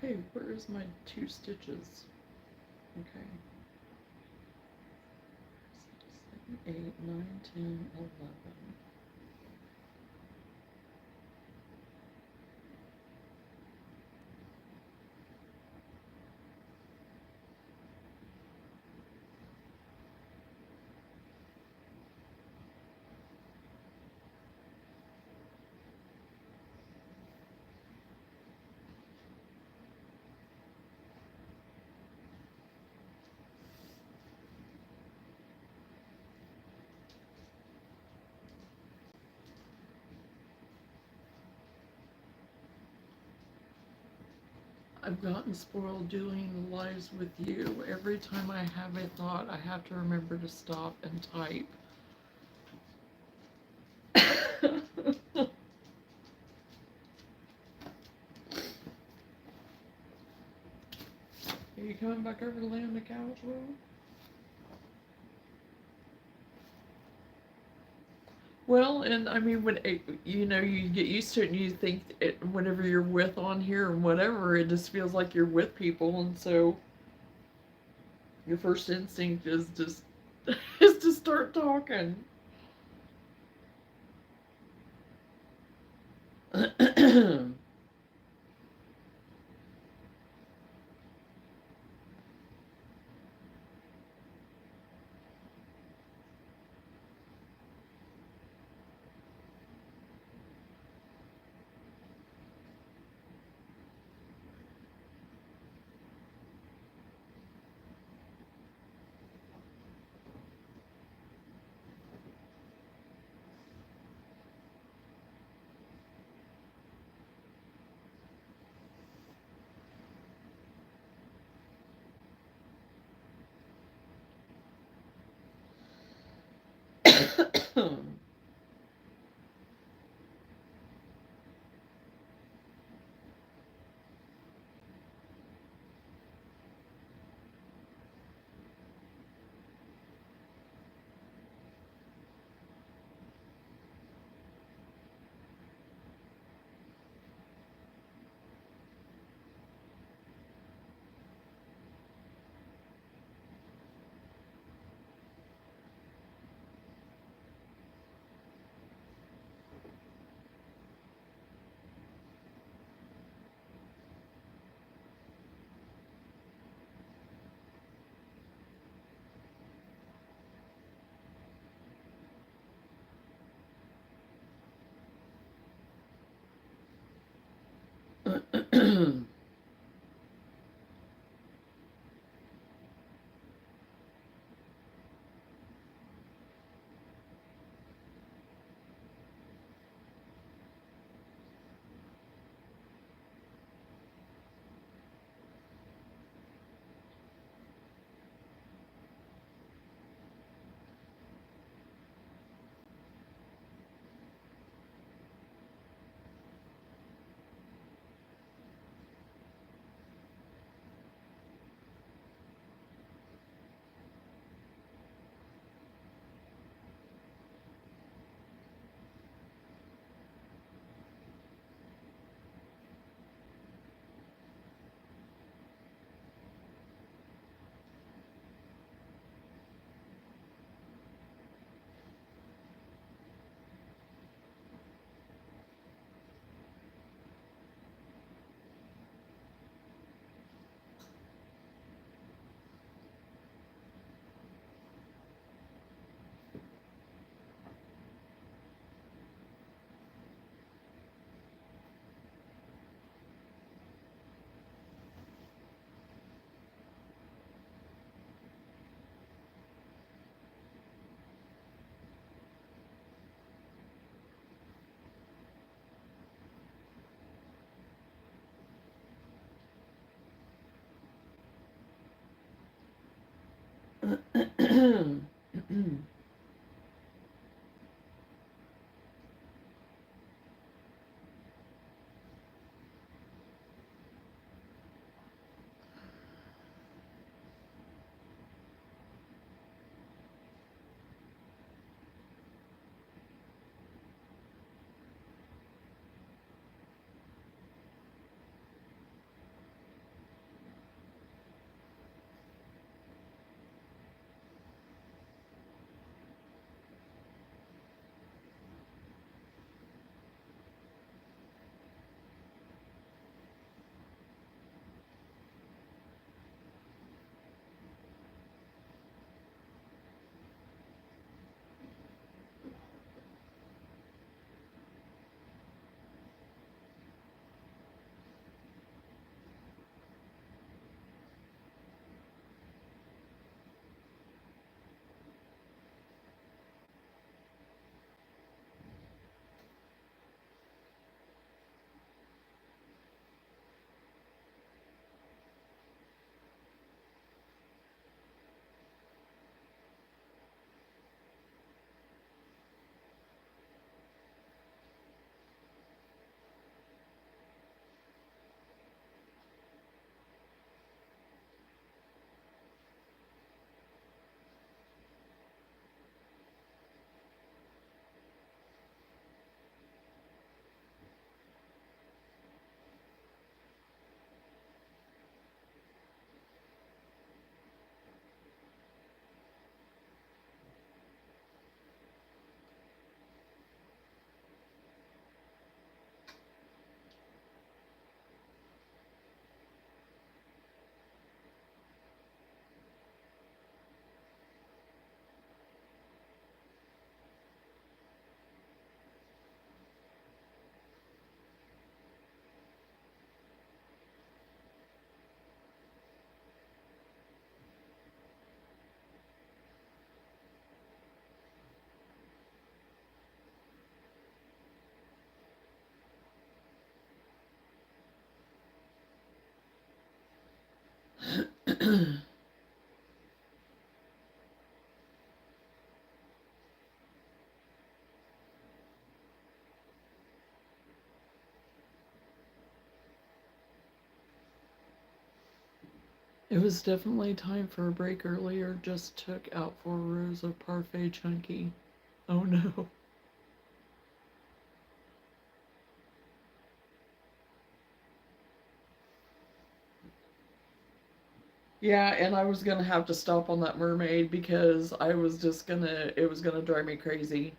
Okay, where is my 2 stitches? Okay. 7, 8, 9, 10, 11. I've gotten spoiled doing lives with you. Every time I have a thought, I have to remember to stop and type. Are you coming back over to lay on the couch, Will? Well, and I mean, when you know, you get used to it, and you think whenever you're with on here and whatever, it just feels like you're with people, and so your first instinct is just is to start talking. It was definitely time for a break earlier. Just took out 4 rows of parfait chunky. Oh no. Yeah, and I was gonna have to stop on that mermaid because I was just gonna, it was gonna drive me crazy.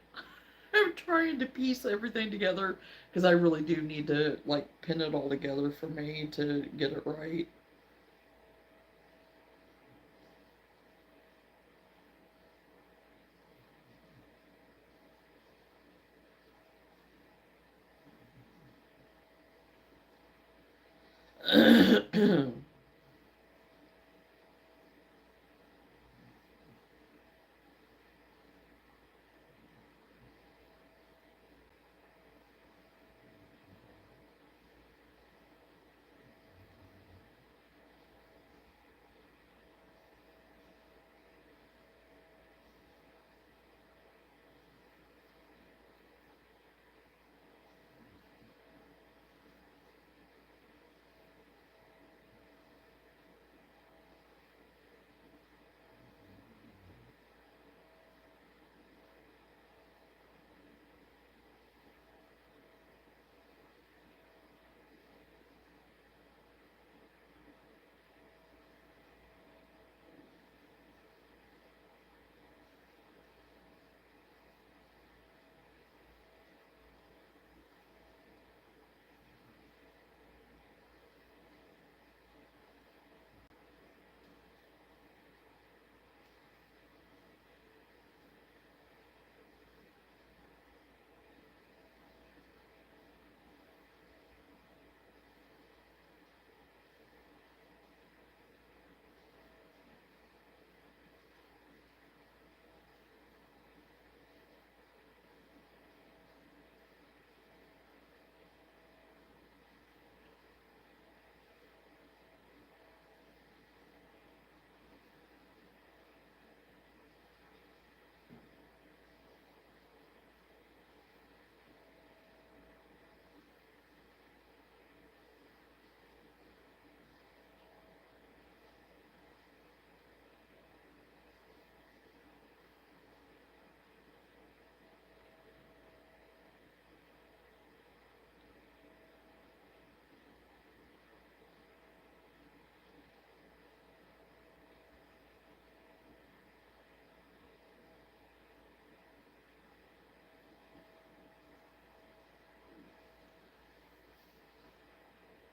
I'm trying to piece everything together because I really do need to like pin it all together for me to get it right.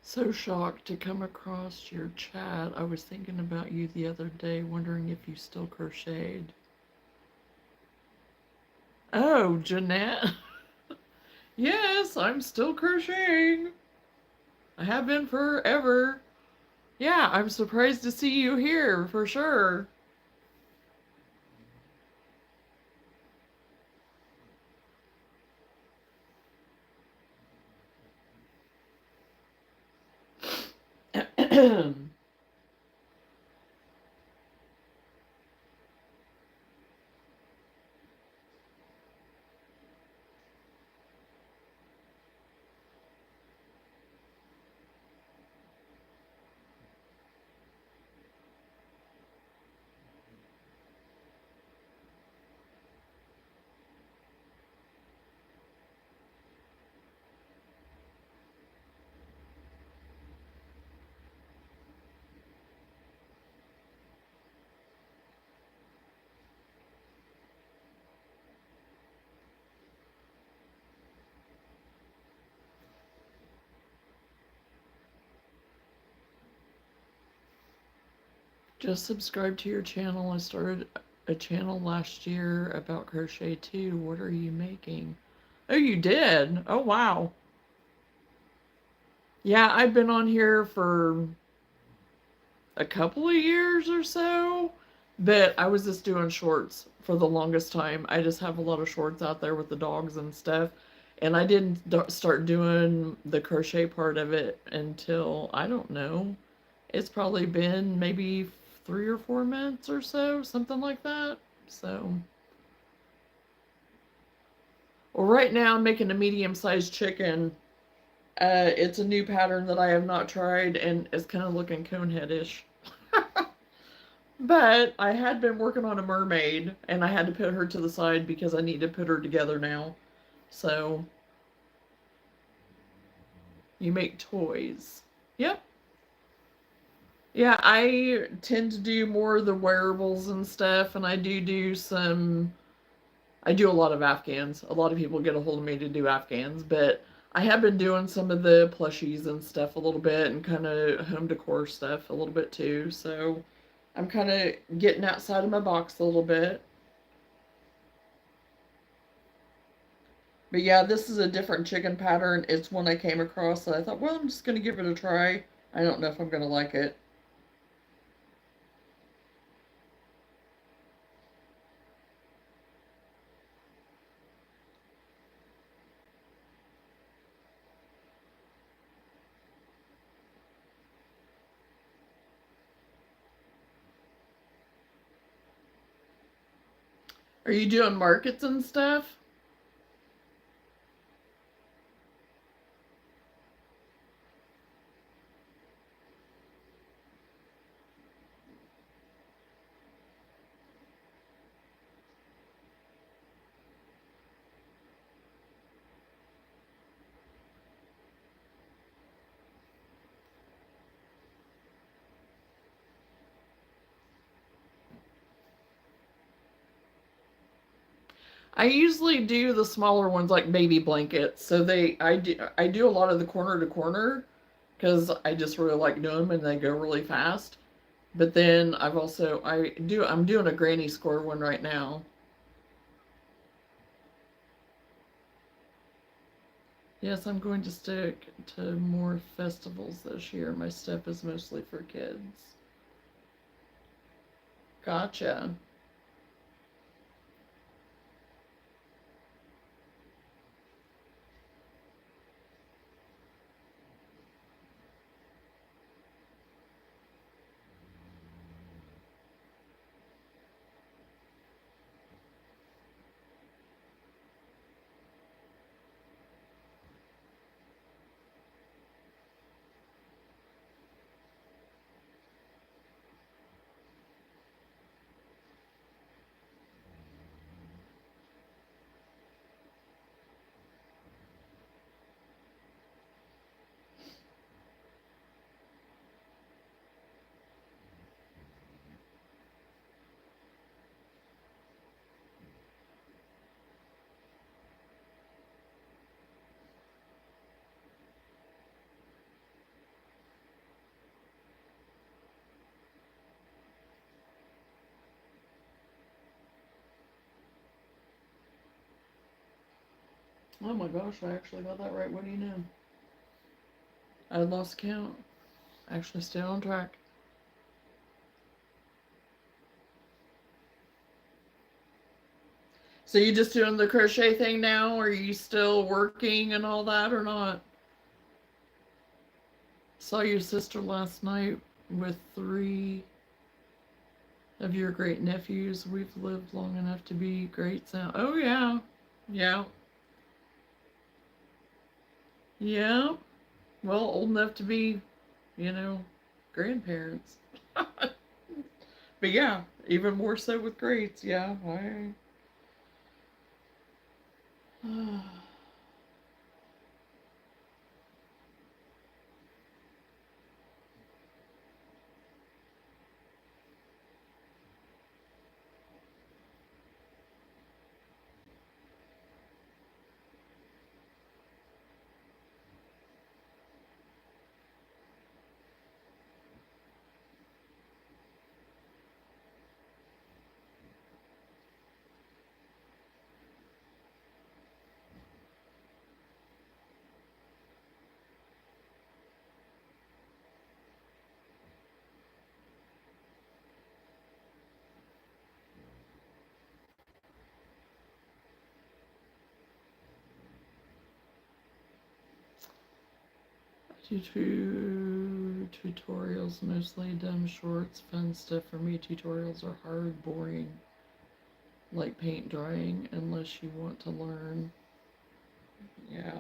So shocked to come across your chat. I was thinking about you the other day, wondering if you still crocheted. Oh, Jeanette. Yes, I'm still crocheting. I have been forever. Yeah, I'm surprised to see you here for sure. Just subscribe to your channel. I started a channel last year about crochet too. What are you making? Oh, you did? Oh, wow. Yeah, I've been on here for a couple of years or so, but I was just doing shorts for the longest time. I just have a lot of shorts out there with the dogs and stuff. And I didn't start doing the crochet part of it until, I don't know, it's probably been maybe 3 or 4 months or so, something like that. So, well, right now I'm making a medium-sized chicken. It's a new pattern that I have not tried, and it's kind of looking conehead-ish. But I had been working on a mermaid, and I had to put her to the side because I need to put her together now. So, you make toys. Yep. Yeah, I tend to do more of the wearables and stuff, and I do a lot of Afghans. A lot of people get a hold of me to do Afghans, but I have been doing some of the plushies and stuff a little bit and kind of home decor stuff a little bit too. So I'm kind of getting outside of my box a little bit. But yeah, this is a different chicken pattern. It's one I came across and I thought, well, I'm just going to give it a try. I don't know if I'm going to like it. Are you doing markets and stuff? I usually do the smaller ones like baby blankets. So I do a lot of the corner to corner because I just really like doing them and they go really fast. But then I'm doing a granny square one right now. Yes, I'm going to stick to more festivals this year. My stuff is mostly for kids. Gotcha. Oh my gosh, I actually got that right. What do you know? I lost count. Actually, stay on track. So you just doing the crochet thing now? Or are you still working and all that or not? Saw your sister last night with 3 of your great nephews. We've lived long enough to be greats now. Oh yeah. Yeah. Yeah. Well, old enough to be, you know, grandparents. But yeah, even more so with greats. Yeah. I... Tutorials, mostly dumb shorts, fun stuff for me. Tutorials are hard, boring, like paint drying, unless you want to learn. Yeah.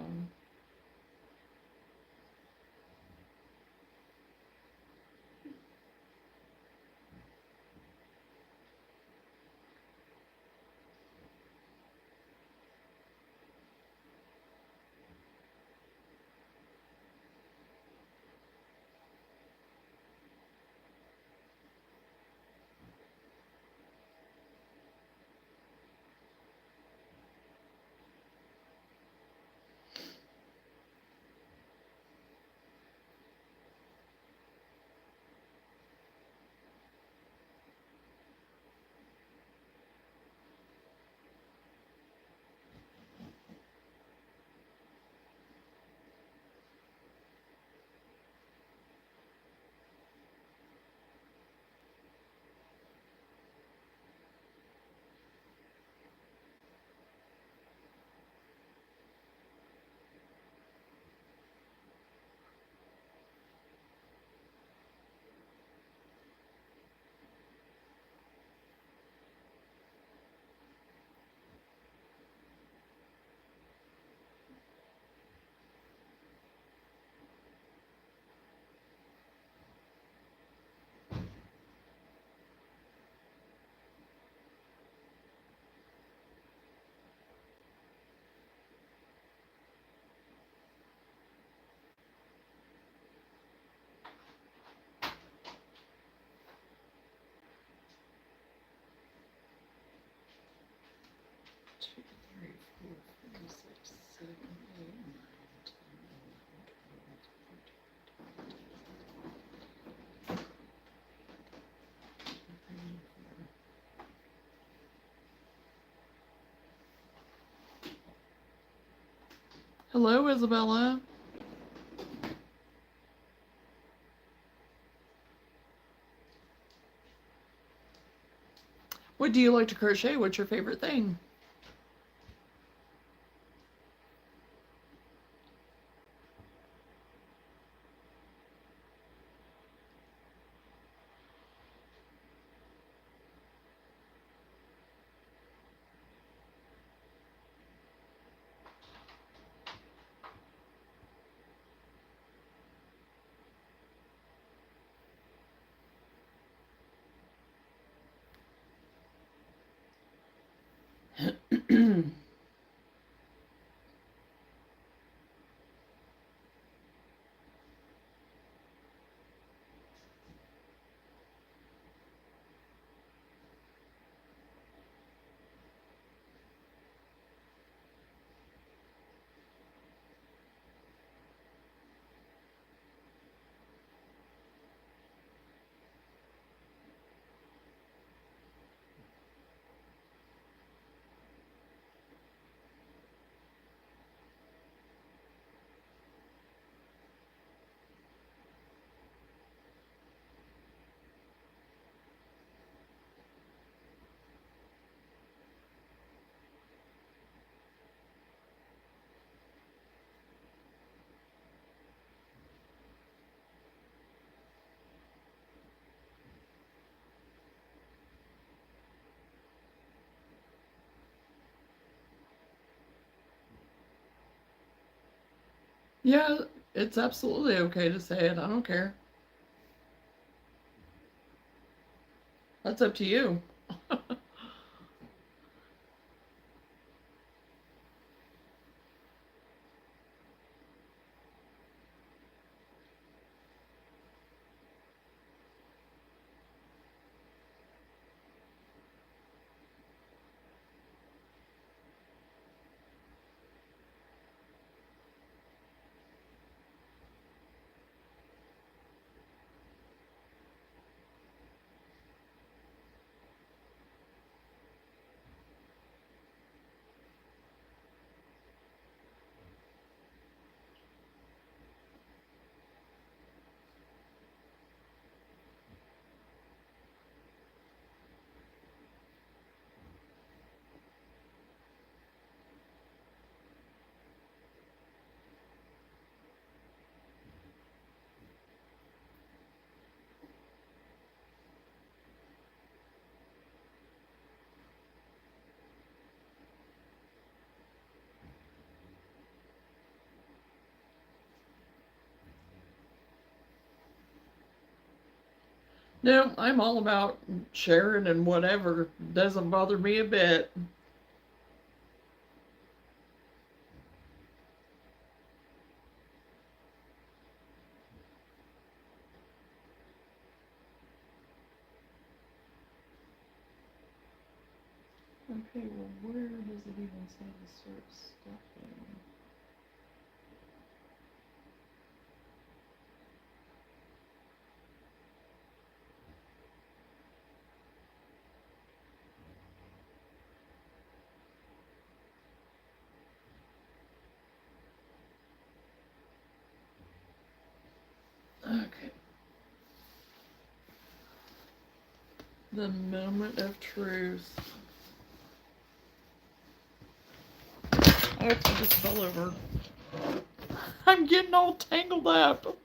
Two, three, four, five, six, 7, 8, 9, 10, 11, 12, 13, 14. Hello, Isabella. What do you like to crochet? What's your favorite thing? Yeah, it's absolutely okay to say it. I don't care. That's up to you. No, I'm all about sharing and whatever. Doesn't bother me a bit. Okay, well, where does it even say to start stuffing? Okay. The moment of truth. Oh, I just fell over. I'm getting all tangled up.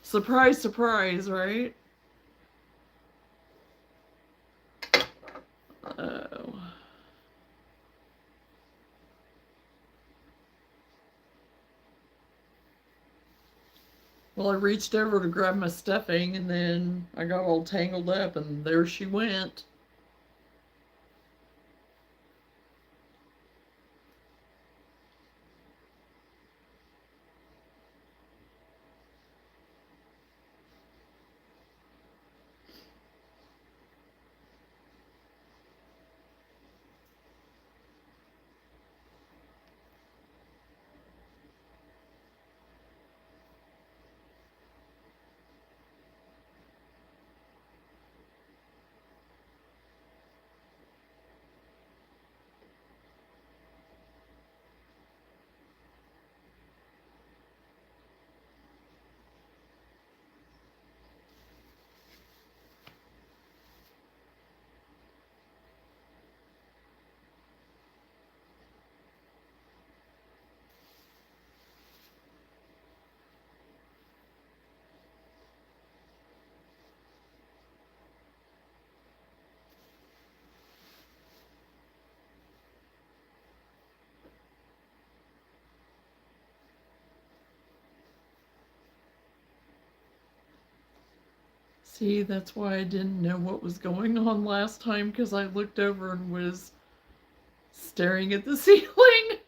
Surprise, surprise, right? Oh. Well, I reached over to grab my stuffing and then I got all tangled up and there she went. See, that's why I didn't know what was going on last time because I looked over and was staring at the ceiling.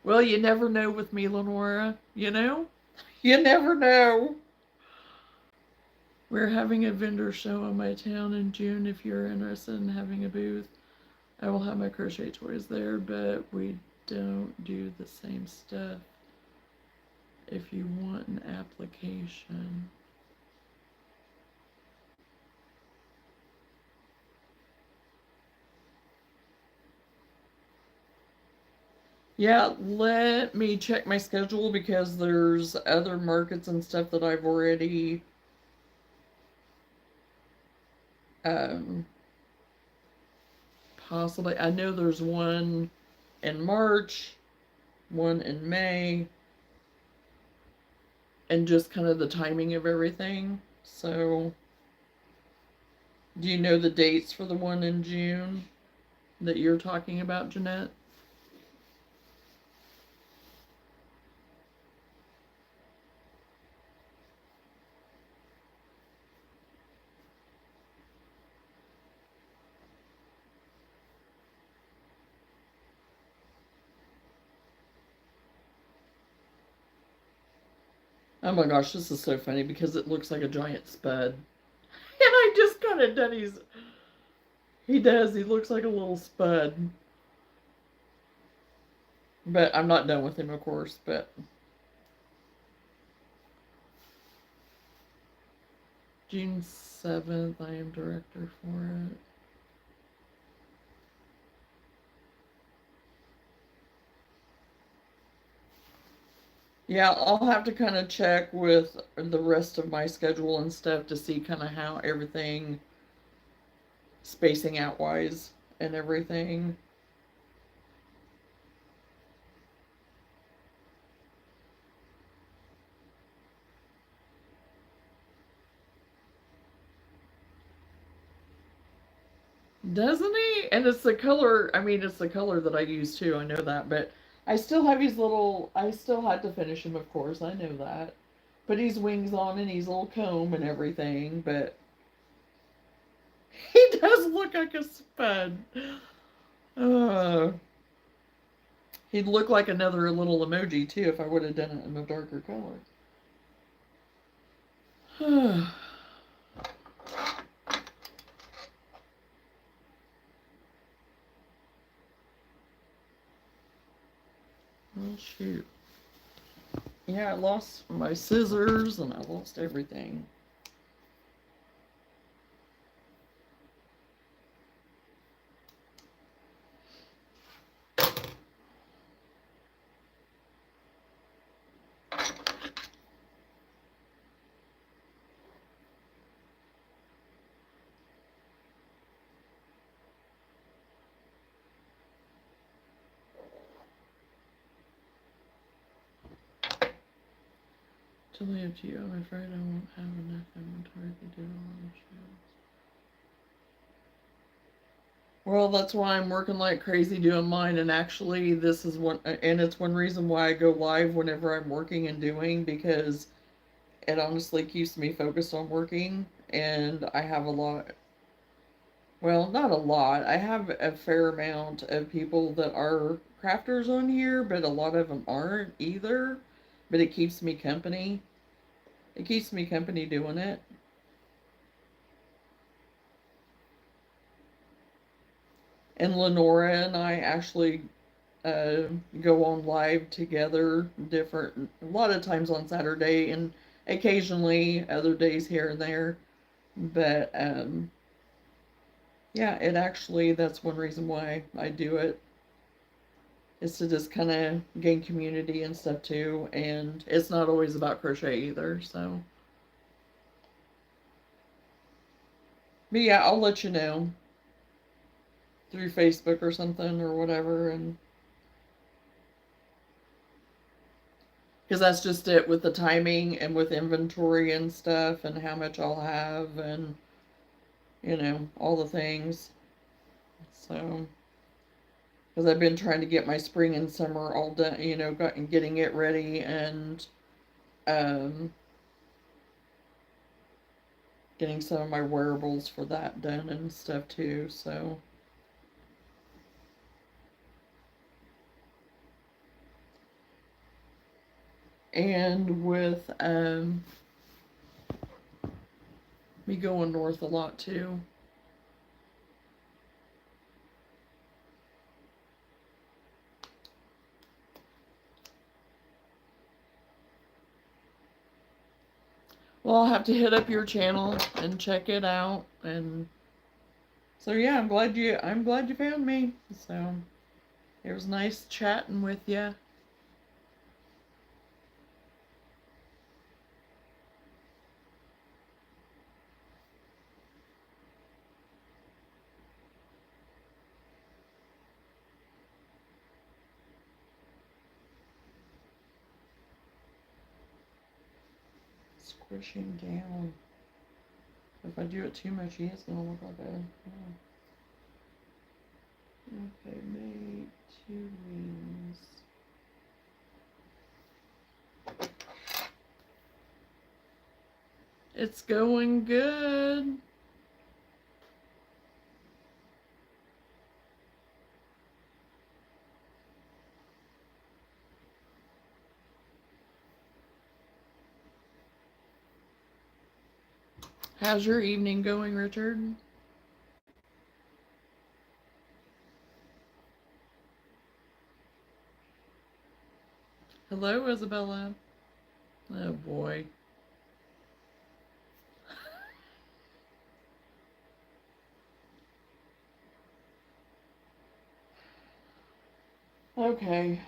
Well, you never know with me, Lenora. You know? You never know. We're having a vendor show in my town in June if you're interested in having a booth. I will have my crochet toys there, but we don't do the same stuff if you want an application. Yeah, let me check my schedule because there's other markets and stuff that I've already um possibly. I know there's one in March, one in May, and just kind of the timing of everything. So, do you know the dates for the one in June that you're talking about, Jeanette? Oh my gosh, this is so funny because it looks like a giant spud. And I just kind of done he does, he looks like a little spud. But I'm not done with him, of course, but June 7th, I am director for it. Yeah, I'll have to kind of check with the rest of my schedule and stuff to see kind of how everything spacing out wise and everything. Doesn't he? And it's the color, I mean, it's the color that I use too, I know that, but I still have his little, I still had to finish him, of course, I know that. Put his wings on and his little comb and everything, but he does look like a spud. Uh, he'd look like another little emoji too if I would have done it in a darker color. Oh shoot. Yeah, I lost my scissors and I lost everything. Totally up to you. I'm afraid I won't have enough inventory to do all the shows. Well, that's why I'm working like crazy doing mine. And actually, this is one, and it's one reason why I go live whenever I'm working and doing, because it honestly keeps me focused on working. And I have a lot, well, not a lot. I have a fair amount of people that are crafters on here, but a lot of them aren't either. But it keeps me company. It keeps me company doing it. And Lenora and I actually uh, go on live together different, a lot of times on Saturday and occasionally other days here and there. But yeah, it actually, that's one reason why I do it, is to just kind of gain community and stuff too. And it's not always about crochet either. So, but yeah, I'll let you know through Facebook or something or whatever. And because that's just it with the timing and with inventory and stuff and how much I'll have and, all the things. So, because I've been trying to get my spring and summer all done, getting it ready and um, getting some of my wearables for that done and stuff too. So, and with me going north a lot too. Well, I'll have to hit up your channel and check it out. And so yeah, I'm glad you found me. So it was nice chatting with you. Squishing down. If I do it too much, he is gonna look like a. Okay, made 2 wings. It's going good. How's your evening going, Richard? Hello, Isabella. Oh boy. Okay.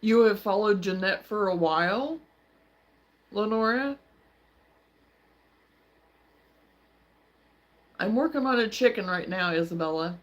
You have followed Jeanette for a while, Lenora? I'm working on a chicken right now, Isabella.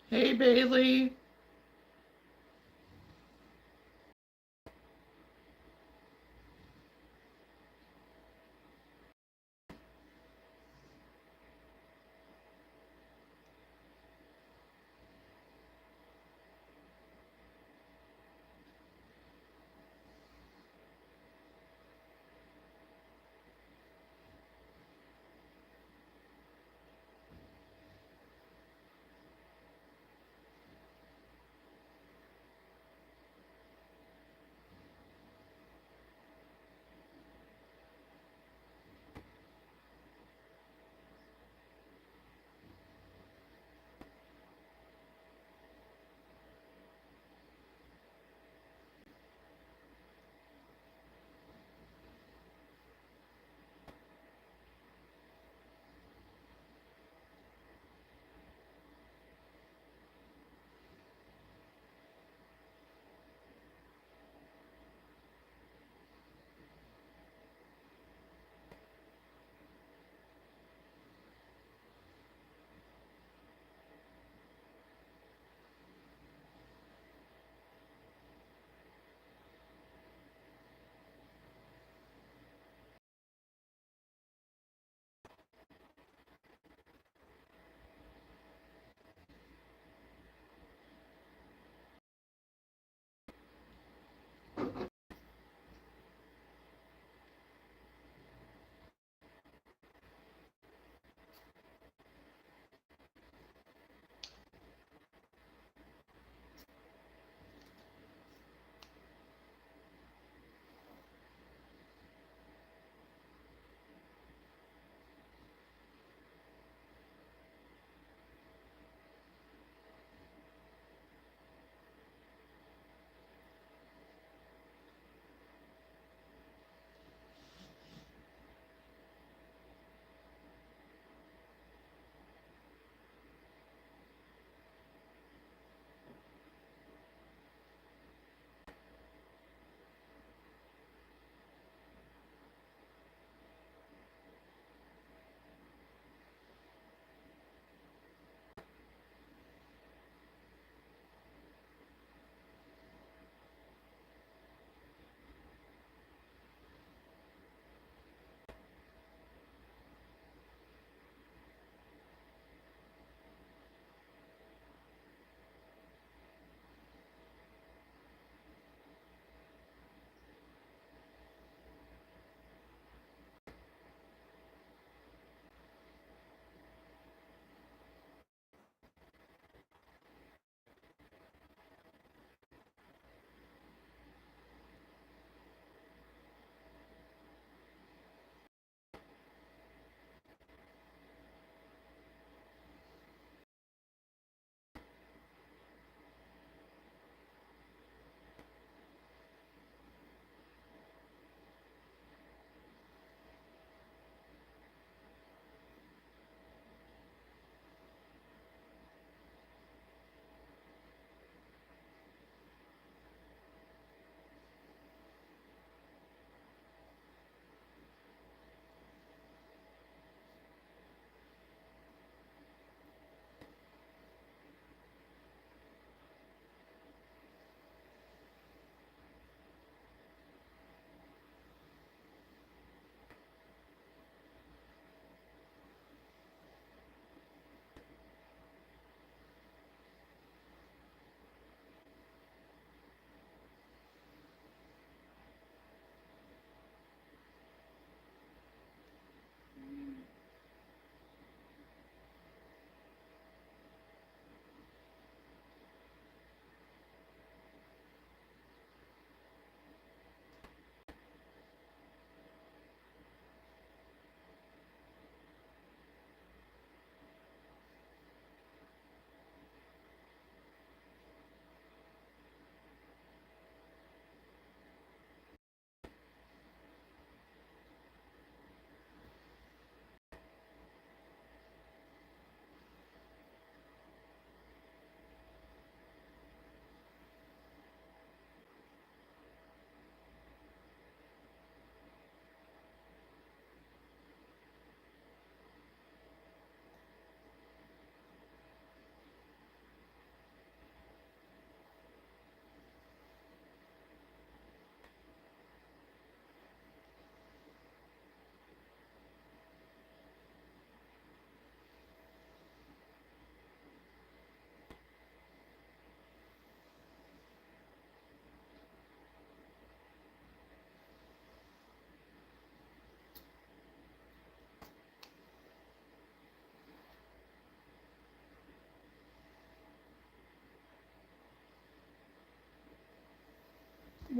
Hey, Bailey.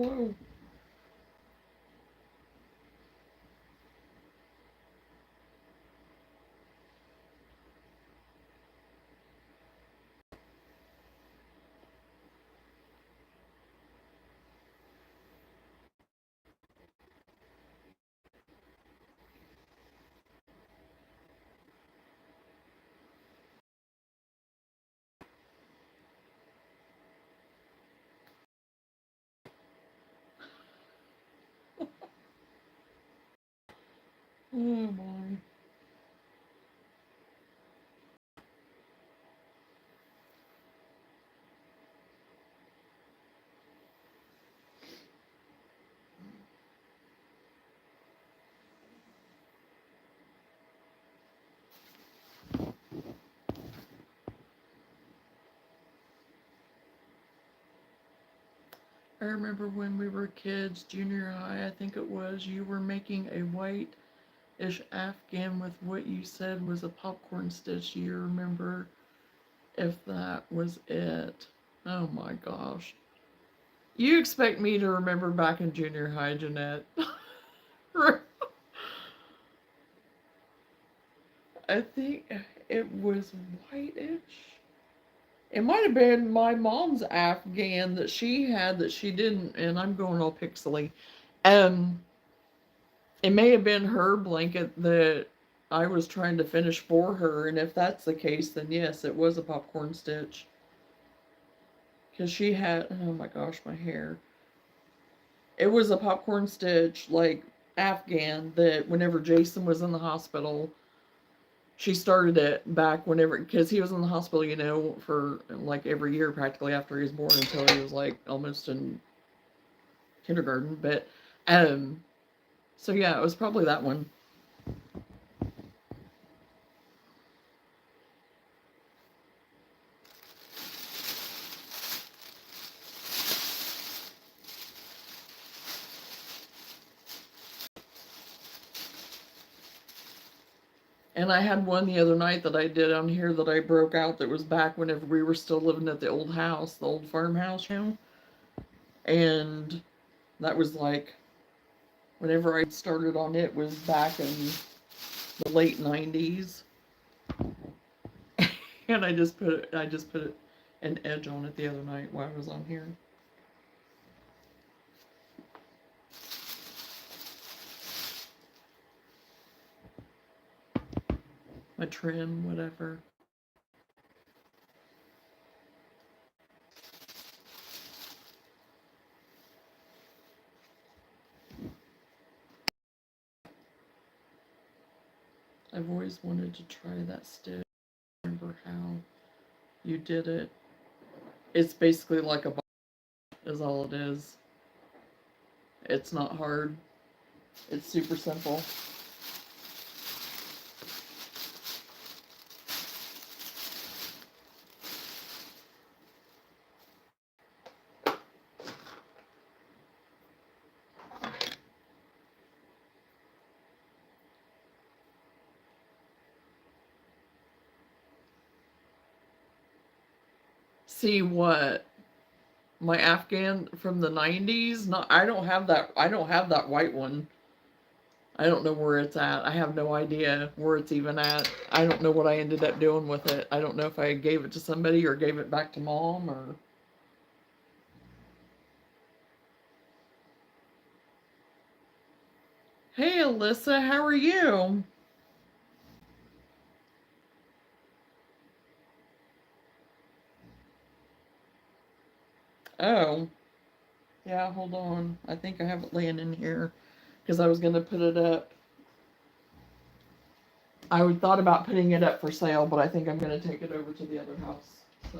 Whoa. Oh boy. I remember when we were kids, junior high, I think it was, you were making a white-ish Afghan with what you said was a popcorn stitch. Do you remember if that was it? Oh my gosh. You expect me to remember back in junior high, Jeanette? I think it was whitish. It might have been my mom's Afghan that she had that she didn't, and I'm going all pixely. Um, it may have been her blanket that I was trying to finish for her, and if that's the case, then yes, it was a popcorn stitch. Because she had, oh my gosh, my hair. It was a popcorn stitch, like Afghan, that whenever Jason was in the hospital, she started it back whenever, because he was in the hospital, you know, for like every year practically after he was born until he was like almost in kindergarten. But, um, so yeah, it was probably that one. And I had one the other night that I did on here that I broke out that was back whenever we were still living at the old house, the old farmhouse, you know? And that was like, whenever I started on it was back in the late 90s. And I just put an edge on it the other night while I was on here. A trim, whatever. I've always wanted to try that stitch. I remember how you did it. It's basically like a box, is all it is. It's not hard. It's super simple. See what? My Afghan from the 90s? No, I don't have that white one. I don't know where it's at. I have no idea where it's even at. I don't know what I ended up doing with it. I don't know if I gave it to somebody or gave it back to mom or. Hey Alyssa, how are you? Oh, yeah, hold on. I think I have it laying in here because I was going to put it up. I thought about putting it up for sale, but I think I'm going to take it over to the other house. So.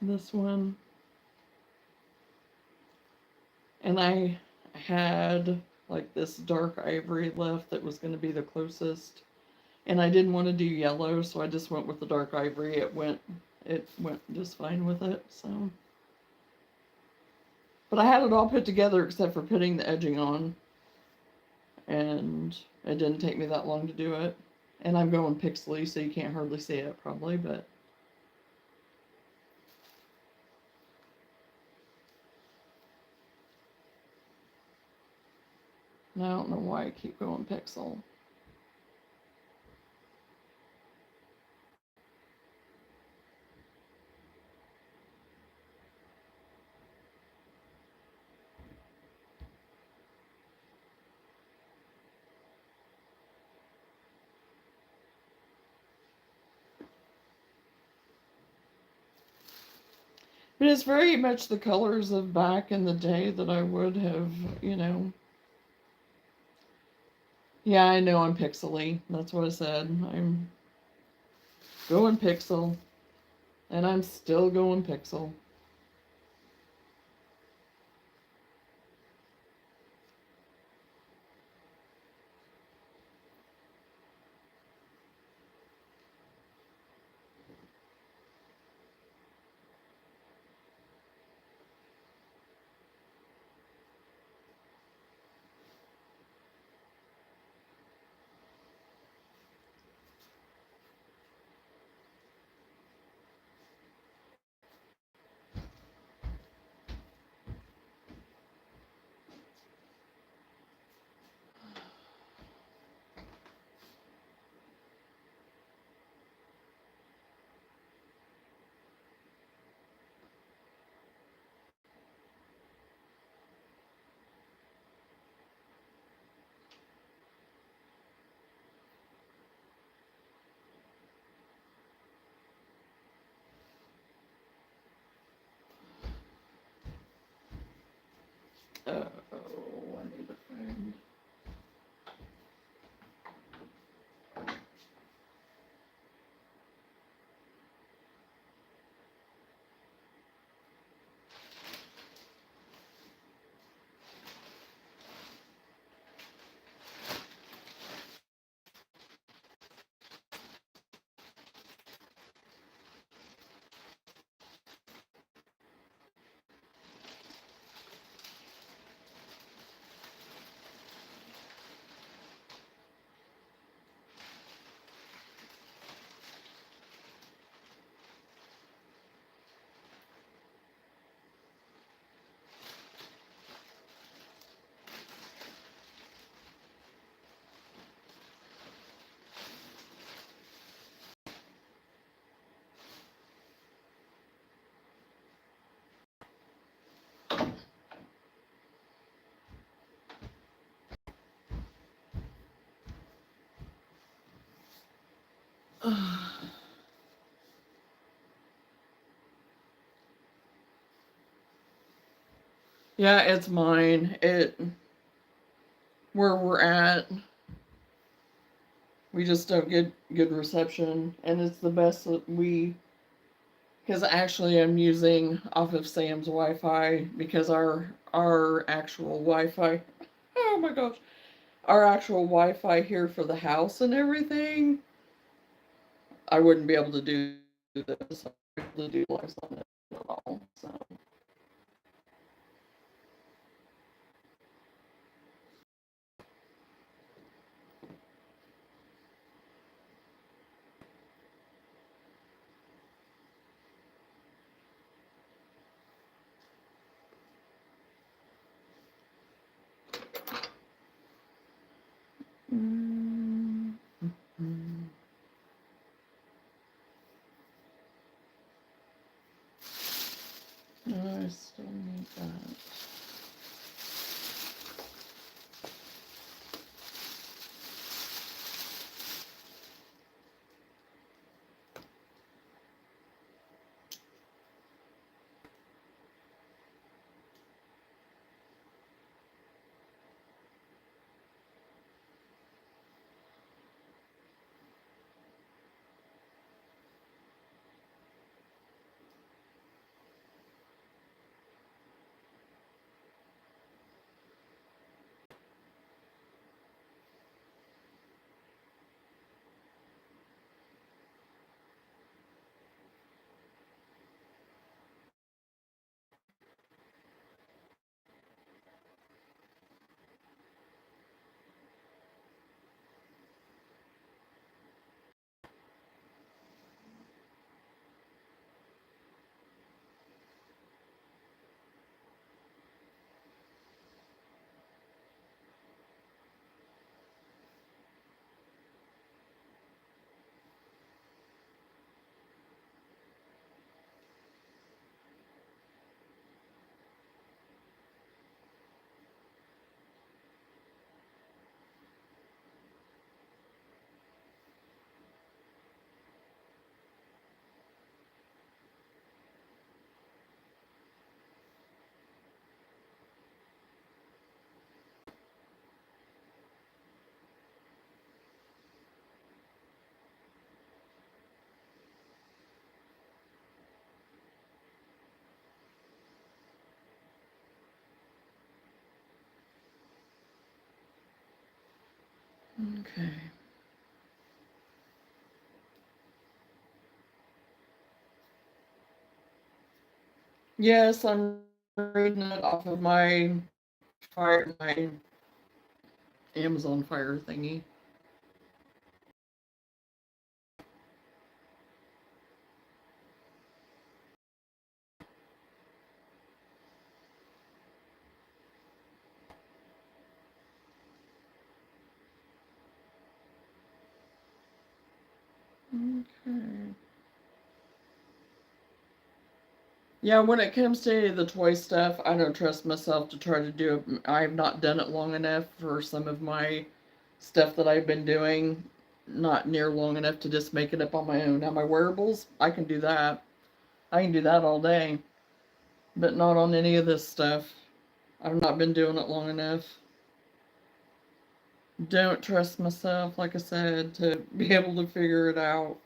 this one. And I had like this dark ivory left that was going to be the closest. And I didn't want to do yellow, so I just went with the dark ivory. It went just fine with it. So, but I had it all put together except for putting the edging on, and it didn't take me that long to do it. And I'm going pixely, so you can't hardly see it probably, but I don't know why I keep going pixel. But it's very much the colors of back in the day that I would have, you know. Yeah, I know I'm pixely. That's what I said. I'm going pixel, and I'm still going pixel. Oh, I need to find. Yeah, it's mine. It where we're at, we just don't get good reception, and it's the best that we. Because actually, I'm using off of Sam's Wi-Fi because our actual Wi-Fi. Oh my gosh, our actual Wi-Fi here for the house and everything. I wouldn't be able to do this. I wouldn't be able to do lives on it at all. So. Mm, mm. No, I still need that. Okay. Yes, I'm reading it off of my Amazon Fire thingy. Okay. Yeah, when it comes to the toy stuff, I don't trust myself to try to do it. I've not done it long enough for some of my stuff that I've been doing, not near long enough to just make it up on my own. Now, my wearables, I can do that. I can do that all day, but not on any of this stuff. I've not been doing it long enough. Don't trust myself, like I said, to be able to figure it out.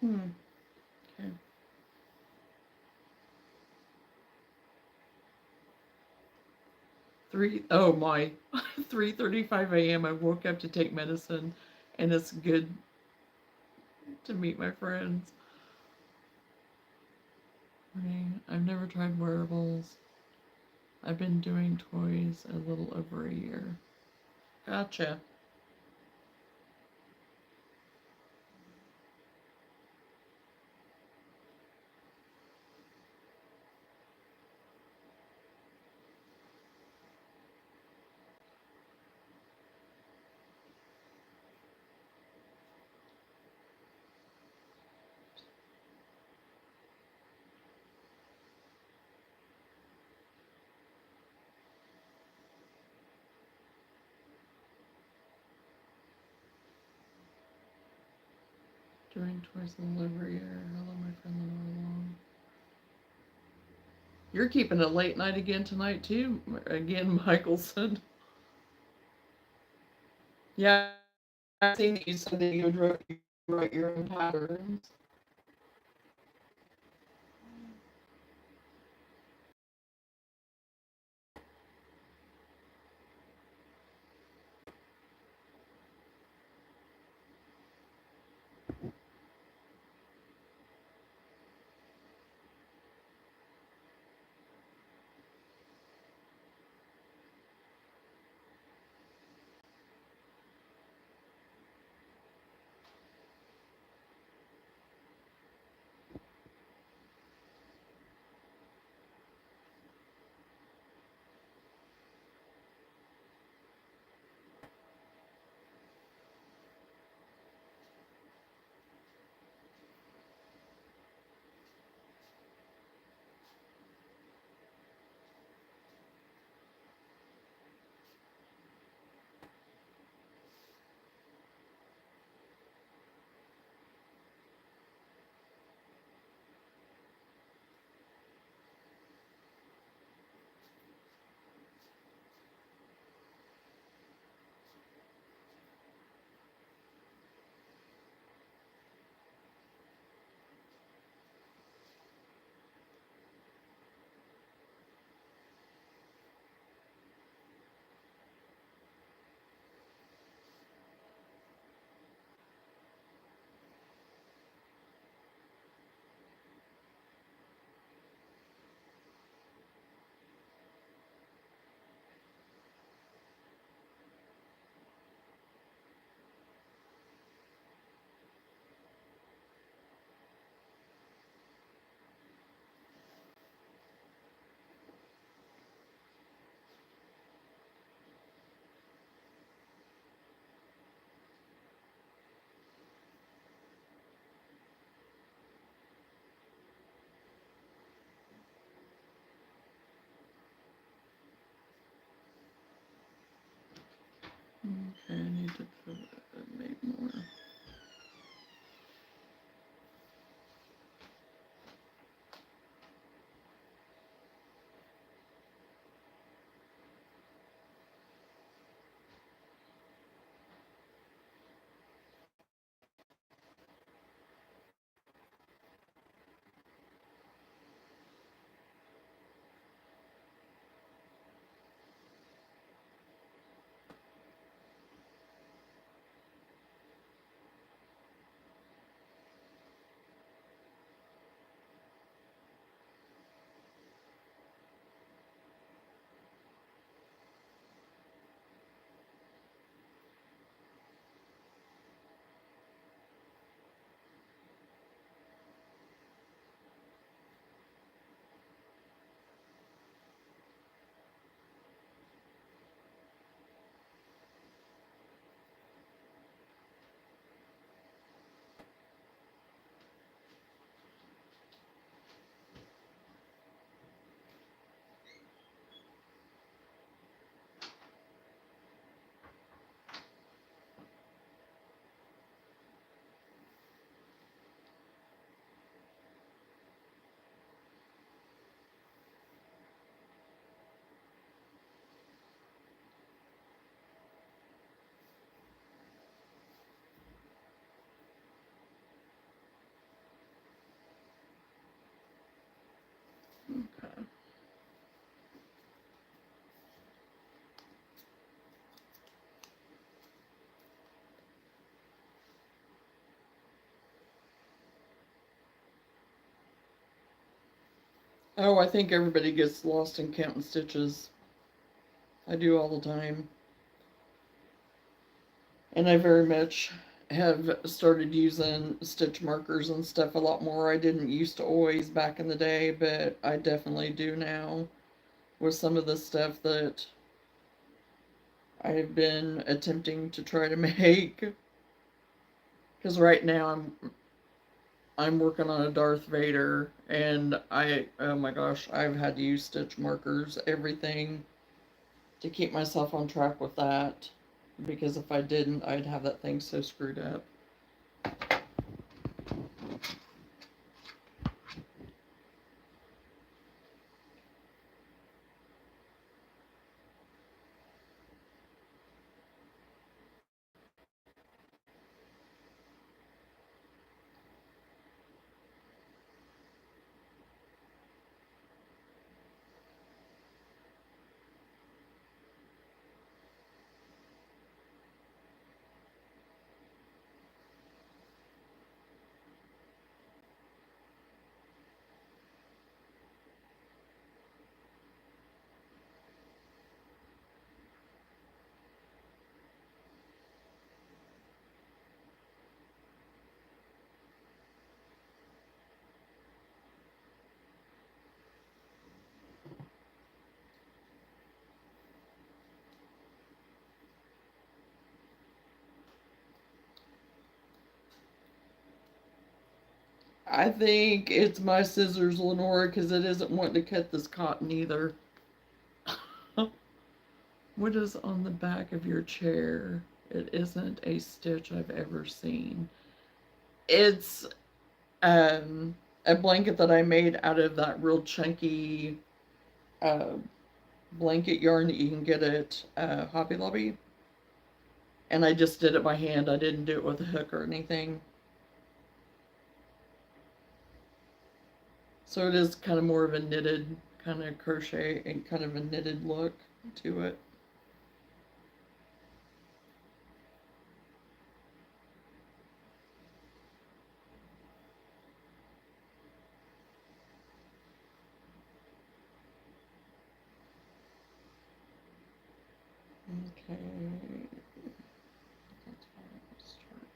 Hmm. Okay. Oh my, 3:35 a.m. I woke up to take medicine, and it's good to meet my friends. Okay, I've never tried wearables. I've been doing toys a little over a year. Gotcha. Doing toys a little over a year. Hello, my friend Lenore Long. You're keeping a late night again tonight too. Again, Michelson. Yeah, I've seen that you said that you wrote your own patterns. Okay, I need to put maybe more. Okay. Oh, I think everybody gets lost in counting stitches. I do all the time. And I very much have started using stitch markers and stuff a lot more. I didn't used to always back in the day, but I definitely do now with some of the stuff that I've been attempting to try to make. Because right now I'm working on a Darth Vader, and oh my gosh, I've had to use stitch markers, everything, to keep myself on track with that. Because if I didn't, I'd have that thing so screwed up. I think it's my scissors, Lenora, because it isn't wanting to cut this cotton either. What is on the back of your chair? It isn't a stitch I've ever seen. It's um, a blanket that I made out of that real chunky uh, blanket yarn that you can get at Hobby Lobby. And I just did it by hand. I didn't do it with a hook or anything. So it is kind of more of a knitted kind of crochet and kind of a knitted look to it. Okay. That's how I'll start.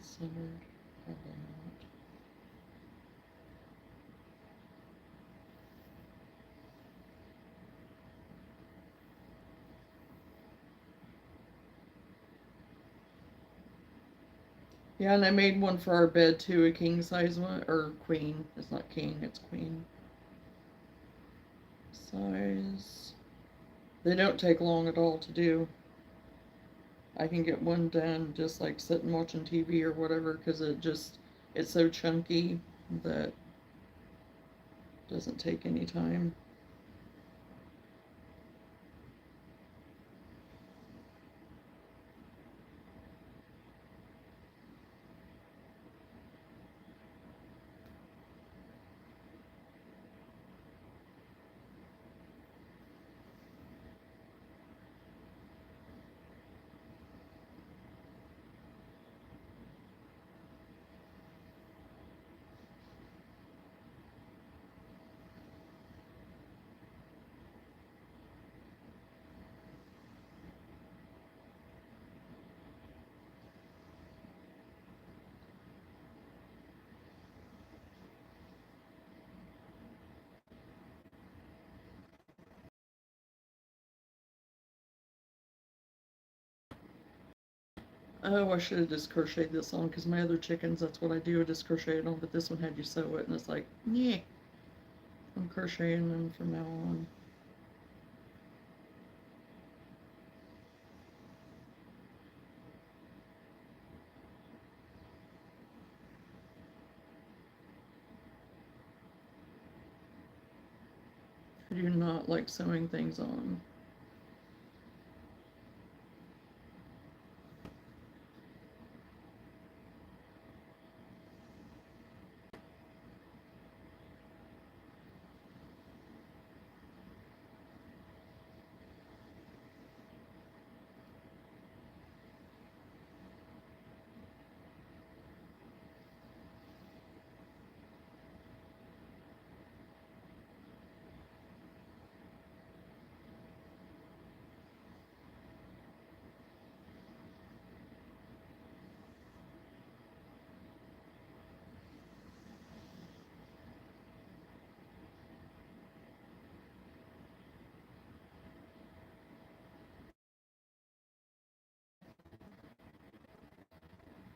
centered. Probably not. Yeah, and I made one for our bed too, a king size one, or queen. It's not king, it's queen size. They don't take long at all to do. I can get one done just like sitting watching TV or whatever because it's so chunky that it doesn't take any time. Oh, I should have just crocheted this on because my other chickens, that's what I do, I just crochet it on, but this one had you sew it, and it's like, yeah, I'm crocheting them from now on. I do not like sewing things on.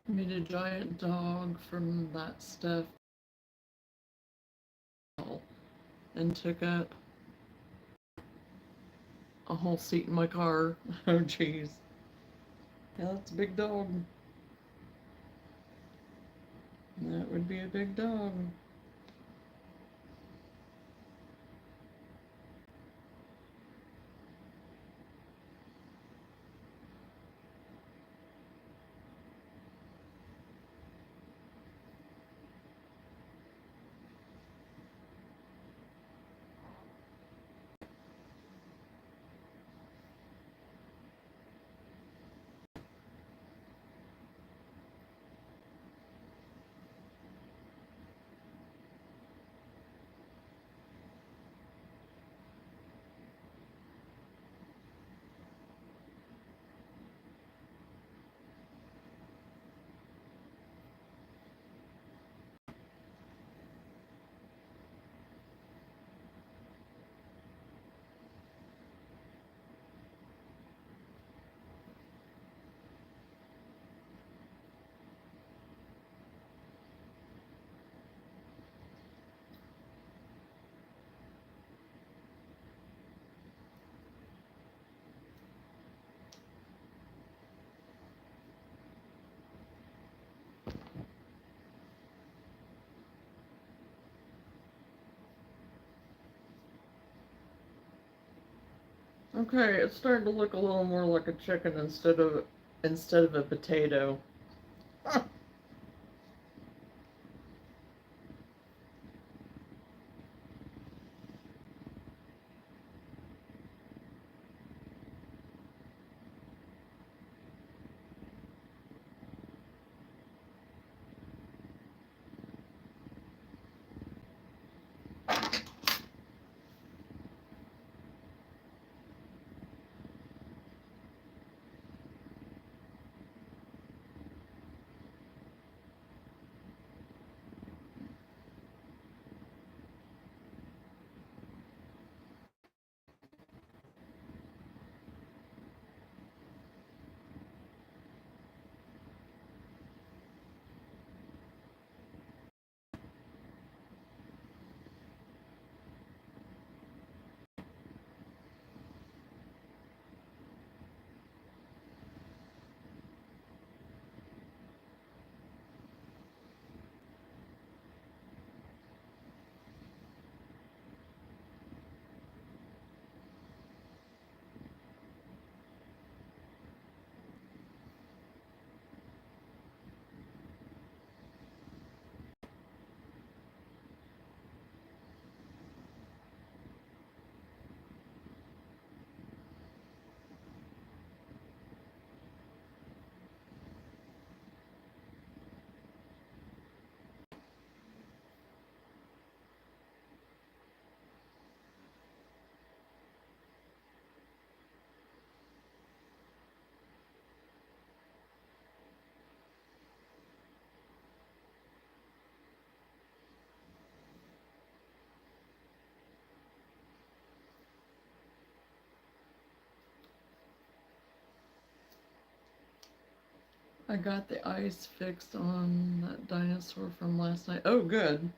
I made a giant dog from that stuff and took up a whole seat in my car. Oh, jeez. Yeah, that's a big dog. That would be a big dog. Okay, it's starting to look a little more like a chicken instead of a potato. I got the eyes fixed on that dinosaur from last night. Oh, good.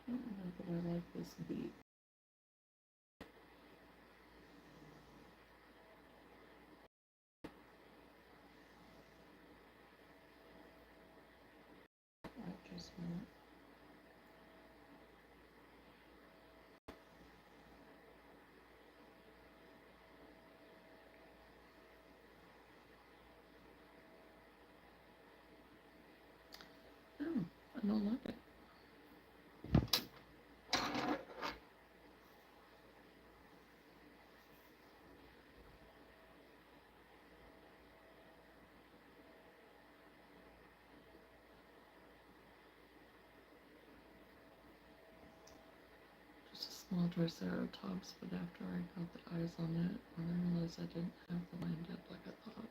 I don't know that I like this beat. I just want. Oh, I don't like it. Just a small triceratops, but after I got the eyes on it, I realized I didn't have the line up like I thought.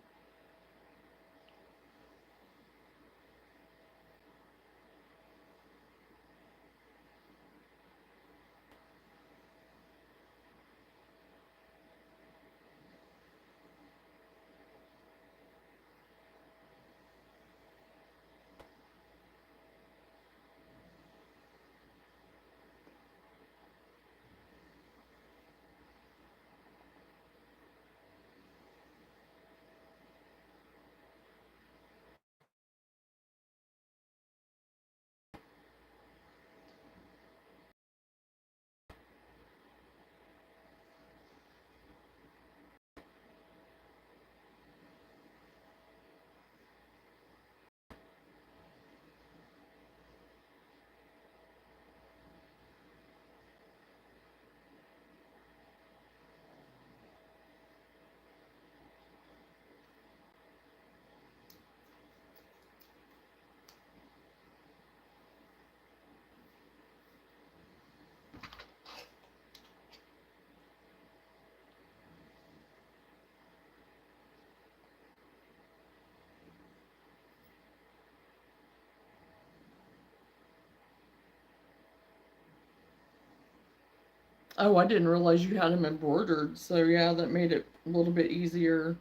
Oh, I didn't realize you had them embroidered, so yeah, that made it a little bit easier.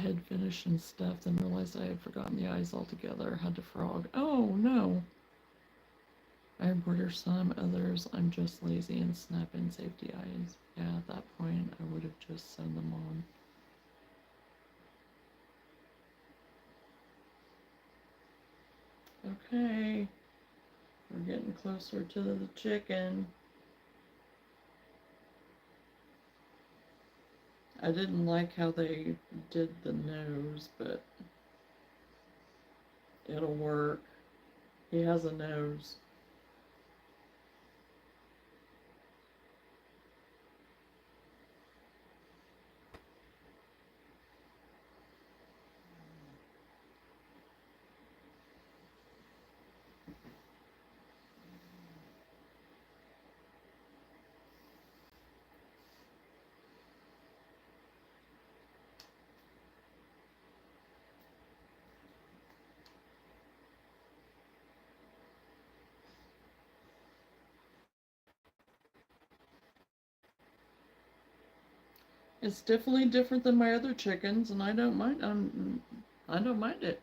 had finished and stuff, then realized I had forgotten the eyes altogether. Had to frog. Oh no! I embroider some, others I'm just lazy and snap in safety eyes. Yeah, at that point I would have just sewn them on. Okay, we're getting closer to the chicken. I didn't like how they did the nose, but it'll work. He has a nose. It's definitely different than my other chickens, and I don't mind. I don't mind it.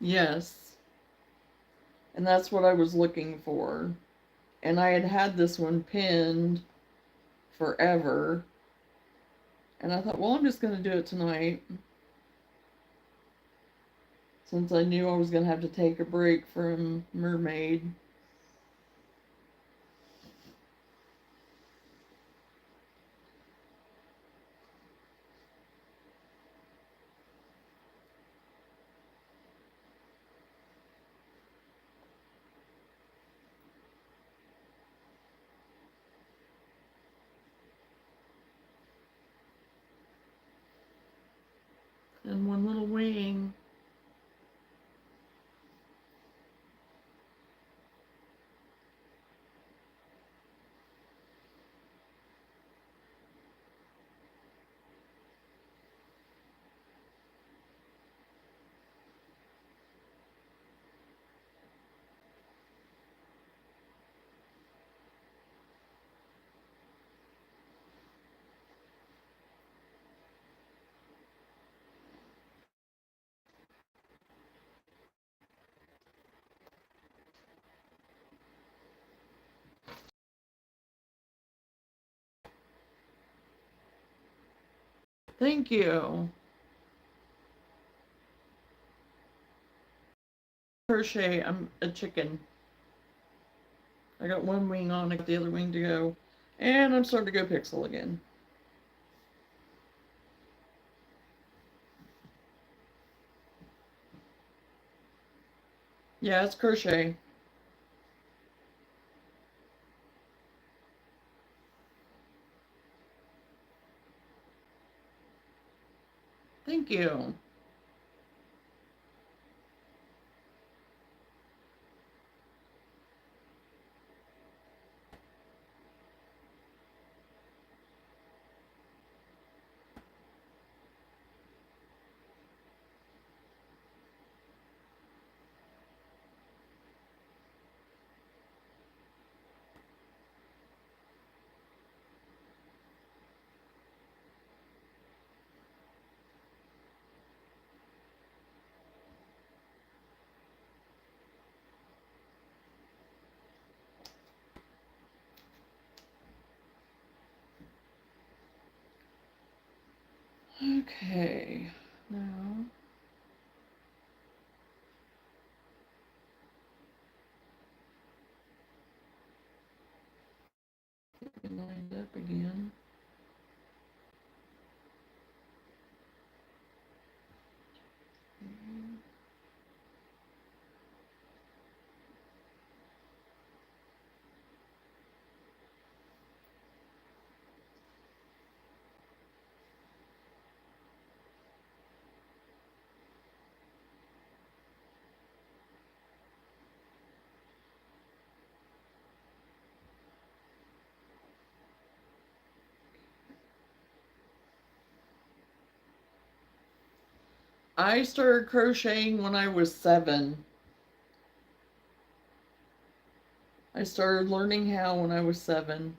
Yes, and that's what I was looking for. And I had had this one pinned forever, and I thought, well, I'm just going to do it tonight since I knew I was going to have to take a break from Mermaid. And one little wing. Thank you. Crochet. I'm a chicken. I got one wing on, I got the other wing to go. And I'm starting to go pixel again. Yeah, it's crochet. Thank you. Okay, now get it lined up again. I started crocheting when I was 7. I started learning how when I was 7.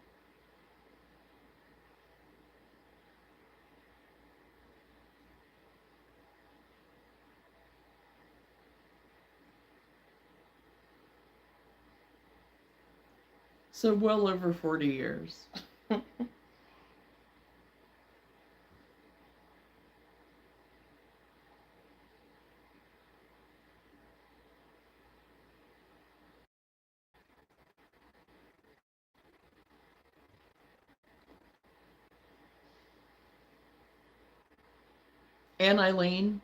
So well over 40 years. And Eileen.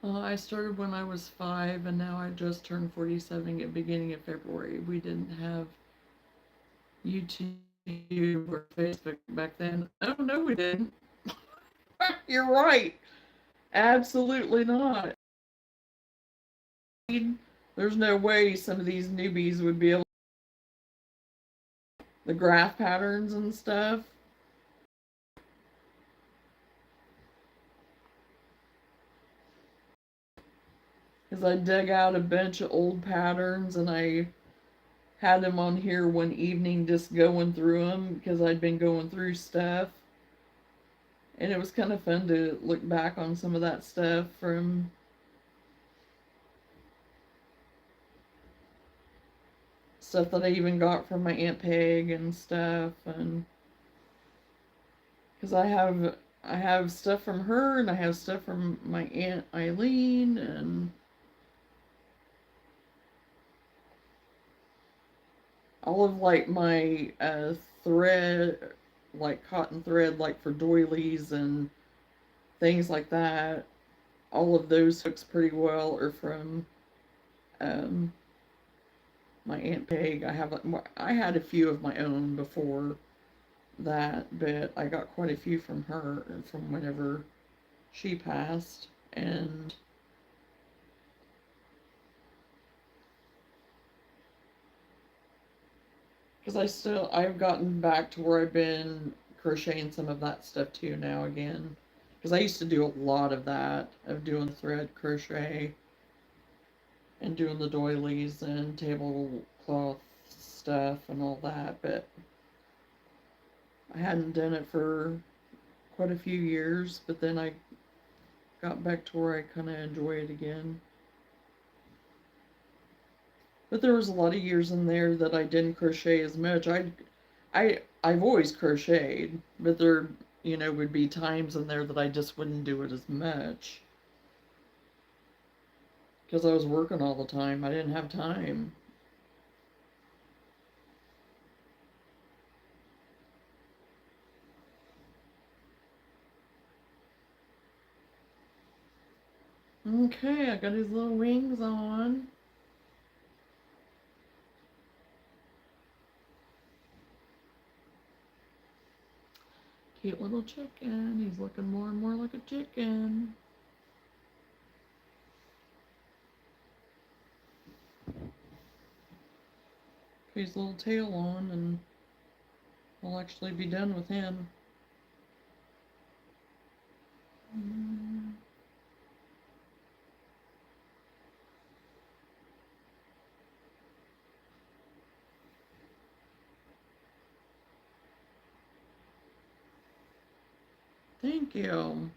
I started when I was 5, and now I just turned 47 at the beginning of February. We didn't have YouTube or Facebook back then. Oh, no, we didn't. You're right. Absolutely not. There's no way some of these newbies would be able the graph patterns and stuff. Because I dug out a bunch of old patterns and I had them on here one evening just going through them because I'd been going through stuff. And it was kind of fun to look back on some of that stuff from stuff that I even got from my Aunt Peg and stuff, and because I have stuff from her and I have stuff from my Aunt Eileen and all of like my thread, like cotton thread, like for doilies and things like that. All of those hooks pretty well are from um, my Aunt Peg. I had a few of my own before that, but I got quite a few from her from whenever she passed, and because I've gotten back to where I've been crocheting some of that stuff too now again. Because I used to do a lot of that, of doing thread crochet and doing the doilies and tablecloth stuff and all that, but I hadn't done it for quite a few years, but then I got back to where I kind of enjoy it again. But there was a lot of years in there that I didn't crochet as much. I've always crocheted, but there, would be times in there that I just wouldn't do it as much because I was working all the time. I didn't have time. Okay, I got his little wings on. Cute little chicken. He's looking more and more like a chicken. Put his little tail on and I'll actually be done with him. Thank you.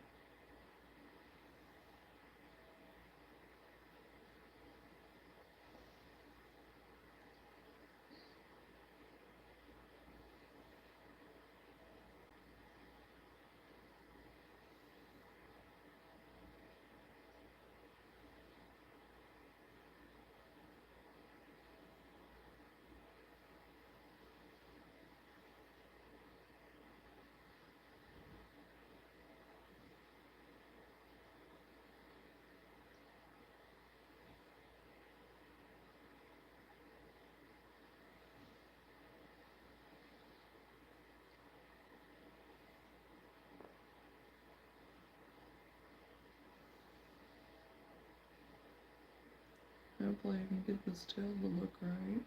Hopefully I can get this tail to look right.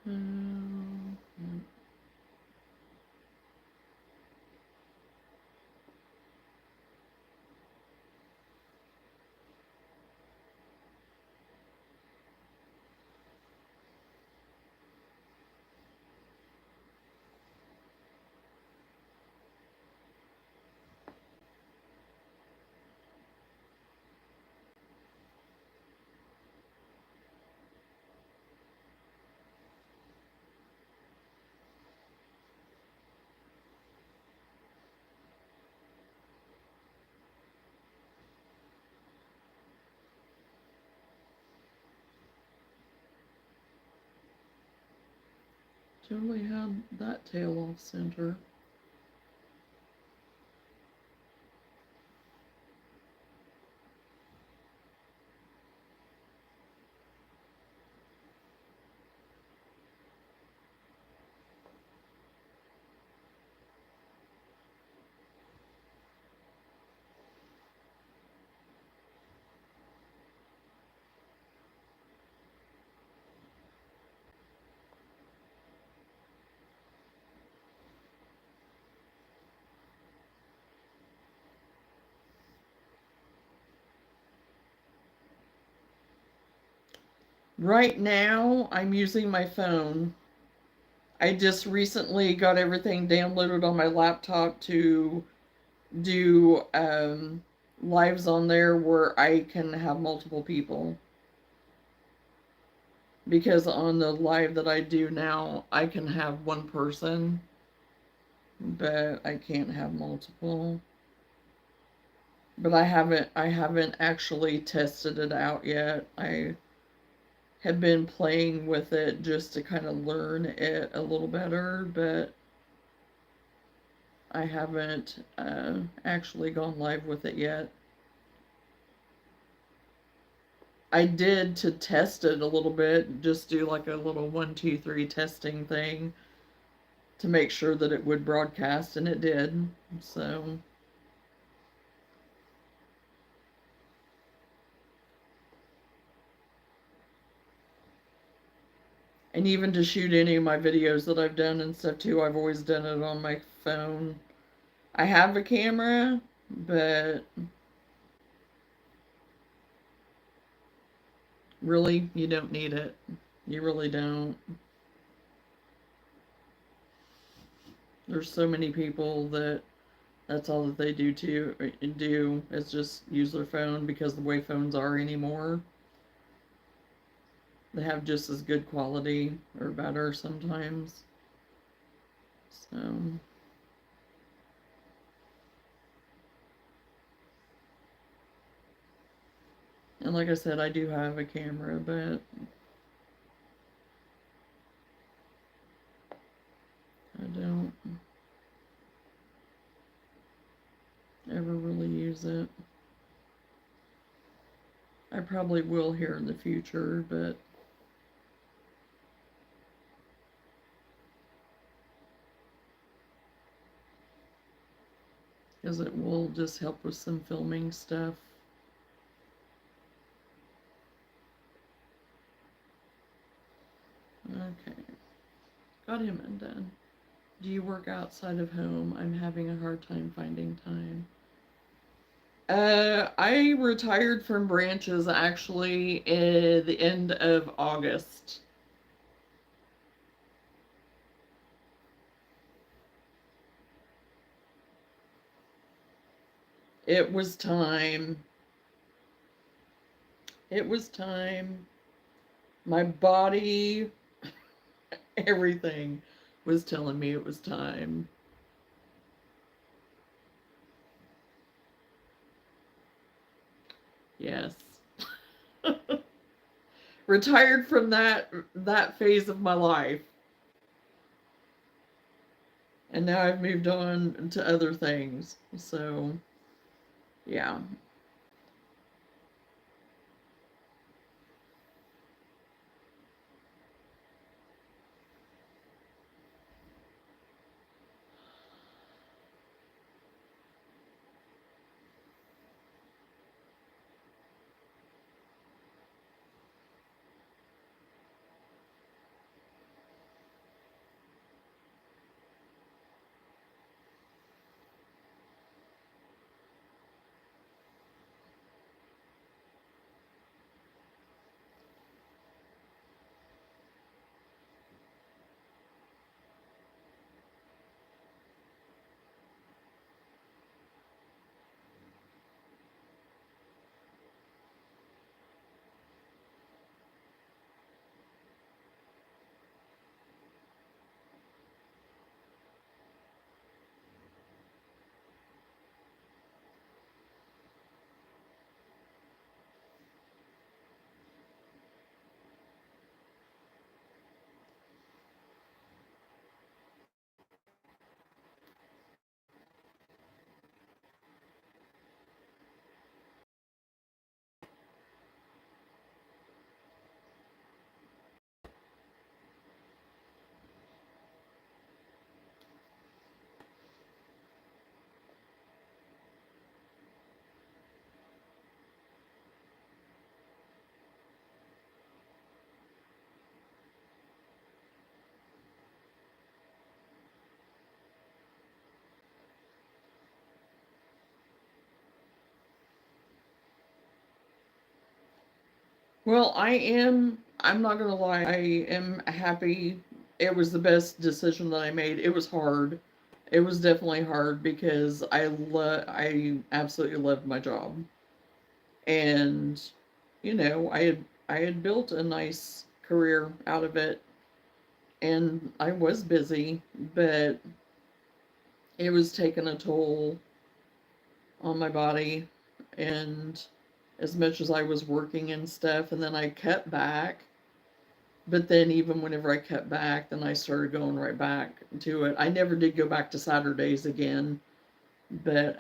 Um, Totally had that tail off center. Right now, I'm using my phone. I just recently got everything downloaded on my laptop to do lives on there where I can have multiple people. Because on the live that I do now, I can have one person, but I can't have multiple. But I haven't actually tested it out yet. I have been playing with it just to kind of learn it a little better, but I haven't actually gone live with it yet. I did to test it a little bit, just do like a little 1, 2, 3 testing thing to make sure that it would broadcast, and it did. So, and even to shoot any of my videos that I've done and stuff too, I've always done it on my phone. I have a camera, but really, you don't need it. You really don't. There's so many people that that's all that they do is just use their phone because the way phones are anymore, they have just as good quality or better sometimes. So, and like I said, I do have a camera, but I don't ever really use it. I probably will here in the future, but because it will just help with some filming stuff. Okay, got him undone. Do you work outside of home? I'm having a hard time finding time. I retired from branches actually at the end of August. It was time. It was time. My body, everything was telling me it was time. Yes. Retired from that phase of my life. And now I've moved on to other things. So, yeah. Well, I'm not gonna lie, I am happy. It was the best decision that I made. It was hard. It was definitely hard because I absolutely loved my job. And, I had built a nice career out of it, and I was busy, but it was taking a toll on my body. And as much as I was working and stuff, and then I cut back. But then even whenever I cut back, then I started going right back to it. I never did go back to Saturdays again, but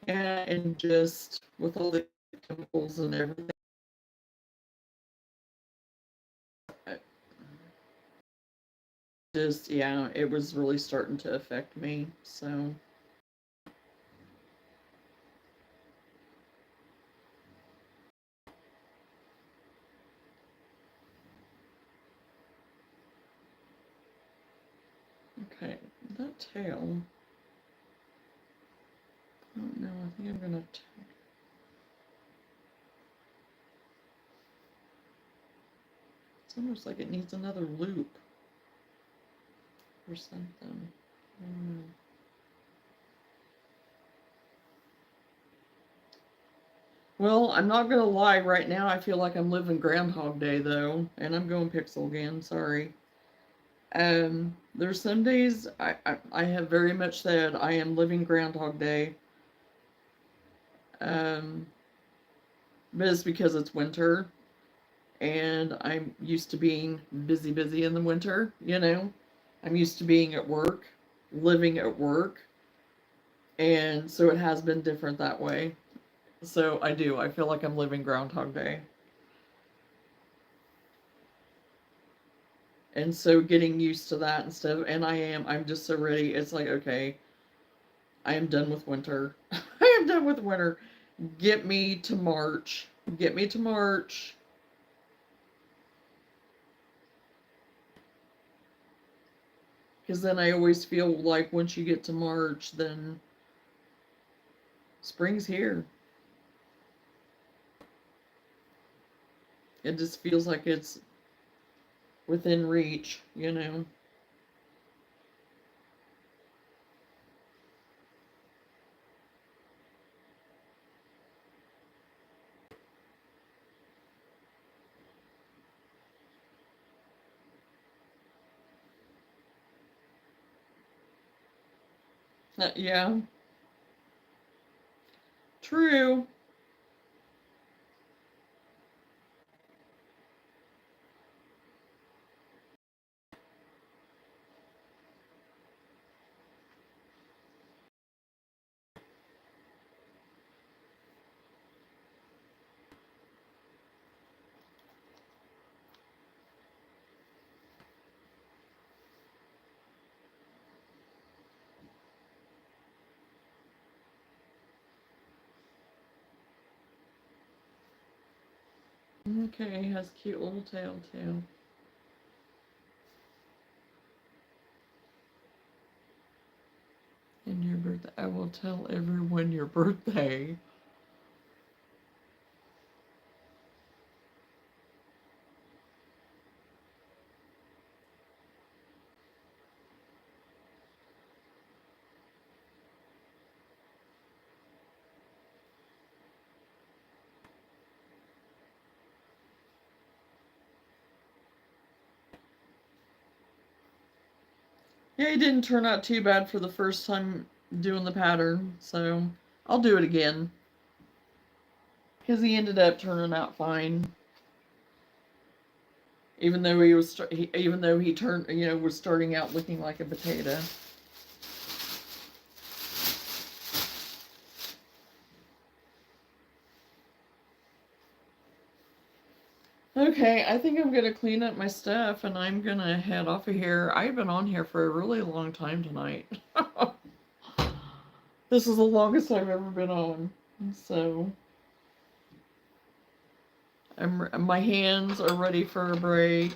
yeah, and just with all the chemicals and everything, just yeah, it was really starting to affect me. So okay, that tail. I don't know. I think I'm gonna. It's almost like it needs another loop or something. Mm. Well, I'm not gonna lie. Right now, I feel like I'm living Groundhog Day though, and I'm going pixel again. Sorry. There's some days I have very much said I am living Groundhog Day. Um, but it's because it's winter, and I'm used to being busy, busy in the winter. I'm used to being at work, living at work, and so it has been different that way. So I do. I feel like I'm living Groundhog Day. And so getting used to that and stuff, and I'm just so ready. It's like, okay, I am done with winter. I am done with winter. Get me to March. Get me to March. Because then I always feel like once you get to March, then spring's here. It just feels like it's within reach. Yeah, true. Okay, has cute little tail too. And your birthday. I will tell everyone your birthday. Yeah, it didn't turn out too bad for the first time doing the pattern, so I'll do it again. Because he ended up turning out fine, even though even though he turned, was starting out looking like a potato. Okay, I think I'm gonna clean up my stuff and I'm gonna head off of here. I've been on here for a really long time tonight. This is the longest I've ever been on. So my hands are ready for a break.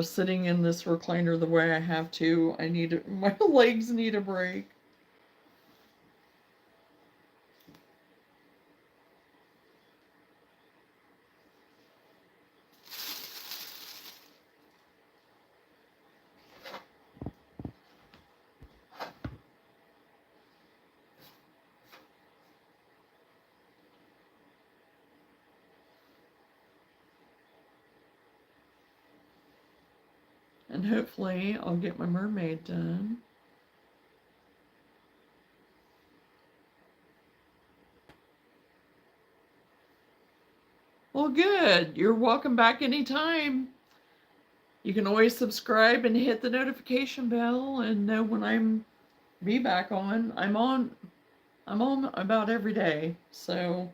Sitting in this recliner the way I have to, my legs need a break. and hopefully I'll get my mermaid done. Well, good. You're welcome back anytime. You can always subscribe and hit the notification bell and know when I'm be back on. I'm on about every day. So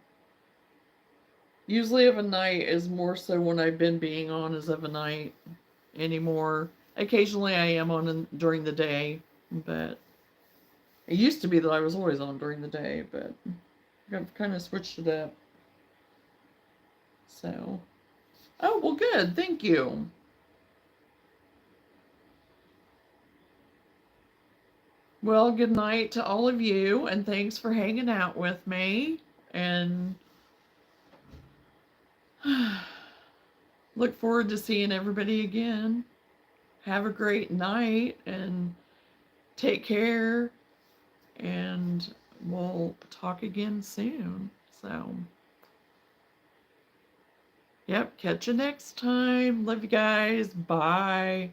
usually of a night is more so when I've been being on as of a night anymore. Occasionally I am on during the day, but it used to be that I was always on during the day, but I've kind of switched it up. So, oh, well, good. Thank you. Well, good night to all of you, and thanks for hanging out with me. And look forward to seeing everybody again. Have a great night and take care. And we'll talk again soon. So, yep, catch you next time. Love you guys. Bye.